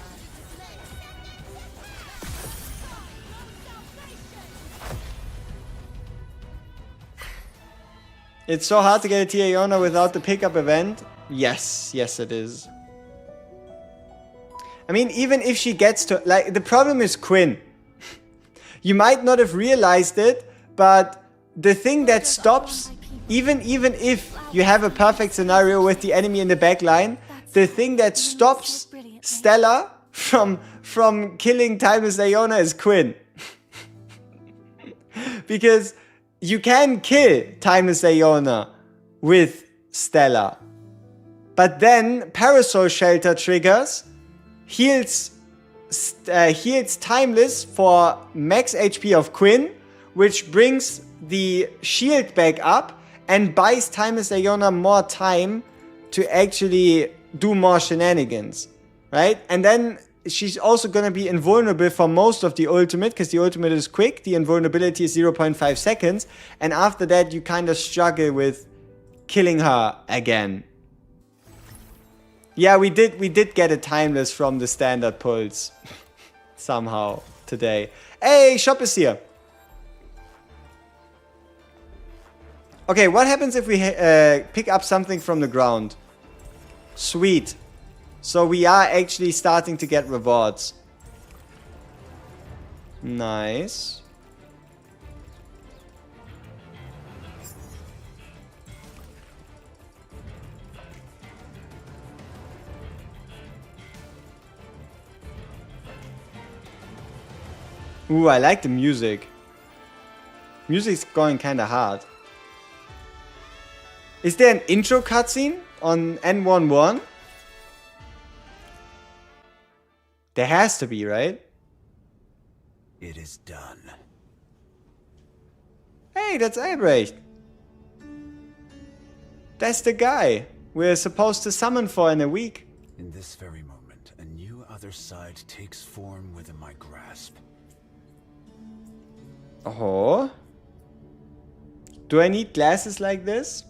It's so hard to get a Tia Iona without the pickup event. Yes, yes it is. I mean, even if she gets to... Like, the problem is Quinn. You might not have realized it, but the thing that stops... Even if you have a perfect scenario with the enemy in the back line, the thing that stops Stella from killing Timeless Iona is Quinn. Because you can kill Timeless Iona with Stella. But then Parasol Shelter triggers, heals Timeless for max HP of Quinn, which brings the shield back up and buys Timeless Iona more time to actually do more shenanigans, right? And then she's also gonna be invulnerable for most of the ultimate, because the ultimate is quick, the invulnerability is 0.5 seconds, and after that you kind of struggle with killing her again. Yeah, we did get a timeless from the standard pulse somehow today. Hey, shop is here. Okay, what happens if we pick up something from the ground? Sweet. So we are actually starting to get rewards. Nice. Ooh, I like the music. Music's going kinda hard. Is there an intro cutscene on N11? There has to be, right? It is done. Hey, that's Albrecht. That's the guy we're supposed to summon for in a week. In this very moment, a new other side takes form within my grasp. Oh. Do I need glasses like this?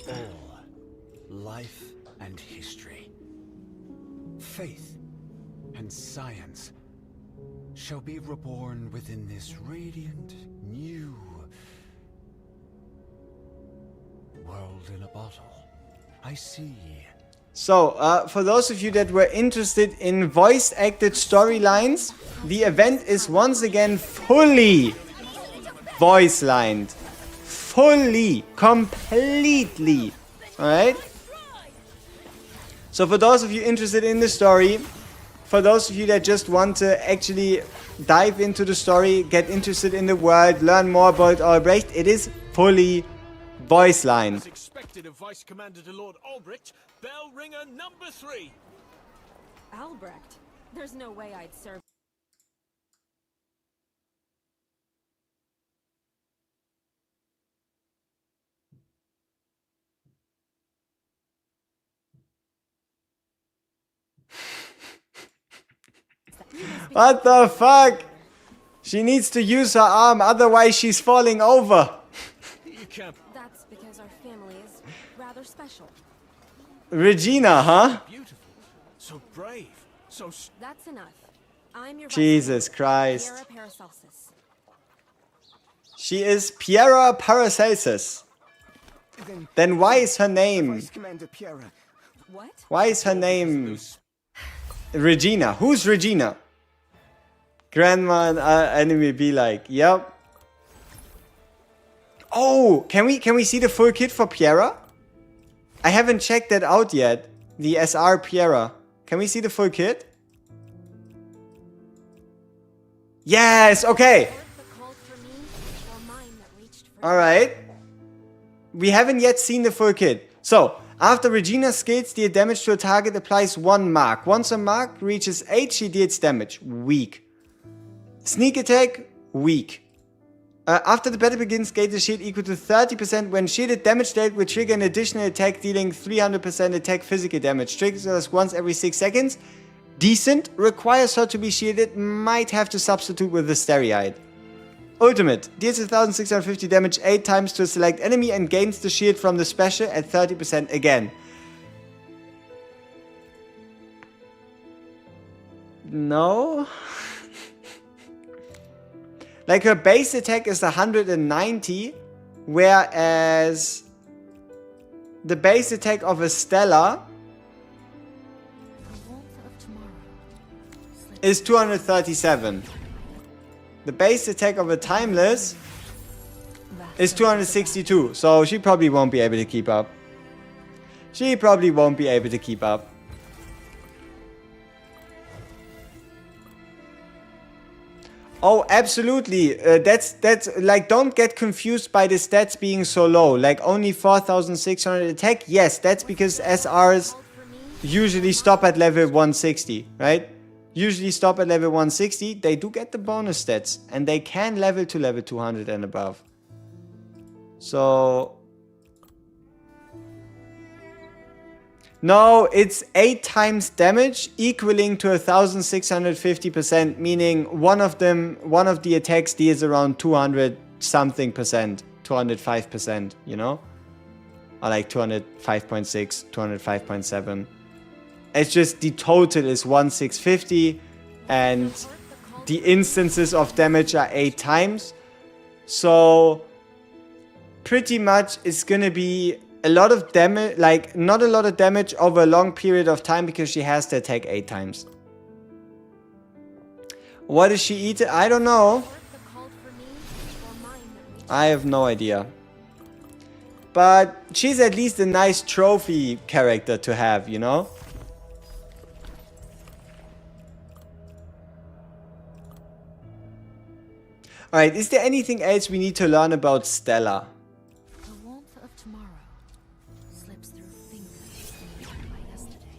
All life and history, faith and science shall be reborn within this radiant new world in a bottle. I see. So, for those of you that were interested in voice-acted storylines, the event is once again fully voice-lined. Fully. Completely. Alright? So for those of you interested in the story, for those of you that just want to actually dive into the story, get interested in the world, learn more about Albrecht, it is fully voice-lined. As expected of Vice Commander to Lord Albrecht, bell ringer number 3. Albrecht? There's no way I'd serve. What the fuck? She needs to use her arm, otherwise she's falling over. You can't. That's because our family is rather special. Regina, huh? Beautiful. So brave. So That's enough. I'm your Jesus vice Christ. Piera Paracelsus. She is Piera Paracelsus. Then why is her name? Commander Piera. What? Why is her name Regina? Who's Regina? Grandma and enemy be like, yep. Oh, can we see the full kit for Piera? I haven't checked that out yet. The SR Piera. Can we see the full kit? Yes, okay. Alright. We haven't yet seen the full kit. So, after Regina's skills deal damage to a target applies 1 mark. Once a mark reaches 8, she deals damage. Weak. Sneak attack, weak. After the battle begins, gain the shield equal to 30%. When shielded, damage dealt will trigger an additional attack, dealing 300% attack physical damage. Triggers once every 6 seconds. Decent. Requires her to be shielded. Might have to substitute with the Stereoid. Ultimate. Deals 1650 damage 8 times to a select enemy and gains the shield from the special at 30% again. No. Like her base attack is 190, whereas the base attack of a Stella is 237. The base attack of a Timeless is 262, so she probably won't be able to keep up. She probably won't be able to keep up. Oh, absolutely. That's like, don't get confused by the stats being so low. Like only 4,600 attack. Yes, that's because SRs usually stop at level 160, right? Usually stop at level 160. They do get the bonus stats and they can level to level 200 and above. So no, it's 8 times damage equaling to 1650%, meaning one of the attacks deals around 200 something percent, 205%, you know? Or like 205.6, 205.7. It's just the total is 1650 and the instances of damage are 8 times. So pretty much it's gonna be a lot of damage, like not a lot of damage over a long period of time because she has to attack 8 times. What does she eat? I don't know. I have no idea. But she's at least a nice trophy character to have, you know? Alright, is there anything else we need to learn about Stella? The warmth of tomorrow slips through fingers made by yesterday.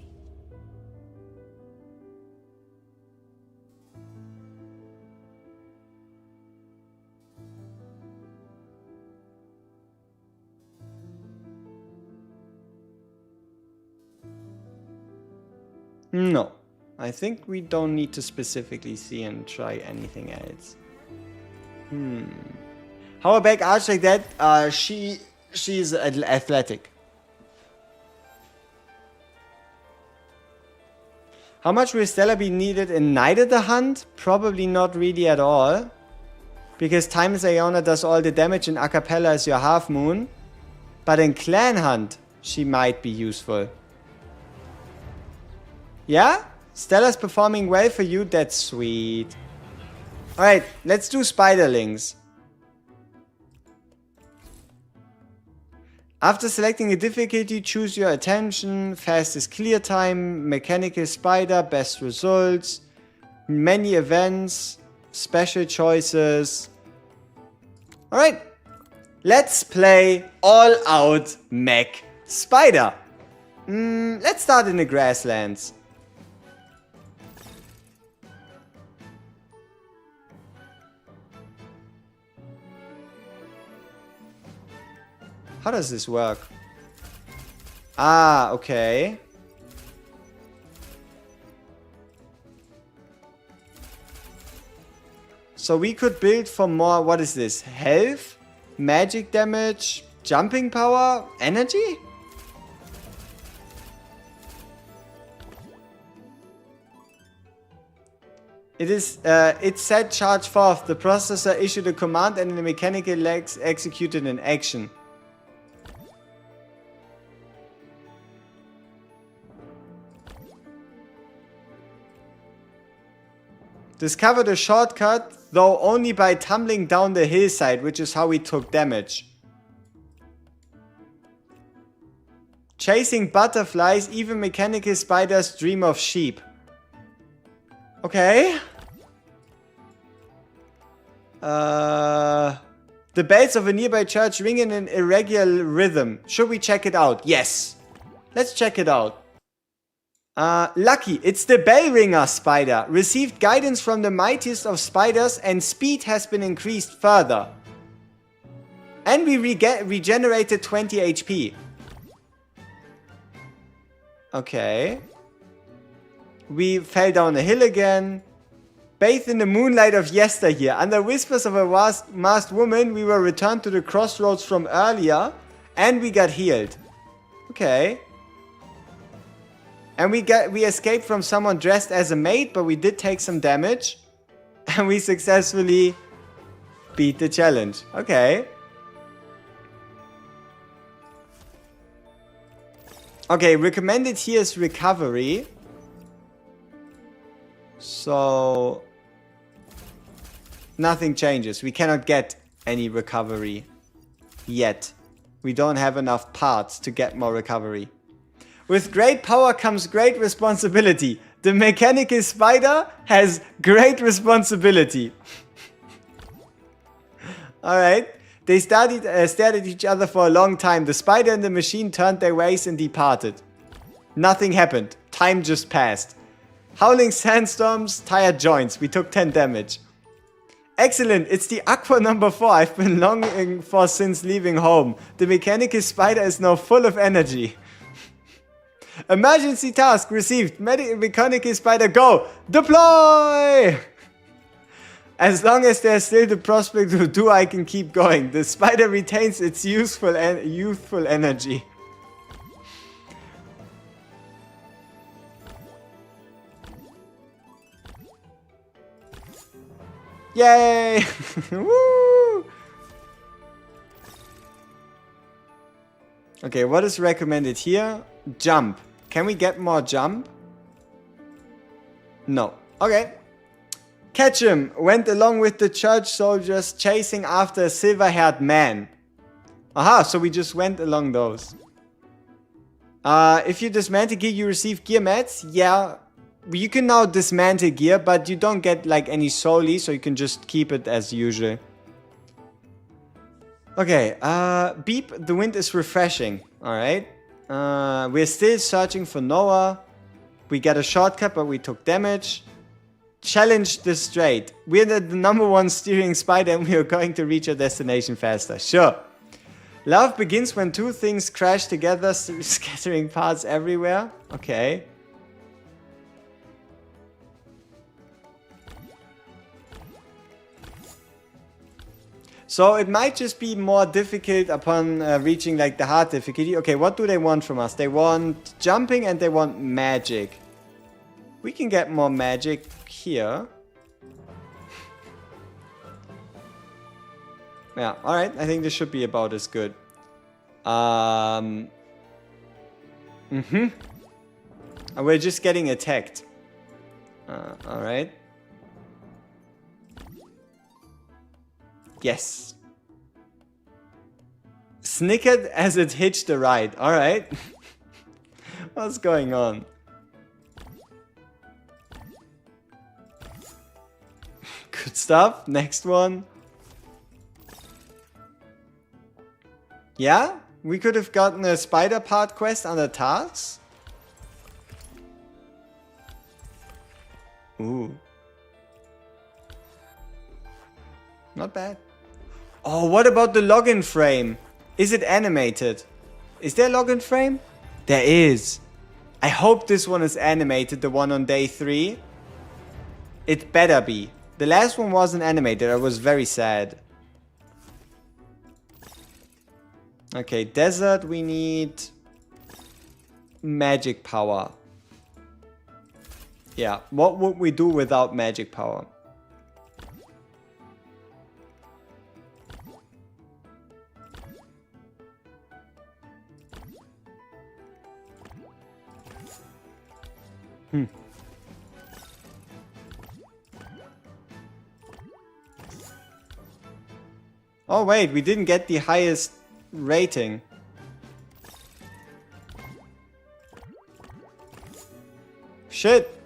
No. I think we don't need to specifically see and try anything else. How about arch like that? She's athletic. How much will Stella be needed in Night of the Hunt? Probably not really at all. Because Timeless Iona does all the damage in Acapella as your half moon. But in Clan Hunt, she might be useful. Yeah? Stella's performing well for you? That's sweet. Alright, let's do Spiderlings. After selecting a difficulty, choose your attention, fastest clear time, mechanical spider, best results, many events, special choices. Alright, let's play all out mech spider. Let's start in the grasslands. How does this work? Ah, okay. So we could build for more, what is this? Health, magic damage, jumping power, energy? It said charge forth. The processor issued a command and the mechanical legs executed an action. Discovered a shortcut, though only by tumbling down the hillside, which is how we took damage. Chasing butterflies, even mechanical spiders dream of sheep. Okay. The bells of a nearby church ring in an irregular rhythm. Should we check it out? Yes. Let's check it out. Lucky, it's the bell ringer spider. Received guidance from the mightiest of spiders and speed has been increased further. And we regenerated 20 HP. Okay. We fell down a hill again. Bathed in the moonlight of yesteryear. Under whispers of a masked woman, we were returned to the crossroads from earlier. And we got healed. Okay. And we escaped from someone dressed as a maid, but we did take some damage. And we successfully beat the challenge. Okay. Okay, recommended here is recovery. So nothing changes. We cannot get any recovery yet. We don't have enough parts to get more recovery. With great power comes great responsibility. The mechanical spider has great responsibility. Alright. They stared at each other for a long time. The spider and the machine turned their ways and departed. Nothing happened. Time just passed. Howling sandstorms, tired joints. We took 10 damage. Excellent. It's the Aqua number 4 I've been longing for since leaving home. The mechanical spider is now full of energy. Emergency task received. Mechanical spider go. Deploy! As long as there's still the prospect to do, I can keep going. The spider retains its youthful energy. Yay! Woo! Okay, what is recommended here? Jump. Can we get more jump? No. Okay. Catch him. Went along with the church soldiers chasing after a silver-haired man. Aha, so we just went along those. If you dismantle gear, you receive gear mats. Yeah. You can now dismantle gear, but you don't get like any soli, so you can just keep it as usual. Okay, beep, the wind is refreshing. Alright. We're still searching for Noah. We got a shortcut, but we took damage. Challenge the straight. We're the number 1 steering spider and we are going to reach our destination faster. Sure. Love begins when two things crash together, scattering parts everywhere. Okay. So it might just be more difficult upon reaching like the hard difficulty. Okay, what do they want from us? They want jumping and they want magic. We can get more magic here. Yeah, alright. I think this should be about as good. And we're just getting attacked. Alright. Yes. Snickered as it hitched a ride. Alright. What's going on? Good stuff. Next one. Yeah? We could have gotten a spider part quest under tasks. Ooh. Not bad. Oh, what about the login frame? Is it animated? Is there a login frame? There is. I hope this one is animated, the one on day 3. It better be. The last one wasn't animated. I was very sad. Okay, desert, we need magic power. Yeah, what would we do without magic power? Oh wait, we didn't get the highest rating. Shit.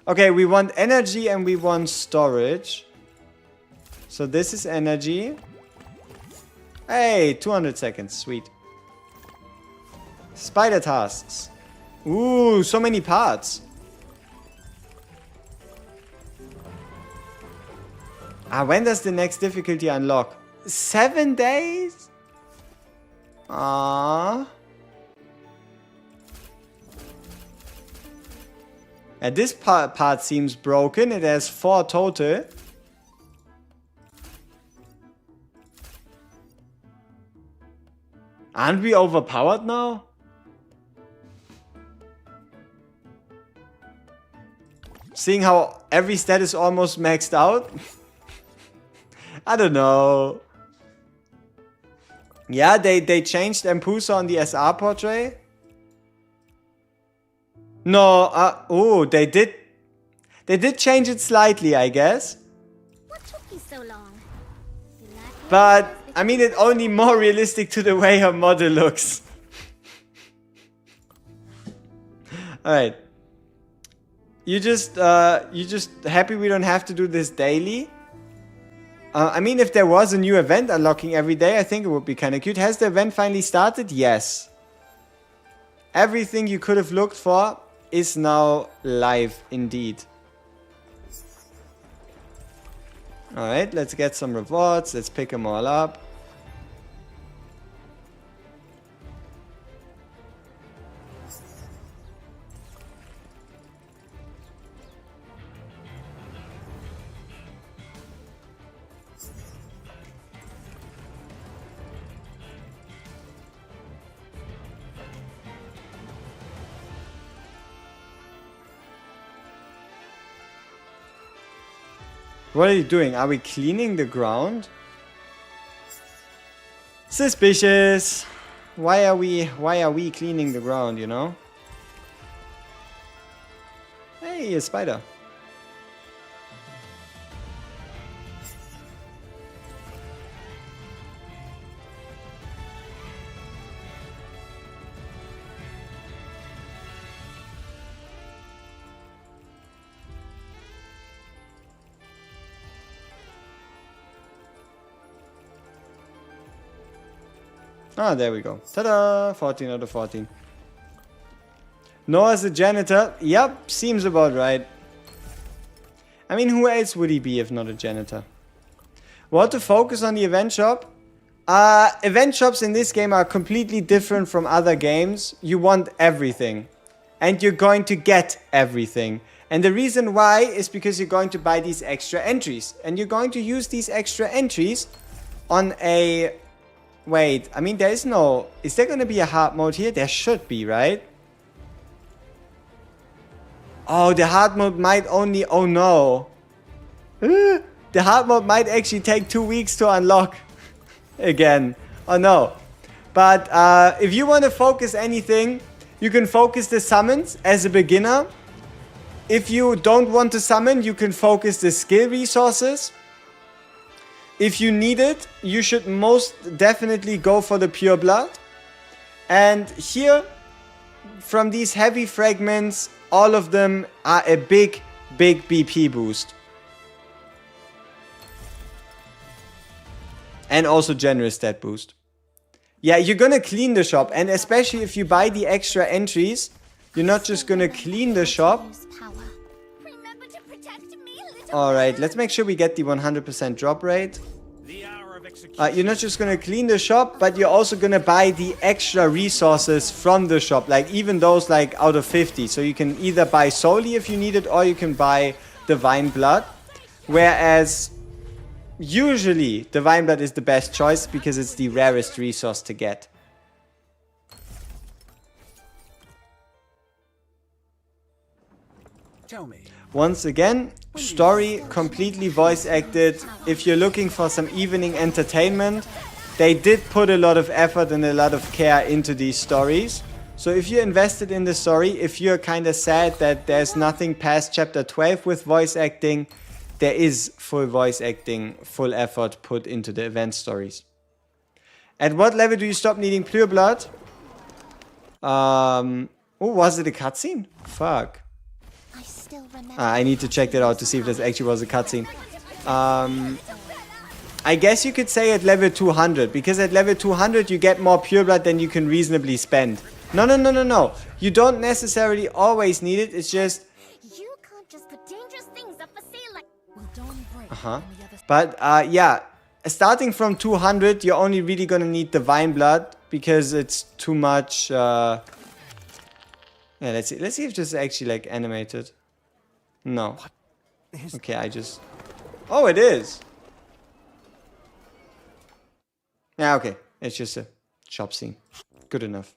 Okay, we want energy and we want storage. So this is energy. Hey, 200 seconds, sweet. Spider tasks. Ooh, so many parts. When does the next difficulty unlock? 7 days? Ah. And this part seems broken. It has 4 total. Aren't we overpowered now? Seeing how every stat is almost maxed out? I don't know. Yeah, they changed Empusa on the SR portrait. No, oh, they did change it slightly, I guess. What took you so long? You lack But, I mean, it's only more realistic to the way her model looks. Alright. You just happy we don't have to do this daily? I mean, if there was a new event unlocking every day, I think it would be kind of cute. Has the event finally started? Yes. Everything you could have looked for is now live indeed. Alright, let's get some rewards. Let's pick them all up. What are you doing? Are we cleaning the ground? Suspicious. Why are we cleaning the ground, you know? Hey, a spider. Ah, there we go. Ta-da! 14 out of 14. Noah's a janitor. Yep, seems about right. I mean, who else would he be if not a janitor? Want to focus on the event shop? Event shops in this game are completely different from other games. You want everything. And you're going to get everything. And the reason why is because you're going to buy these extra entries. And you're going to use these extra entries on a... Wait, I mean, there is no... Is there going to be a hard mode here? There should be, right? Oh, the hard mode might only... Oh, no. The hard mode might actually take 2 weeks to unlock. Again. Oh, no. But if you want to focus anything, you can focus the summons as a beginner. If you don't want to summon, you can focus the skill resources. If you need it, you should most definitely go for the pure blood. And here, from these heavy fragments, all of them are a big, big BP boost. And also generous stat boost. Yeah, you're gonna clean the shop. And especially if you buy the extra entries, you're not just gonna clean the shop. Remember to protect me, little Alright, let's make sure we get the 100% drop rate. The hour of execution. You're not just gonna clean the shop, but you're also gonna buy the extra resources from the shop. Like even those like out of 50. So you can either buy solely if you need it, or you can buy divine blood. Whereas usually divine blood is the best choice because it's the rarest resource to get. Tell me. Once again, story completely voice acted. If you're looking for some evening entertainment, they did put a lot of effort and a lot of care into these stories. So if you're invested in the story, if you're kind of sad that there's nothing past chapter 12 with voice acting, there is full voice acting, full effort put into the event stories. At what level do you stop needing pure blood? Oh, was it a cutscene? Fuck. I still remember. I need to check that out to see if this actually was a cutscene. I guess you could say at level 200, because at level 200 you get more pure blood than you can reasonably spend. No. You don't necessarily always need it, it's just... You can't just put dangerous things up for sale like... Will dawn break Uh-huh. on the other But, yeah, starting from 200, you're only really gonna need Divine Blood because it's too much. Yeah, let's see. Let's see if this is actually like animated. No. Okay, I just. Oh, it is. Yeah, okay. It's just a shop scene. Good enough.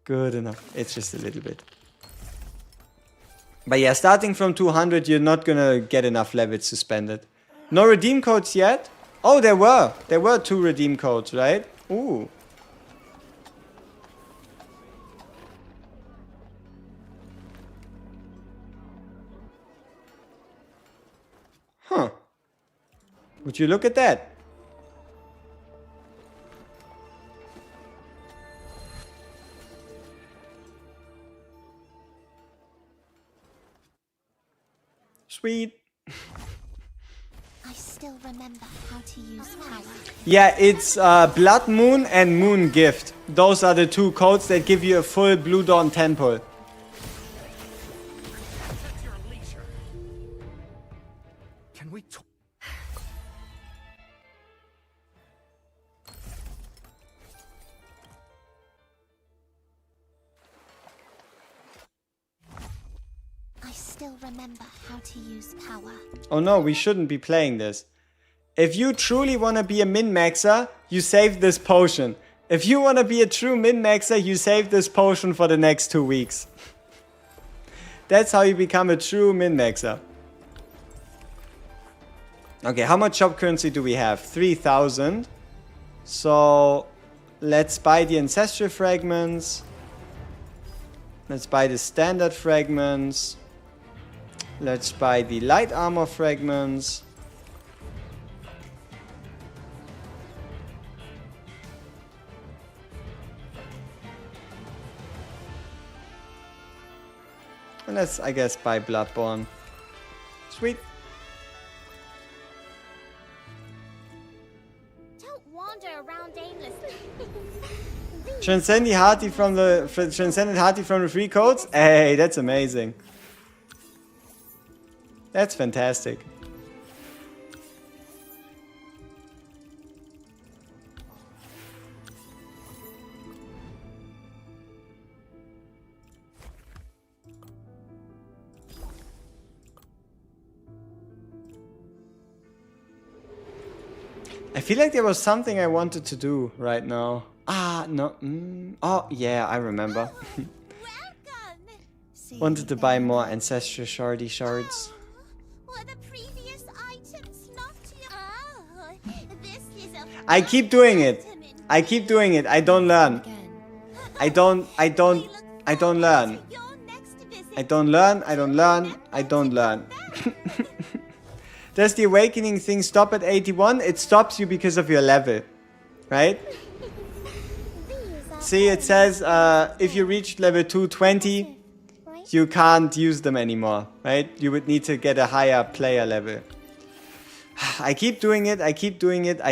Good enough. It's just a little bit. But yeah, starting from 200, you're not gonna get enough levels to spend it. No redeem codes yet? Oh, there were. There were 2 redeem codes, right? Ooh. Huh. Would you look at that? Sweet. I still remember how to use power. Yeah, it's Blood Moon and Moon Gift. Those are the 2 codes that give you a full Blue Dawn temple. At your leisure. Can we talk? I still remember how to use power. Oh no, we shouldn't be playing this. If you truly want to be a min-maxer, you save this potion. If you want to be a true min-maxer, you save this potion for the next 2 weeks. That's how you become a true min-maxer. Okay, how much shop currency do we have? 3,000. So, let's buy the ancestral fragments. Let's buy the standard fragments. Let's buy the light armor fragments. And let's, I guess, buy Bloodborne. Sweet. Don't wander around aimlessly. Transcendent Hearty from the free codes? Hey, that's amazing. That's fantastic. I feel like there was something I wanted to do right now. Ah, no. Oh, yeah, I remember. Welcome. Wanted to buy more Ancestral Shardy Shards. Were the previous items not your... this is a... I keep doing it. I keep doing it. I don't learn. I don't learn. I don't learn. I don't learn. Does the awakening thing stop at 81? It stops you because of your level, right? See, it says if you reach level 220, you can't use them anymore, right? You would need to get a higher player level. I keep doing it, I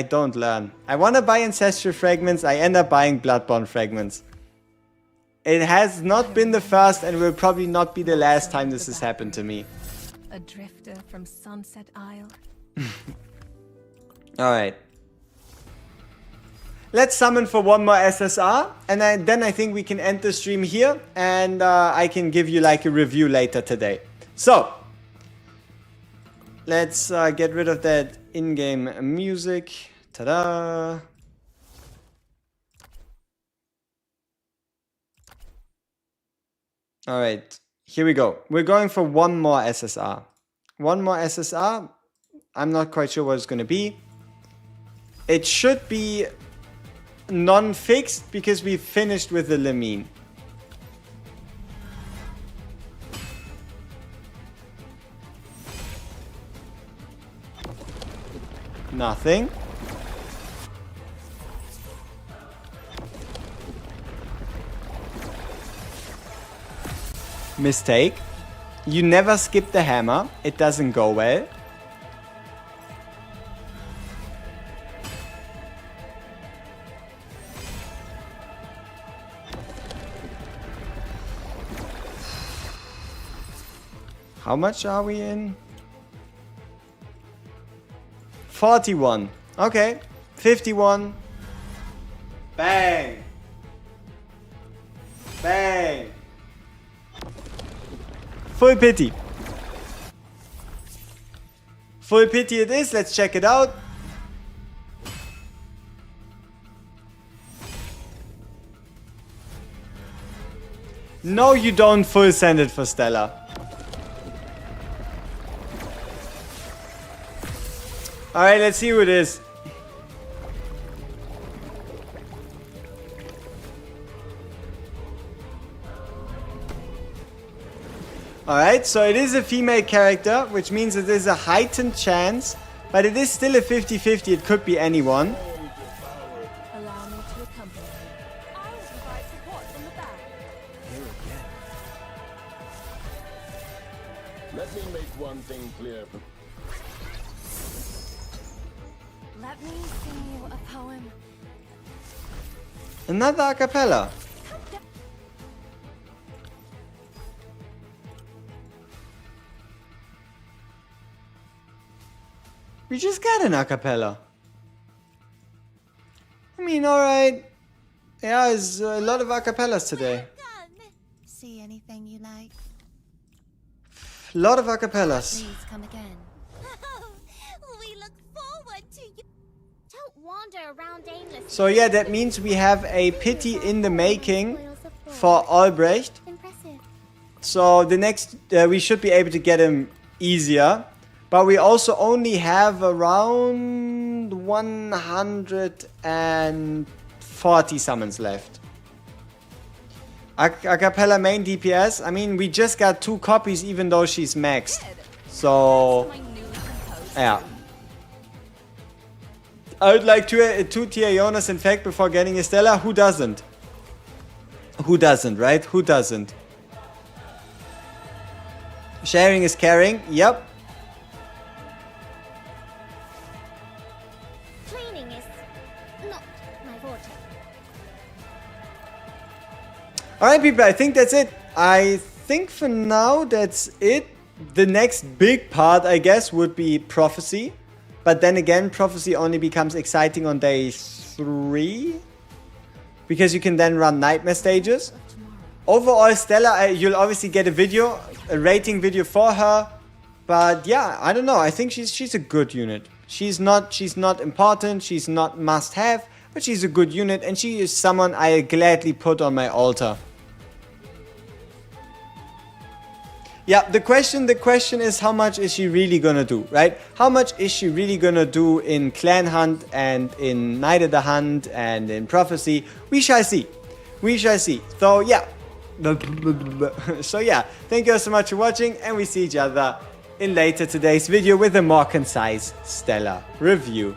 don't learn. I want to buy Ancestral Fragments, I end up buying Bloodborne Fragments. It has not been the first and will probably not be the last time this has happened to me. A drifter from Sunset Isle. Alright. Let's summon for one more SSR, and then I think we can end the stream here, and I can give you like a review later today. So, let's get rid of that in-game music. Ta-da! Alright, here we go. We're going for one more SSR. One more SSR. I'm not quite sure what it's going to be. It should be non-fixed because we finished with the Lemine. Nothing. Mistake. You never skip the hammer. It doesn't go well. How much are we in? 41. Okay. 51. Bang. Bang. Full pity. Full pity it is. Let's check it out. No, you don't full send it for Stella. Alright, let's see who it is. Alright, so it is a female character, which means it is a heightened chance, but it is still a 50-50, it could be anyone. Allow me to accompany you. I'll provide support from the back. Here again. Let me make one thing clear. Let me sing you a poem. Another a cappella. We just got an a cappella. I mean, alright. Yeah, there's a lot of a cappellas today. See anything you like? A lot of a cappellas. Please come again. We look forward to you. Don't wander around aimlessly. So yeah, that means we have a pity in the making for Albrecht. Impressive. So the next, we should be able to get him easier. But we also only have around 140 summons left. A cappella main DPS, I mean, we just got 2 copies even though she's maxed. So, My newly composed. yeah. I would like 2 tier Jonas in fact before getting a Stella. Who doesn't? Who doesn't, right? Who doesn't? Sharing is caring. Yep. Cleaning is not my forte. Alright people, I think that's it. I think for now that's it. The next big part, I guess, would be Prophecy. But then again, Prophecy only becomes exciting on day 3. Because you can then run Nightmare stages. Overall, Stella, you'll obviously get a rating video for her. But yeah, I don't know. I think she's a good unit. She's not important, she's not must have, but she's a good unit and she is someone I gladly put on my altar. Yeah, the question is how much is she really gonna do, right? How much is she really gonna do in Clan Hunt and in Night of the Hunt and in Prophecy? We shall see. We shall see. So yeah. So yeah, thank you all so much for watching and we see each other in later today's video with a more concise Stella review.